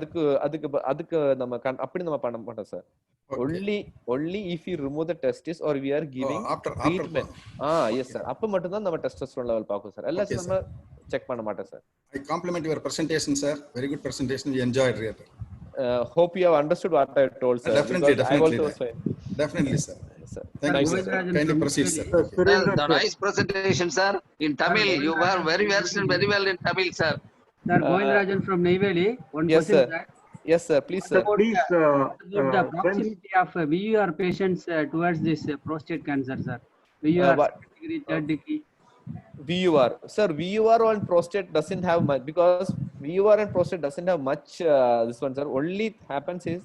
அதுக்கு நம்ம அப்படி நம்ம பண்ண மாட்டோம் sir. only if you remove the testis or we are giving treatment. Yes sir. அப்ப மட்டும் தான் நம்ம testosterone level பாக்கும் சார். எல்லாரும் நம்ம செக் பண்ண மாட்டோம் sir. I compliment your presentation, sir. Very good presentation. We enjoyed it. Hope you have understood what I told, sir. Definitely. Definitely, sir. Thank you, sir. Kindly proceed, sir. The nice presentation, sir. In Tamil, you were very well in Tamil, sir. Sir, Govindarajan from Neyveli. One question, sir. Yes, sir. Please, sir. The proximity of VUR patients towards this prostate cancer, sir. VUR second degree, third degree. VUR, sir. VUR and prostate doesn't have much, because VUR and prostate doesn't have much. This one, sir. Only happens is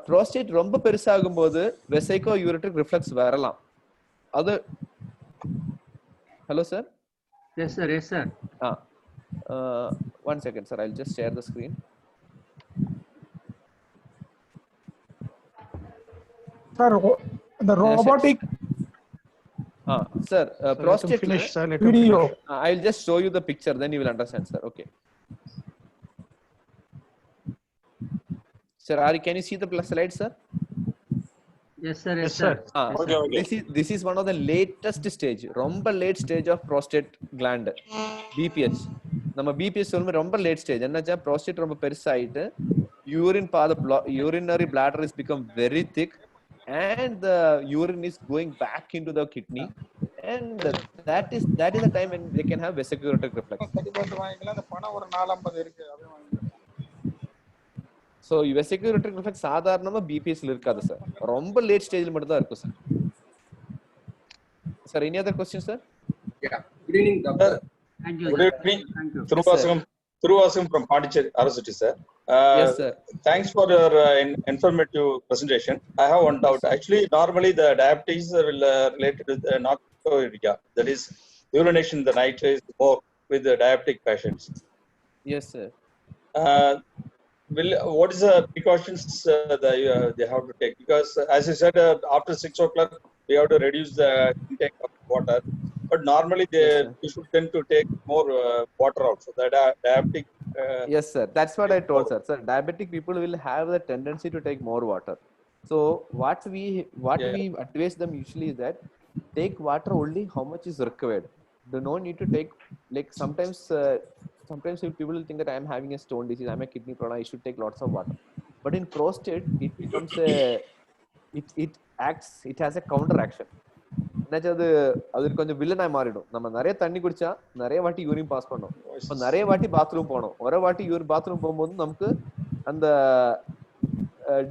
prostate ரொம்ப பெருசாகும்போது வெசைகோ யூரிட்ரிக் reflex வரலாம். அது hello sir. Yes sir. One second, sir. I'll just share the screen. Sir, the robotic. Sir, prostate. Finish, sir. Video. I'll just show you the picture, then you will understand, sir. Okay. Sir, can you see the slide, sir? Yes, sir. Okay. This is one of the latest stage. ரொம்ப late stage of prostate gland. BPH. நம்ம BPH சொல்லும்போது ரொம்ப late stage. என்னச்சா prostate ரொம்ப பெருசாயிட்டு urinary bladder is become very thick and the urine is going back into the kidney, and that is the time when they can have vesicular reflex. So vesicular reflex சாதாரணமா BPH ல இருக்காது sir. ரொம்ப late ஸ்டேஜ்ல மட்டும் தான் இருக்கும் sir. Sir, any other questions, sir? Yeah. Good evening, doctor. Thank you. Good evening. Thank you. Thiruvasam from Pondicherry, Arasati, sir. Yes, sir. Thanks for your informative presentation. I have one doubt. Actually, normally the diabetes are related to the nocturia, that is, urination in the night is more with the diabetic patients. Yes, sir. What is the precautions they have to take? Because as you said, after 6 o'clock, we have to reduce the intake of water. But normally they should tend to take more water out. So the diabetic. Yes, sir. That's what I told, sir. Sir, diabetic people will have the tendency to take more water. So what we advise them usually is that take water only how much is required. Do not need to take, like sometimes if people will think that I am having a stone disease, I am a kidney problem, I should take lots of water. But in prostate, it becomes it has a counter action. அது கொஞ்சம் வில்லனா மாறிடும். நம்ம நிறைய தண்ணி குடிச்சா நிறைய வாட்டி யூரின் பாஸ் பண்ணோம், இப்போ நிறைய வாட்டி பாத்ரூம் போனோம், ஒரு வாட்டி பாத்ரூம் போகும்போது நமக்கு அந்த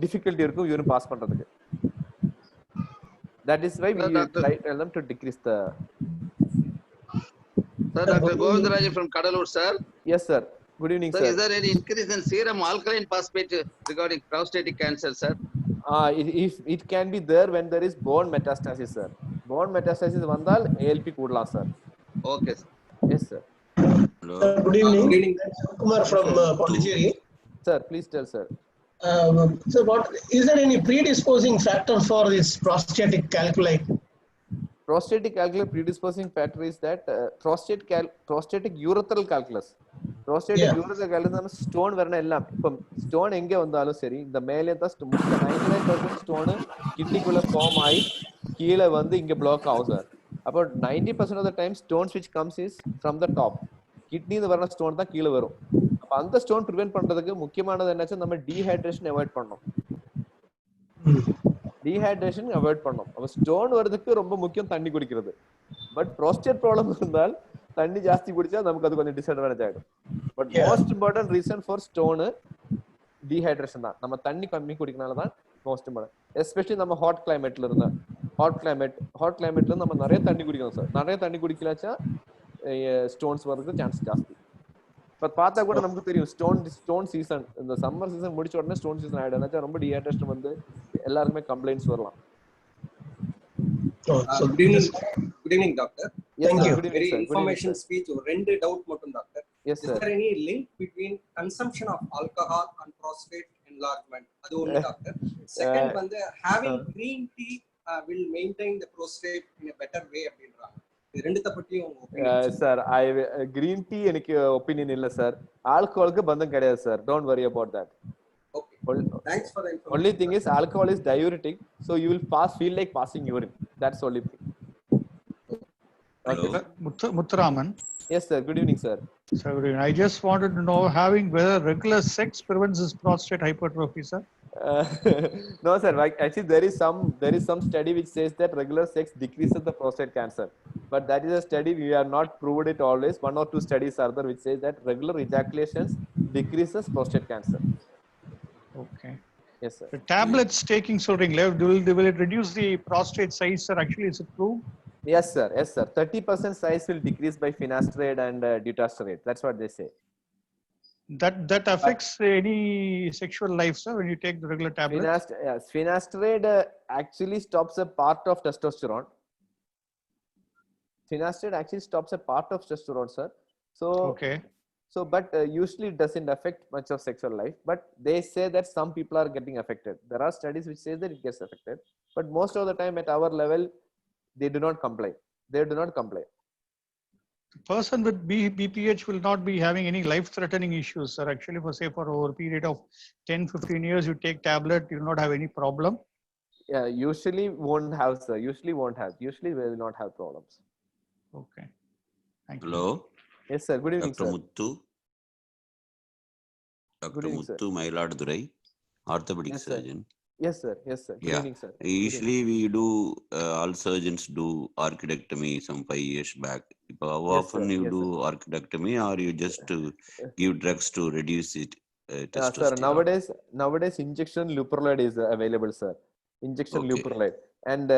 டிஃபிகல்ட்டி இருக்கும் யூரின் பாஸ் பண்றதுக்கு. That is why we tell them to decrease the. Sir, Dr. Govindaraj from Kadalur, sir. Yes, sir. Good evening, sir. Is there any increase in serum alkaline phosphate regarding prostatic cancer, sir? It can be there when there is bone metastasis, sir. Bone metastasis vandal ALP koodala, sir. Okay, sir. Yes, sir. Hello. Good evening. Good evening. Kumar from Pondicherry. Sir, please tell, sir. So, what is there any predisposing factor for this prostatic calculi? Prostatic calculus predisposing factor is that prostatic urethral calculus. Prostatic urethral calculus stone varna ellam. Ippom stone enge vandalum seri inda mele da 99% stone kidney kulla form aayi keela vandu inga block agum, sir. About 90% of the time stones which comes is from the top. Kidney la varna stone da keela varum. அப்ப அந்த stone prevent பண்றதுக்கு முக்கியமானது என்னன்னா நம்ம dehydration avoid பண்ணணும். Dehydration avoid பண்ணணும். அப்ப stone வரதுக்கு ரொம்ப முக்கியம் தண்ணி குடிக்கிறது. பட் ப்ரோஸ்டேட் ப்ராப்ளம் இருந்தால் தண்ணி ஜாஸ்தி குடிச்சா நமக்கு அது கொஞ்சம் டிஸ்அட்வான்டேஜ் ஆயிடும். But most important reason for stone dehydration தான். நம்ம தண்ணி கம்மி குடிக்கனால தான் மோஸ்ட் இம்பார்ட்டன்ட். எஸ்பெஷலி நம்ம ஹாட் கிளைமேட்ல இருந்தா ஹாட் கிளைமேட்ல நம்ம நிறைய தண்ணி குடிக்கணும் சார். நிறைய தண்ணி குடிக்கலாச்சா ஸ்டோன்ஸ் வரதுக்கு சான்ஸ் ஜாஸ்தி. பட் பார்த்தா கூட நமக்கு தெரியும் ஸ்டோன் சீசன், இந்த சம்மர் சீசன் முடிச்ச உடனே ஸ்டோன் சீசன் ஆயிடும். ரொம்ப டீஹைட்ரேஷன் வந்து எல்லாருக்குமே கம்ப்ளைண்ட்ஸ் வரலாம். Good evening, doctor. Thank you. Very information speech. ரெண்டு டவுட் மட்டும் doctor. Yes, sir. Is there any link between consumption of alcohol and prostate enlargement? அது ஒன்று டாக்டர். Second வந்து having green tea will maintain the prostate in a better way அப்படின்றாங்க. இது ரெண்டுத்த பத்தியும் உங்க opinion. Sir green tea எனக்கு opinion இல்ல sir. ஆல்கஹாலுக்கு பந்தம் கிடையாது sir. Don't worry about that. Okay. Thanks for the information. Only thing is alcohol is diuretic, so you will feel like passing urine. That's only thing. Okay. Muthuraman. Yes, sir. Good evening, sir. So, good evening. I just wanted to know whether regular sex prevents this prostate hypertrophy, sir. No, sir. Actually, there is some study which says that regular sex decreases the prostate cancer, but that is a study we have not proved it always. One or two studies are there which says that regular ejaculations decreases prostate cancer. Okay. Yes, sir. The tablets taking will it reduce the prostate size, sir? Actually, is it proved? Yes, sir. 30% size will decrease by finasteride and dutasteride. That's what they say. That affects any sexual life, sir, when you take the regular tablets? Finasteride actually stops a part of testosterone. Finasteride actually stops a part of testosterone, sir. So, okay. So, but usually it doesn't affect much of sexual life. But they say that some people are getting affected. There are studies which say that it gets affected. But most of the time at our level, they do not comply. The person with BPH will not be having any life-threatening issues, sir. Actually, for over a period of 10-15 years, you take tablet, you will not have any problem. Yeah, usually won't have, sir. Usually we will not have problems. Okay. Thank you. Hello. Yes, sir. Good evening, Dr. sir. Muthu. Dr. Muthu Mailadurai, orthopedic surgeon. Yes, sir. Good evening, sir. Usually we do, all surgeons do orchidectomy some 5 years back. How often you do orchidectomy, or you just give drugs to reduce it? Sir, nowadays injection leuprolide is available, sir. Leuprolide. And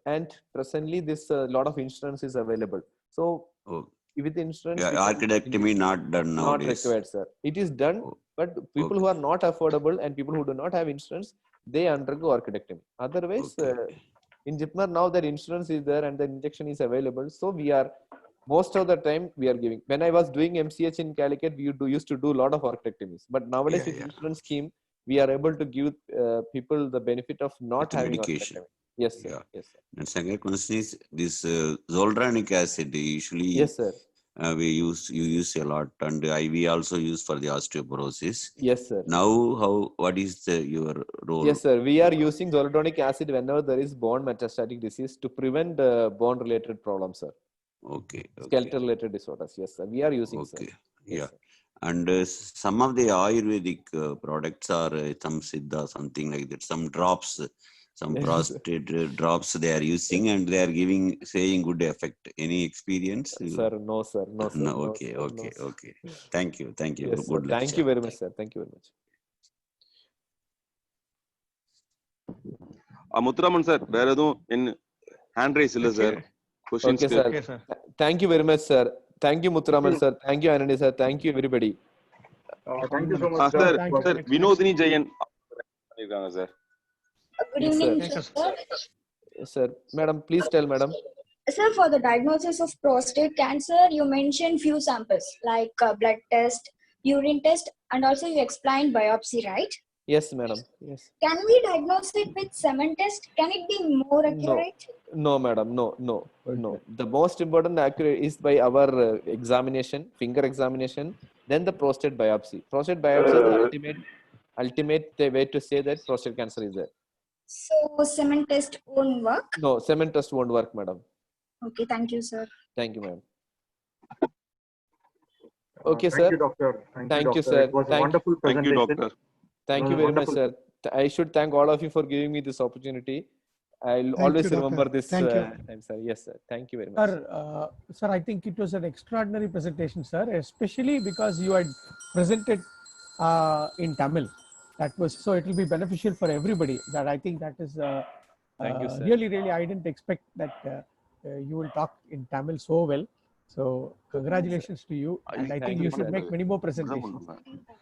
and presently this lot of insurance is available. So with insurance, Yeah, we can, architectomy not done not nowadays. required, sir. It is done, but people who are not affordable and people who do not have insurance, they undergo orchidectomy. Otherwise, in Jipmer now that insurance is there and the injection is available, so we are most of the time we are giving. When I was doing MCH in Calicut, we used to do a lot of orchidectomies. But nowadays, with insurance scheme, we are able to give people the benefit of not With having medication. orchidectomy. Yes, sir. Yeah. Yes, sir. And second question is this zoldronic acid. Usually, yes, sir. You use a lot, and we also use for the osteoporosis. Yes, sir. Now, what is your role? Yes, sir. We are using zoledronic acid whenever there is bone metastatic disease to prevent bone-related problems, sir. Okay. Skeletal-related disorders. Yes, sir. We are using. Okay. Sir. Yeah. Yes, sir. And some of the Ayurvedic products are some Siddha, something like that. Some drops, some prostate drops they are using, and they are saying good effect. Any experience? Sir, no, sir. No, sir. No. No, Okay. sir. Okay. No, Okay. Thank you. Thank you. Yes, Good sir. lecture. Thank you very much, sir. Thank you very much. Muthuraman sir, where are in hand raise, sir? Questions. Okay, sir. Thank you very much, sir. Thank you, Muthuraman sir. Thank you, Anandi sir. Thank you, everybody. Thank you so much, sir. Sir, Vinodini Jayan. Sir. Good Yes, evening, sir. sir. Yes, sir. Madam, please tell, madam. Sir, for the diagnosis of prostate cancer, you mentioned few samples like blood test, urine test, and also you explained biopsy, right? Yes, madam. Yes. Can we diagnose it with semen test? Can it be more accurate? No, madam. No. The most important accurate is by our examination, finger examination, then the prostate biopsy. Prostate biopsy is the ultimate way to say that prostate cancer is there. So semen test won't work? No, semen test won't work, madam. Okay, thank you, sir. Thank you, madam. Okay, sir. Thank you, doctor. Thank you, doctor. sir. It was a wonderful Thank you, presentation. doctor. Thank you very much, sir. I should thank all of you for giving me this opportunity. I'll always remember this time, sir. Yes, sir. Thank you very much. Sir, I think it was an extraordinary presentation, sir, especially because you had presented in Tamil. That was so it will be beneficial for everybody. That I think that is thank you, sir. Really, I didn't expect that you will talk in Tamil so well. So congratulations to you, and I think you should make many more presentations.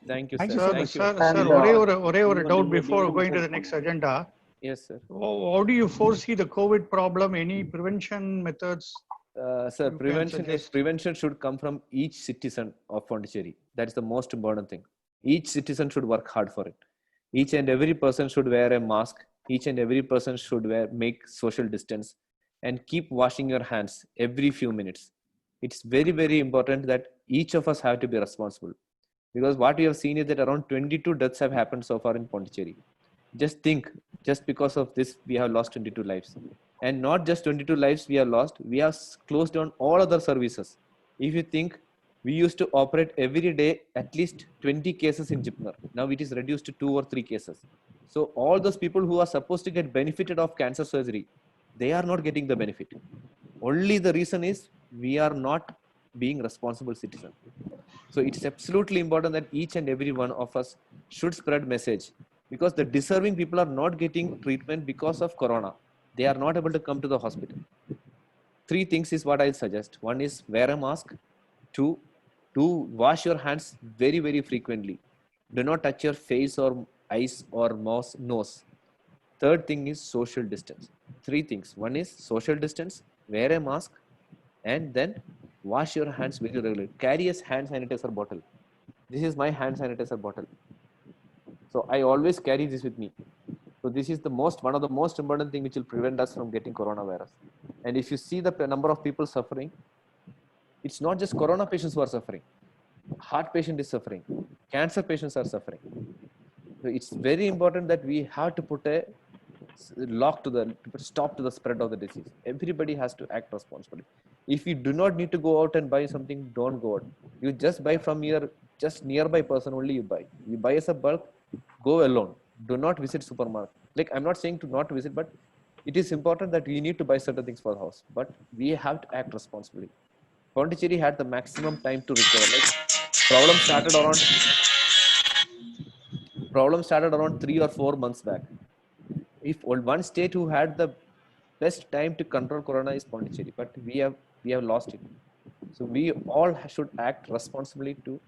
Thank you, Thank sir. you so much. Sir, one doubt before going to the next agenda. Yes, sir. How do you foresee the COVID problem? Any prevention methods? Sir, prevention should come from each citizen of Pondicherry. That is the most important thing. Each citizen should work hard for it. Each and every person should wear a mask. Each and every person should make social distance, and keep washing your hands every few minutes. It's very, very important that each of us have to be responsible, because what we have seen is that around 22 deaths have happened so far in Pondicherry. Just think, just because of this, we have lost 22 lives. And not just 22 lives we have lost, we have closed down all other services. If you think, we used to operate every day at least 20 cases in Jipmer. Now it is reduced to 2 or 3 cases. So all those people who are supposed to get benefited of cancer surgery, they are not getting the benefit. Only the reason is we are not being responsible citizens. So it's absolutely important that each and every one of us should spread message, because the deserving people are not getting treatment because of corona. They are not able to come to the hospital. 3 things is what I suggest. 1 is wear a mask. 2, wash your hands very, very frequently. Do not touch your face or eyes or nose. 3rd thing is social distance. 3 things. 1 is social distance, wear a mask, and then wash your hands very regularly. Carry a hand sanitizer bottle. This is my hand sanitizer bottle. So I always carry this with me. So this is one of the most important things which will prevent us from getting coronavirus. And if you see the number of people suffering, it's not just corona patients who are suffering. Heart patient is suffering. Cancer patients are suffering. So it's very important that we have to put a stop to the spread of the disease. Everybody has to act responsibly. If you do not need to go out and buy something, don't go out. You just buy from your just nearby person only you buy. You buy as a bulk, go alone. Do not visit supermarket. Like, I'm not saying to not visit, but it is important that we need to buy certain things for the house. But we have to act responsibly. Pondicherry had the maximum time to recover. Like, problem started around 3 or 4 months back. If one state who had the best time to control corona is Pondicherry, but we have lost it. So we all should act responsibly to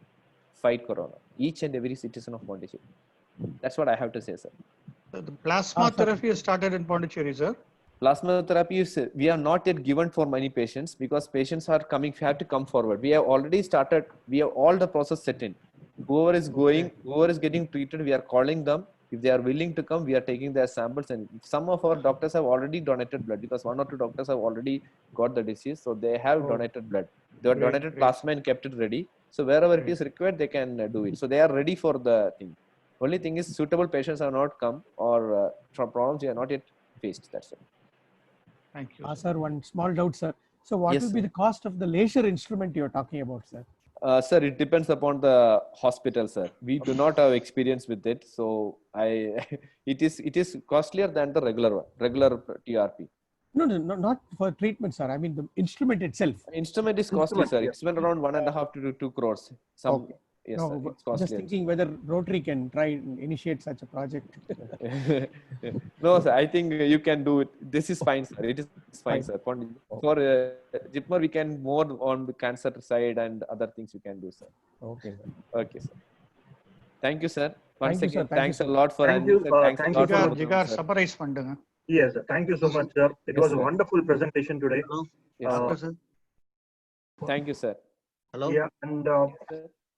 fight corona. Each and every citizen of Pondicherry. That's what I have to say, sir. The plasma therapy has started in Pondicherry, sir. Plasma therapy is, we are not yet given for many patients because patients are coming, have to come forward. We have already started, we have all the process set in. Whoever is going, whoever is getting treated, we are calling them. If they are willing to come, we are taking their samples. And some of our doctors have already donated blood because 1 or 2 doctors have already got the disease. So they have donated blood. They have donated plasma and kept it ready. So wherever it is required, they can do it. So they are ready for the thing. Only thing is suitable patients have not come or from problems we are not yet faced. That's it. Thank you. Sir, one small doubt, sir. So what Yes, will be the cost of the laser instrument you're talking about, sir? Sir, it depends upon the hospital, sir. We do not have experience with it, so it is costlier than the regular TRP. No, not for treatment, sir. I mean the instrument itself. Instrument is costly, sir. It's been around 1.5 to 2 crores. Okay. Yes, no, sir, it's just costly. thinking whether Rotary can try and initiate such a project. No, sir. I think you can do it. This is fine, sir. It is fine, sir. For JIPMER, we can more on the cancer side and other things we can do, sir. Okay, sir. Okay, sir. Thank you, sir. Once Thank you, again, sir. thanks a lot for Thank you. Thanks a lot for Jigar, summarize பண்ணுங்க. Yes, sir. Thank you so much, sir. It Yes, was a sir. wonderful presentation today. Yes, sir. Thank you, sir. Hello. Yeah, and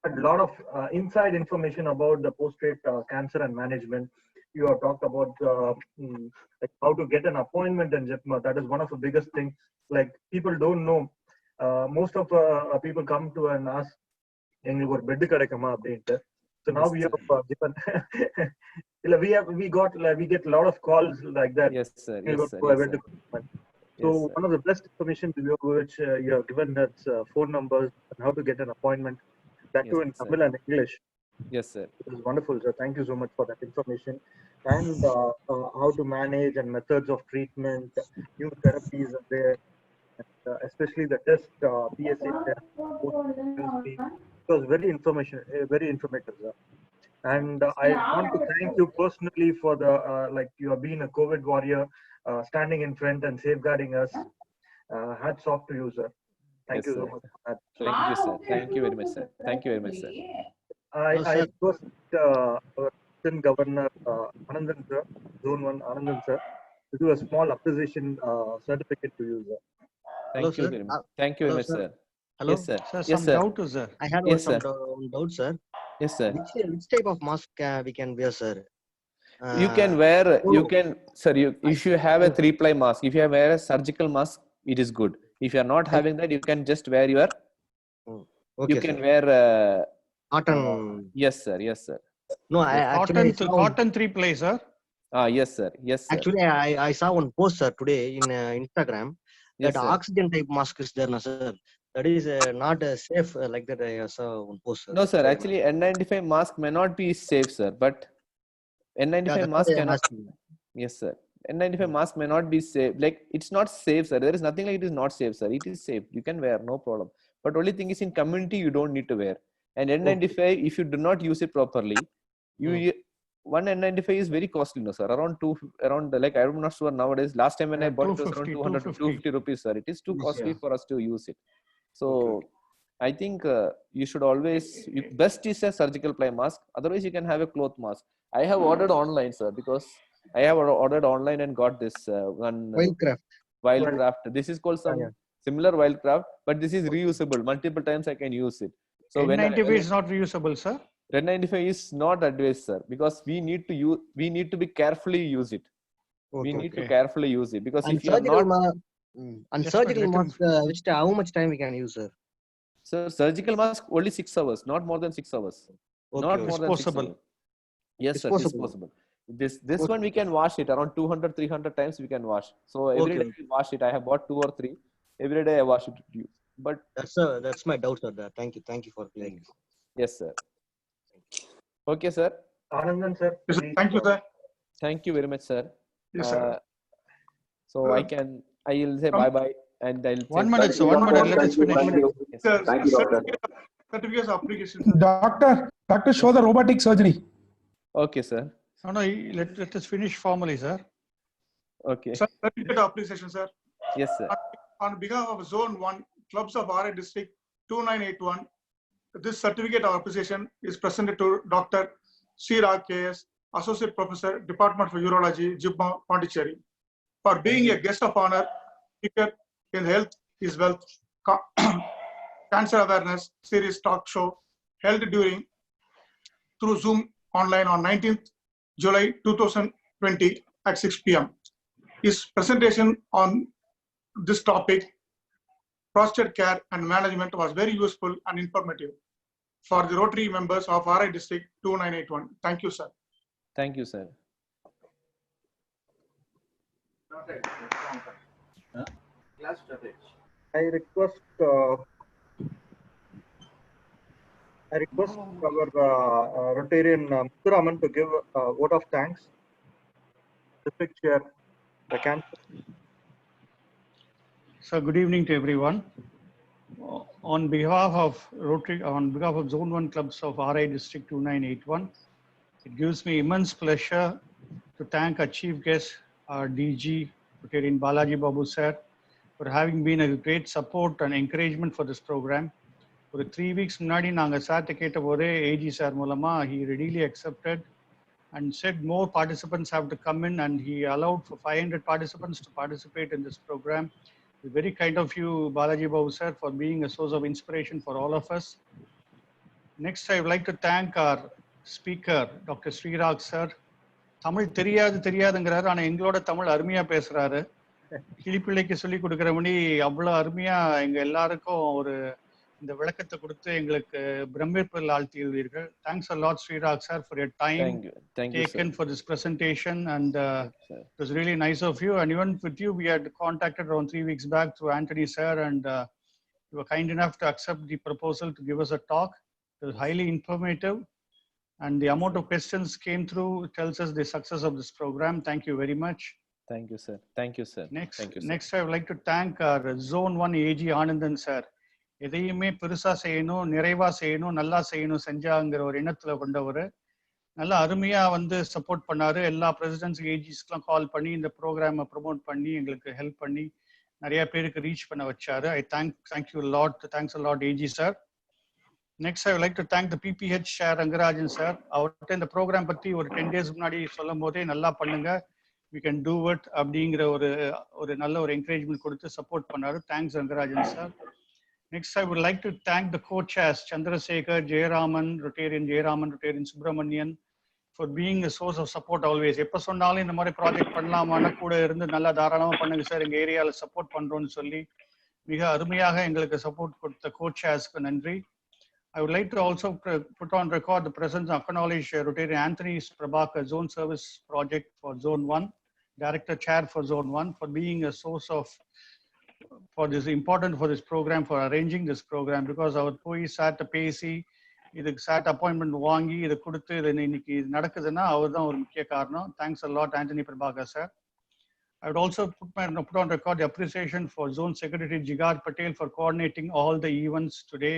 a lot of inside information about the post-trade cancer and management. You have talked about like how to get an appointment in JIPMER. That is one of the biggest things. Like people don't know. Most of people come to and ask, "Engalukku or bed kedaikuma?" அப்படின்ட்டு. So now we have given. we get a lot of calls like that. Yes, sir. Yes, Yes, sir. So one of the best information which you have given us phone numbers and how to get an appointment. That too in Tamil and English. Yes, sir. It was wonderful, sir. Thank you so much for that information. And how to manage and methods of treatment, new therapies are there, and, especially the test, PSA test. It was very informative, sir. And I want to thank you personally for the like you have been a COVID warrior, standing in front and safeguarding us. Hats off to you, sir. Thank Yes, you sir. so much for that. Thank you, sir. Thank you very much, sir. Thank you very much, sir. I request our Assistant Governor Anandan sir, Zone 1 Anandan sir, to do a small appreciation certificate to you, sir. Thank you very much. Thank you very much, sir. Hello? Yes, sir. Sir, Yes, some sir. doubt, sir. I had Yes, some sir. doubt, sir. Yes, sir. Which type of mask we can wear, sir? You can wear, sir, if you have a 3-ply mask, if you have wear a surgical mask, it is good. If you are not having that, you can just wear your, you can wear, cotton. Yes, sir. Yes, sir. No, I actually Cotton 3-ply, sir. Yes, sir. Yes, sir. Actually, I saw one post, sir, today in Instagram. Yes, That sir. oxygen type mask is there, sir. That is not safe like that. I saw one post, sir. No, sir. Actually, N95 mask may not be safe, sir. But N95 mask cannot. Yes, sir. N95 mask may not be safe. Like it's not safe, sir. There is nothing like it is not safe, sir. It is safe. You can wear, no problem. But only thing is in community you don't need to wear. And N95, if you do not use it properly, one N95 is very costly, no, sir. Like I'm not sure nowadays. Last time when I bought it was around 200 to 250 rupees, sir. It is too costly for us to use it. So I think you should always, best is a surgical ply mask. Otherwise, you can have a cloth mask. I have ordered online, sir, because I have ordered online and got this one. Wildcraft. This is called some similar Wildcraft, but this is reusable. Multiple times I can use it. So N95 is not reusable, sir. N95 is not advised, sir, because we need to be carefully use it. We need to carefully use it because and if you are not. And surgical mask, how much time we can use, sir? So surgical mask only 6 hours, not more than 6 hours. Not more than 6 hours. Yes, sir, it's possible. This one we can wash it around 200-300 times we can wash. So every day we wash it. I have bought 2 or 3. Every day I wash it to use. But that's my doubt, sir. Thank you for clearing. Yes, sir. Okay, sir. Anandan sir. Thank you, sir. Thank you very much, sir. Yes, sir. So I will say bye bye and I'll. 1 minute, sir. 1 minute. Let us finish. Yes, Sir, thank you, doctor. certificate of application. Doctor, show the robotic surgery. Okay, sir. No, let us finish formally, sir. Okay. Sir, certificate of application, sir. Yes, sir. On behalf of Zone 1, clubs of RI District 2981. This certificate of appreciation is presented to Dr. Srirag KS, Associate Professor, Department for Urology, JIPMA, Pondicherry, for being a guest of honor speaker in Health is Wealth Cancer Awareness Series talk show held through Zoom online on 19th July 2020 at 6 p.m. His presentation on this topic, prostate care and management, was very useful and informative for the Rotary members of RI District 2981. Thank you, sir. Thank you, sir. I request our Rotarian Muthuraman to give a vote of thanks. District Chair, the cancer. So good evening to everyone. On behalf of Rotary, on behalf of Zone 1 clubs of RI District 2981, it gives me immense pleasure to thank our chief guest, our DG, Rotarian Balaji Babu sir, for having been a great support and encouragement for this program. For 3 weeks முன்னாடி நாங்க சார்ட்ட கேட்ட போதே AG sir மூலமா he readily accepted and said more participants have to come in, and he allowed for 500 participants to participate in this program. It's very kind of you, Balaji Babu sir, for being a source of inspiration for all of us. Next, I would like to thank our speaker, Dr. Srirag sir. Tamil தெரியாதுங்கிறாரு, ஆனா எங்களோட தமிழ் அருமையா பேசுறாரு. கிளிப்பிள்ளைக்கு சொல்லி கொடுக்குறபடி அவ்வளோ அருமையா எங்க எல்லாருக்கும் ஒரு இந்த விளக்கத்தை கொடுத்து எங்களுக்கு பிரமிப்பில் ஆழ்த்தியுள்ளீர்கள். Thanks a lot, Srirag sir, for your time taken for this presentation, and it was really nice of you. And even with you, we had contacted around 3 weeks back through Anthony sir, and you were kind enough to accept the proposal to give us a talk. It was highly informative, and the amount of questions came through tells us the success of this program. Thank you very much. Thank you, sir. Thank you, sir. Next, I would like to thank our Zone 1 AG Anandan sir. எதையுமே பெருசா செய்யணும், நிறைவா செய்யணும், நல்லா செய்யணும் செஞ்சாங்கிற ஒரு எண்ணத்துல கொண்டவர். நல்லா அருமையா சப்போர்ட் பண்ணாரு. எல்லா பிரசிடென்ட்ஸ் ஏஜிஸ்க்கெல்லாம் கால் பண்ணி இந்த ப்ரோக்ராமை ப்ரொமோட் பண்ணி எங்களுக்கு ஹெல்ப் பண்ணி நிறைய பேருக்கு ரீச் பண்ண வச்சாரு. I thank you a lot. Thanks a lot, AG sir. Next, I would like to thank the PPH chair Rangarajan sir. அவர்கிட்ட இந்த ப்ரோக்ராம் பத்தி ஒரு 10 days முன்னாடி சொல்லும் போதே நல்லா பண்ணுங்க, we can do it அப்படிங்கிற ஒரு நல்ல ஒரு என்கரேஜ்மெண்ட் கொடுத்து சப்போர்ட் பண்ணாரு. Thanks Rangarajan sir. Next, I would like to thank the co-chairs Chandrasekhar, Jayaraman, Rotarian Subramanian, for being a source of support always. எப்போ சொன்னாலும் இந்த மாதிரி ப்ராஜெக்ட் பண்ணலாமான்னு கூட இருந்து நல்லா தாராளமாக பண்ணுங்க சார், எங்கள் ஏரியாவில் சப்போர்ட் பண்ணுறோன்னு சொல்லி மிக அருமையாக எங்களுக்கு சப்போர்ட் கொடுத்த co-chairsக்கு நன்றி. I would like to also put on record the presence and acknowledge Rotarian Anthony Prabhakar, Zone Service Project for Zone 1, Director Chair for Zone 1, for being a source of for this important for this program, for arranging this program, because our போய் சாட்ட பேசி இதுக்கு chat appointment வாங்கி இதை கொடுத்து இது இன்னைக்கு நடக்குதுன்னா அவர் தான் ஒரு முக்கிய காரணம். Thanks a lot, Anthony Prabhakar sir. I would also put on record the appreciation for Zone Secretary Jigar Patel for coordinating all the events today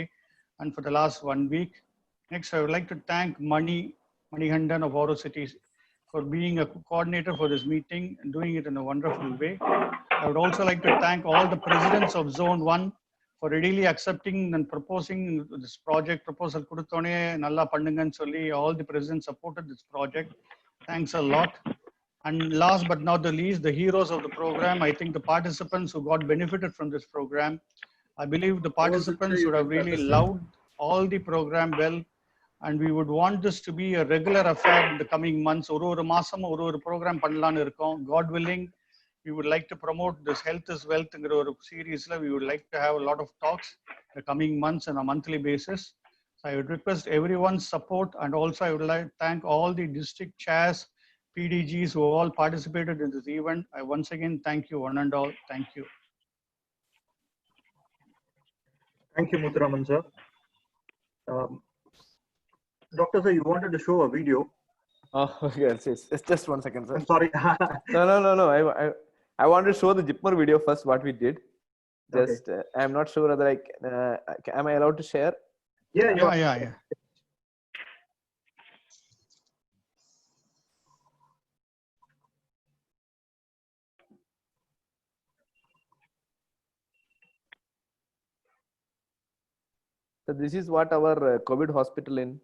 and for the last 1 week. Next, I would like to thank Manihandan of Oro City for being a coordinator for this meeting and doing it in a wonderful way. I would also like to thank all the presidents of Zone 1 for readily accepting and proposing this project. Proposal kudutone nalla pannungan solli all the presidents supported this project. Thanks a lot. And last but not the least, the heroes of the program, I think the participants who got benefited from this program. I believe the participants would have really loved all the program well, and we would want this to be a regular affair in the coming months. ஒரு மாசம் ஒரு program பண்ணலாம்னு இருக்கோம். God willing, we would like to promote this Health is Wealth ங்கிற ஒரு சீரீஸ்ல we would like to have a lot of talks in the coming months on a monthly basis. So I would request everyone's support, and also I would like to thank all the district chairs, PDGs who all participated in this event. I once again thank you one and all. Thank you. Thank you, Muthuraman sir. Doctor sir, you wanted to show a video. Oh, yes. It's just 1 second, sir. I'm sorry. No. I want to show the JIPMA video first, what we did. Just, okay. I'm not sure whether am I allowed to share? Yeah. So this is what our COVID hospital in.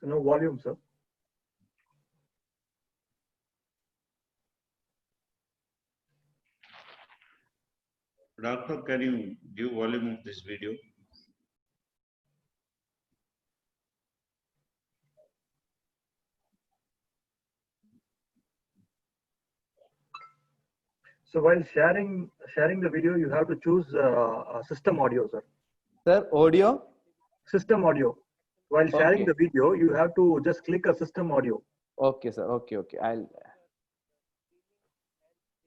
So no volume, sir. Doctor, can you give volume of this video? So while sharing the video, you have to choose system audio, sir. Sir, audio? System audio. While sharing Okay. the video, you have to just click a system audio. Okay, sir. Okay, okay.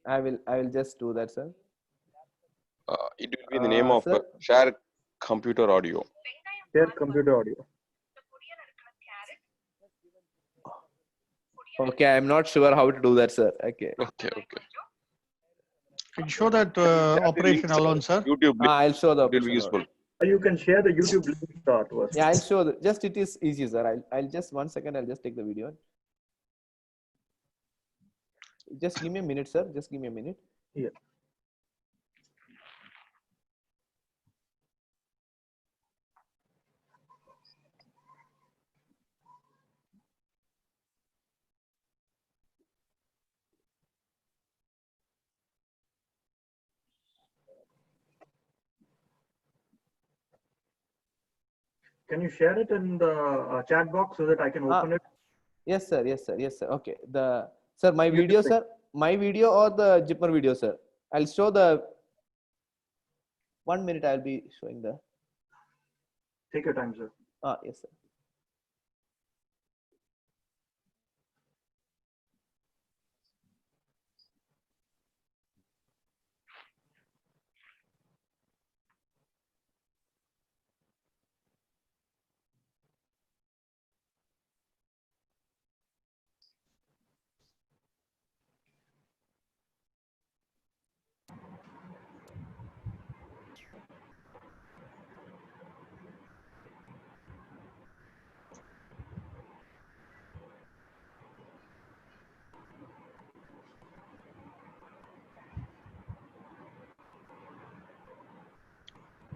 I will just do that, sir. It will be in the name of Sir? share computer audio. Share computer audio. Okay, I'm not sure how to do that, sir. Okay. Okay, okay. Can you show that operation alone, sir? YouTube link. I'll show the It will be operation useful. alone. You can share the YouTube link to us. Yeah, I'll show the, just it is easy, sir. I'll just 1 second, I'll just take the video. Just give me a minute, sir. Just give me a minute. Yeah. Can you share it in the chat box so that I can open it? Yes, sir. Yes, sir. Yes, sir. Okay. Sir, my video, sir. My video or the Jipmer video, sir. I'll show the 1 minute. I'll be showing the. Take your time, sir. Yes, sir.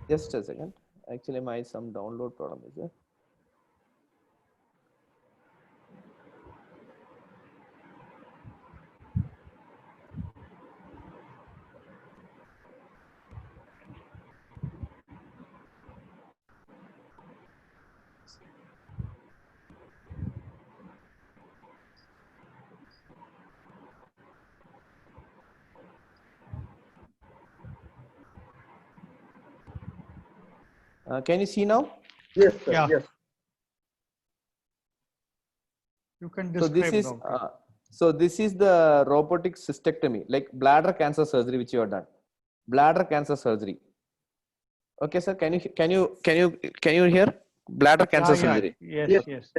Just a second. Actually, my some download problem is there. Can you see now? Yes, sir. Yeah. Yes. You can So describe this is now. so this is the robotic cystectomy, like bladder cancer surgery, which you have done. Bladder cancer surgery. Okay, sir. Can you hear bladder cancer surgery? Yes, yes.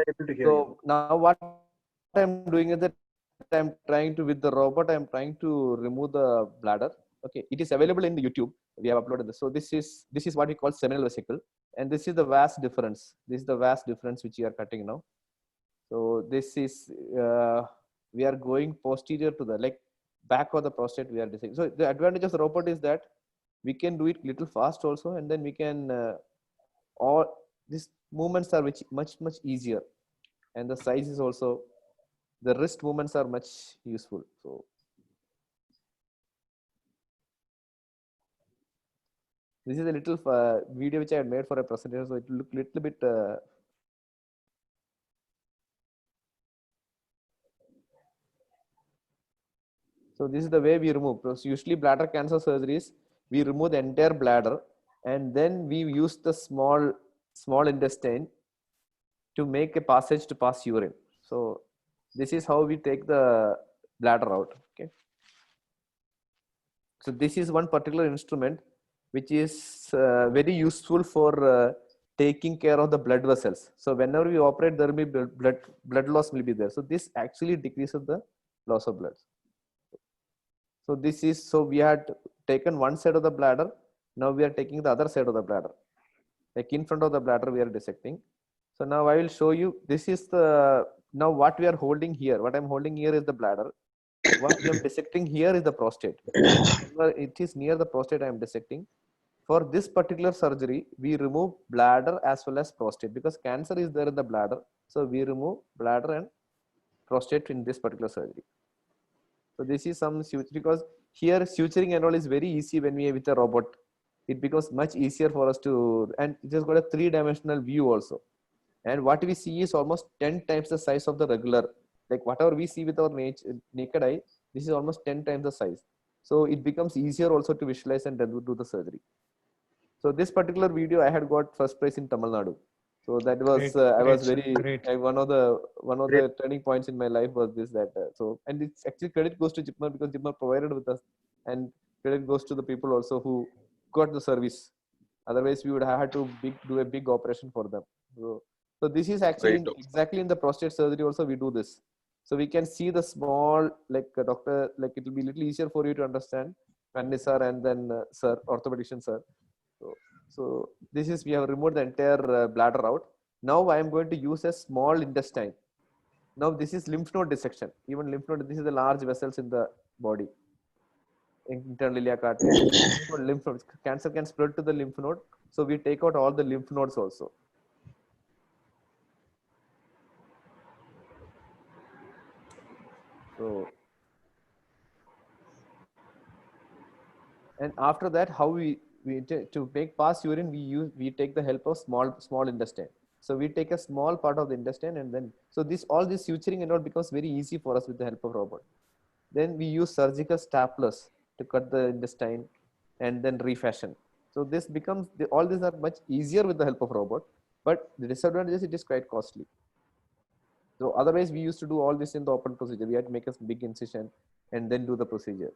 So now what I'm doing is that I'm trying to, with the robot, I'm trying to remove the bladder. Okay, it is available in the YouTube. We have uploaded this. So this is what we call seminal vesicle, and this is the vast difference. This is the vast difference which we are cutting now. So this is we are going posterior to the, like, back of the prostate. We are deciding. So the advantage of the robot is that we can do it little fast also, and then we can all these movements are much easier, and the size is also, the wrist movements are much useful. So this is a little video which I had made for a presentation, so it will look little bit So this is the way we remove. So usually bladder cancer surgeries, we remove the entire bladder and then we use the small intestine to make a passage to pass urine. So this is how we take the bladder out. Okay. So this is one particular instrument which is very useful for taking care of the blood vessels. So whenever we operate, there will be blood loss will be there. So this actually decreases the loss of blood. So this is, so we had taken one side of the bladder. Now we are taking the other side of the bladder. Like in front of the bladder, we are dissecting. So now I will show you, this is the, now what we are holding here, what I'm holding here is the bladder. What we are dissecting here is the prostate. It is near the prostate I am dissecting. For this particular surgery, we remove bladder as well as prostate because cancer is there in the bladder. So we remove bladder and prostate in this particular surgery. So this is some suture, because here suturing and all is very easy when we are with a robot. It becomes much easier for us to, and it has got a 3-dimensional view also. And what we see is almost 10 times the size of the regular. Like whatever we see with our naked eye, this is almost 10 times the size. So it becomes easier also to visualize and then do the surgery. So this particular video I had got first prize in Tamil Nadu. So that was I was very one of the turning points in my life was this so, and it's actually credit goes to Jipmer because Jipmer provided with us, and credit goes to the people also who got the service. Otherwise we would have had to do a big operation for them. So this is actually exactly in the prostate surgery also we do this. So we can see the small, like doctor, like it will be a little easier for you to understand, Vanni sir and then sir, orthopedician sir. So this is, we have removed the entire bladder out. Now I am going to use a small intestine. Now this is lymph node dissection. Even lymph node, this is the large vessels in the body. Internal iliac artery. Lymph nodes. Cancer can spread to the lymph node. So we take out all the lymph nodes also. So, and after that, how we to make pass urine, we take the help of small intestine. So we take a small part of the intestine and then, so all this suturing and all becomes very easy for us with the help of robot. Then we use surgical staplers to cut the intestine and then refashion. So this becomes, all these are much easier with the help of robot, but the disadvantage is it is quite costly. So otherwise we used to do all this in the open procedure. We had to make a big incision and then do the procedure.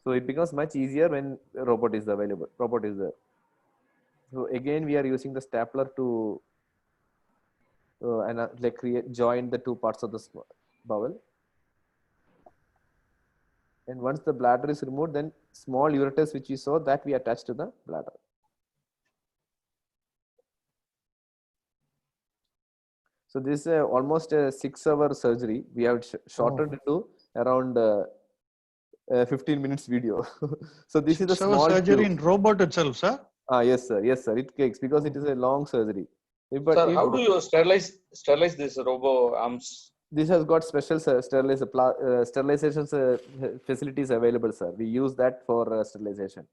So it becomes much easier when a robot is available. Robot is there. So again, we are using the stapler to join the two parts of the bowel. And once the bladder is removed, then small ureters which we saw, that we attach to the bladder. So this is almost a 6-hour surgery. We have shortened into around 15 minutes video. So this is a small surgery in robot itself, sir? Yes, sir. Yes, sir. It takes, because it is a long surgery. But sir, how do you sterilize these robo arms? This has got special sterilization facilities available, sir. We use that for sterilization.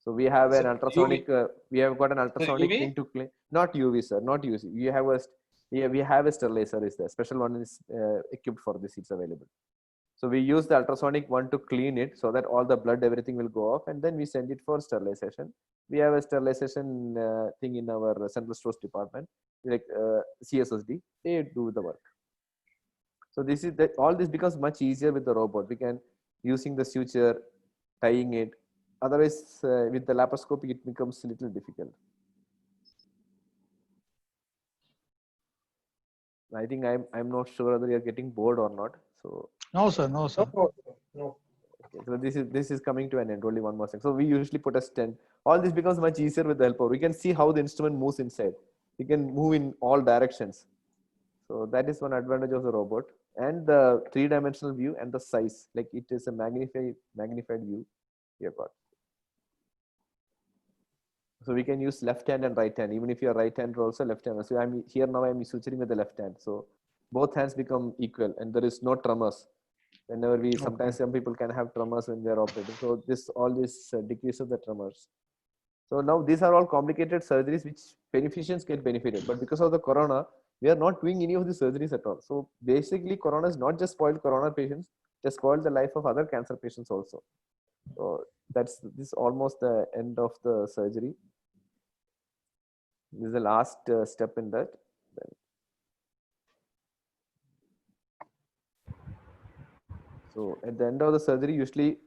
So we have an ultrasonic. We have got an ultrasonic thing to clean. Not UV, sir. Not UV. We have a sterilizer. Is there? Special one is equipped for this. It's available. So we use the ultrasonic one to clean it so that all the blood, everything will go off, and then we send it for sterilization. We have a sterilization thing in our central stores department, like CSSD. They do the work. So this is that all this becomes much easier with the robot. We can using the suture, tying it. Otherwise, with the laparoscopy, it becomes a little difficult. I think I'm not sure whether you're getting bored or not. So no, sir. No, sir. No. Okay, so this is coming to an end. Only one more thing. So we usually put a stent. All this becomes much easier with the help of. We can see how the instrument moves inside. We can move in all directions. So that is one advantage of the robot, and the 3-dimensional view and the size. Like it is a magnified view we have got. So we can use left hand and right hand. Even if you are right hander, also left hand. So I'm here now. I'm suturing with the left hand. So both hands become equal, and there is no tremors. Whenever we sometimes some people can have tremors when they are operating. So all this decreases the tremors. So now these are all complicated surgeries which beneficiaries get benefited, but because of the corona, we are not doing any of the surgeries at all. So basically, corona has not just spoiled corona patients, has spoiled the life of other cancer patients also. So this is almost the end of the surgery. This is the last step in that. So at the end of the surgery, usually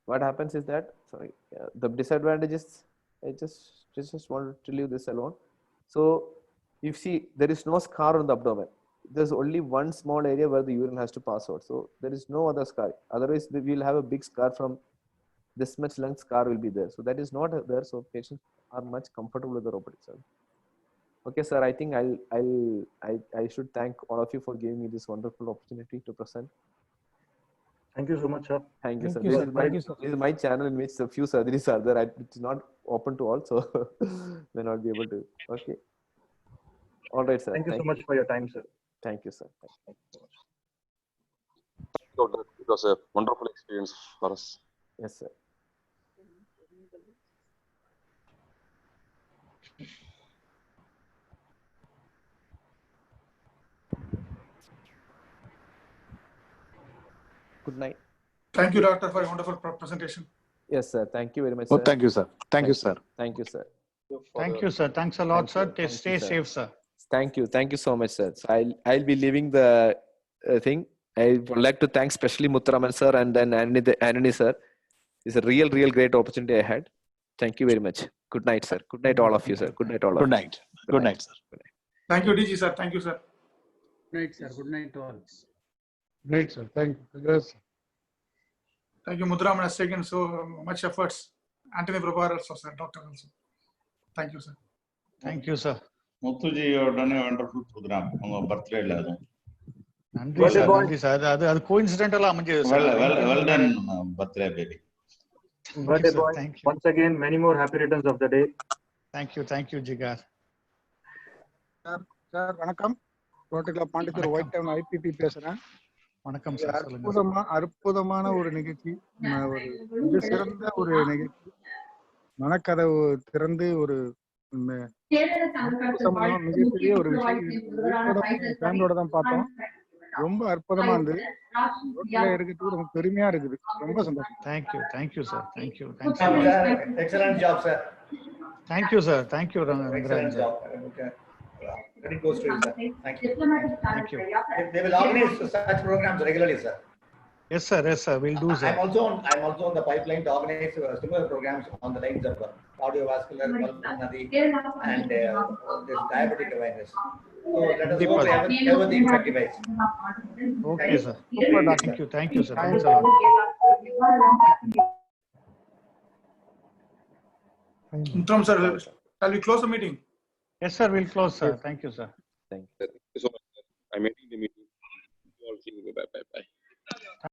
what happens is that, the disadvantages, I just wanted to leave this alone. So you see, there is no scar on the abdomen. There's only one small area where the urine has to pass out. So there is no other scar. Otherwise, we will have a big scar from this much lung scar will be there. So that is not there. So patients are much comfortable with the robotic surgery. Okay, sir. I think I should thank all of you for giving me this wonderful opportunity to present. Thank you so much, sir. Thank you, sir. This is my channel in which a few surgeries are there. It's not open to all, so may not be able to. Okay. All right, sir. Thank you so much for your time, sir. Thank you, sir. It was a wonderful experience for us. Yes, sir. Good night. Thank you, Doctor, for a wonderful presentation. Yes, sir. Thank you very much, sir. Oh, thank you, sir. Thank you, sir. Thank you, sir. Thank you, sir. Thanks a lot, sir. Stay safe, sir. Thank you. Thank you so much, sir. So I'll be leaving the thing. I would like to thank especially Muthuraman sir and then Anthony sir. It's a real great opportunity I had. Thank you very much. Good night, sir. Good night, all of you, sir. Good night, all of you. Good night. Good night, sir. Thank you, DG, sir. Thank you, sir. Good night, sir. Good night to all. Great, sir. Thank you. Yes. Thank you, Muthuraman has taken so much efforts. Anthony Prabhar also, sir. Doctor also. Thank you, sir. Thank you, sir. Muthuji, you have done a wonderful program. On birthday, நன்றி sir, நன்றி sir. அது கோஇன்சிடென்டலா அமைஞ்சது sir. Well done, birthday baby. Birthday boy. Once again, many more happy returns of the day. Thank you, Jigar. Sir வணக்கம். Rotary club Pondicherry white town IPP பேசுறேன். வணக்கம் sir. சொல்லுங்க. அற்புதமான ஒரு நிகழ்ச்சி, ஒரு மிக சிறந்த ஒரு நிகழ்ச்சி. மனக்கதவு திறந்து ஒரு மிகப்பெரிய ஒரு விஷயம். ஃபேமிலியோட தான் பார்த்தோம். ரொம்ப அற்புதமா இருந்தது. இருக்கிறதுக்கு ரொம்ப பெருமையா இருக்குது. ரொம்ப சந்தோஷம். Thank you, sir. Thank you. Excellent job, sir. Thank you, sir. Thank you, Excellent job. Okay. Credit goes to you, sir. Thank you. Thank you. They will organize such programs regularly, sir. Yes, sir. Yes, sir. We'll do, sir. I'm also on the pipeline to organize similar programs on the lines of cardiovascular, pulmonary, and this diabetic awareness. So let us go to everything effective. Okay, sir. Thank you, sir. Thanks a lot. Muthuram sir, shall we close the meeting? Yes, sir. We'll close, sir. Thank you, sir. Thank you. Thank you so much, sir. I'm ending the meeting. You all see you. Bye.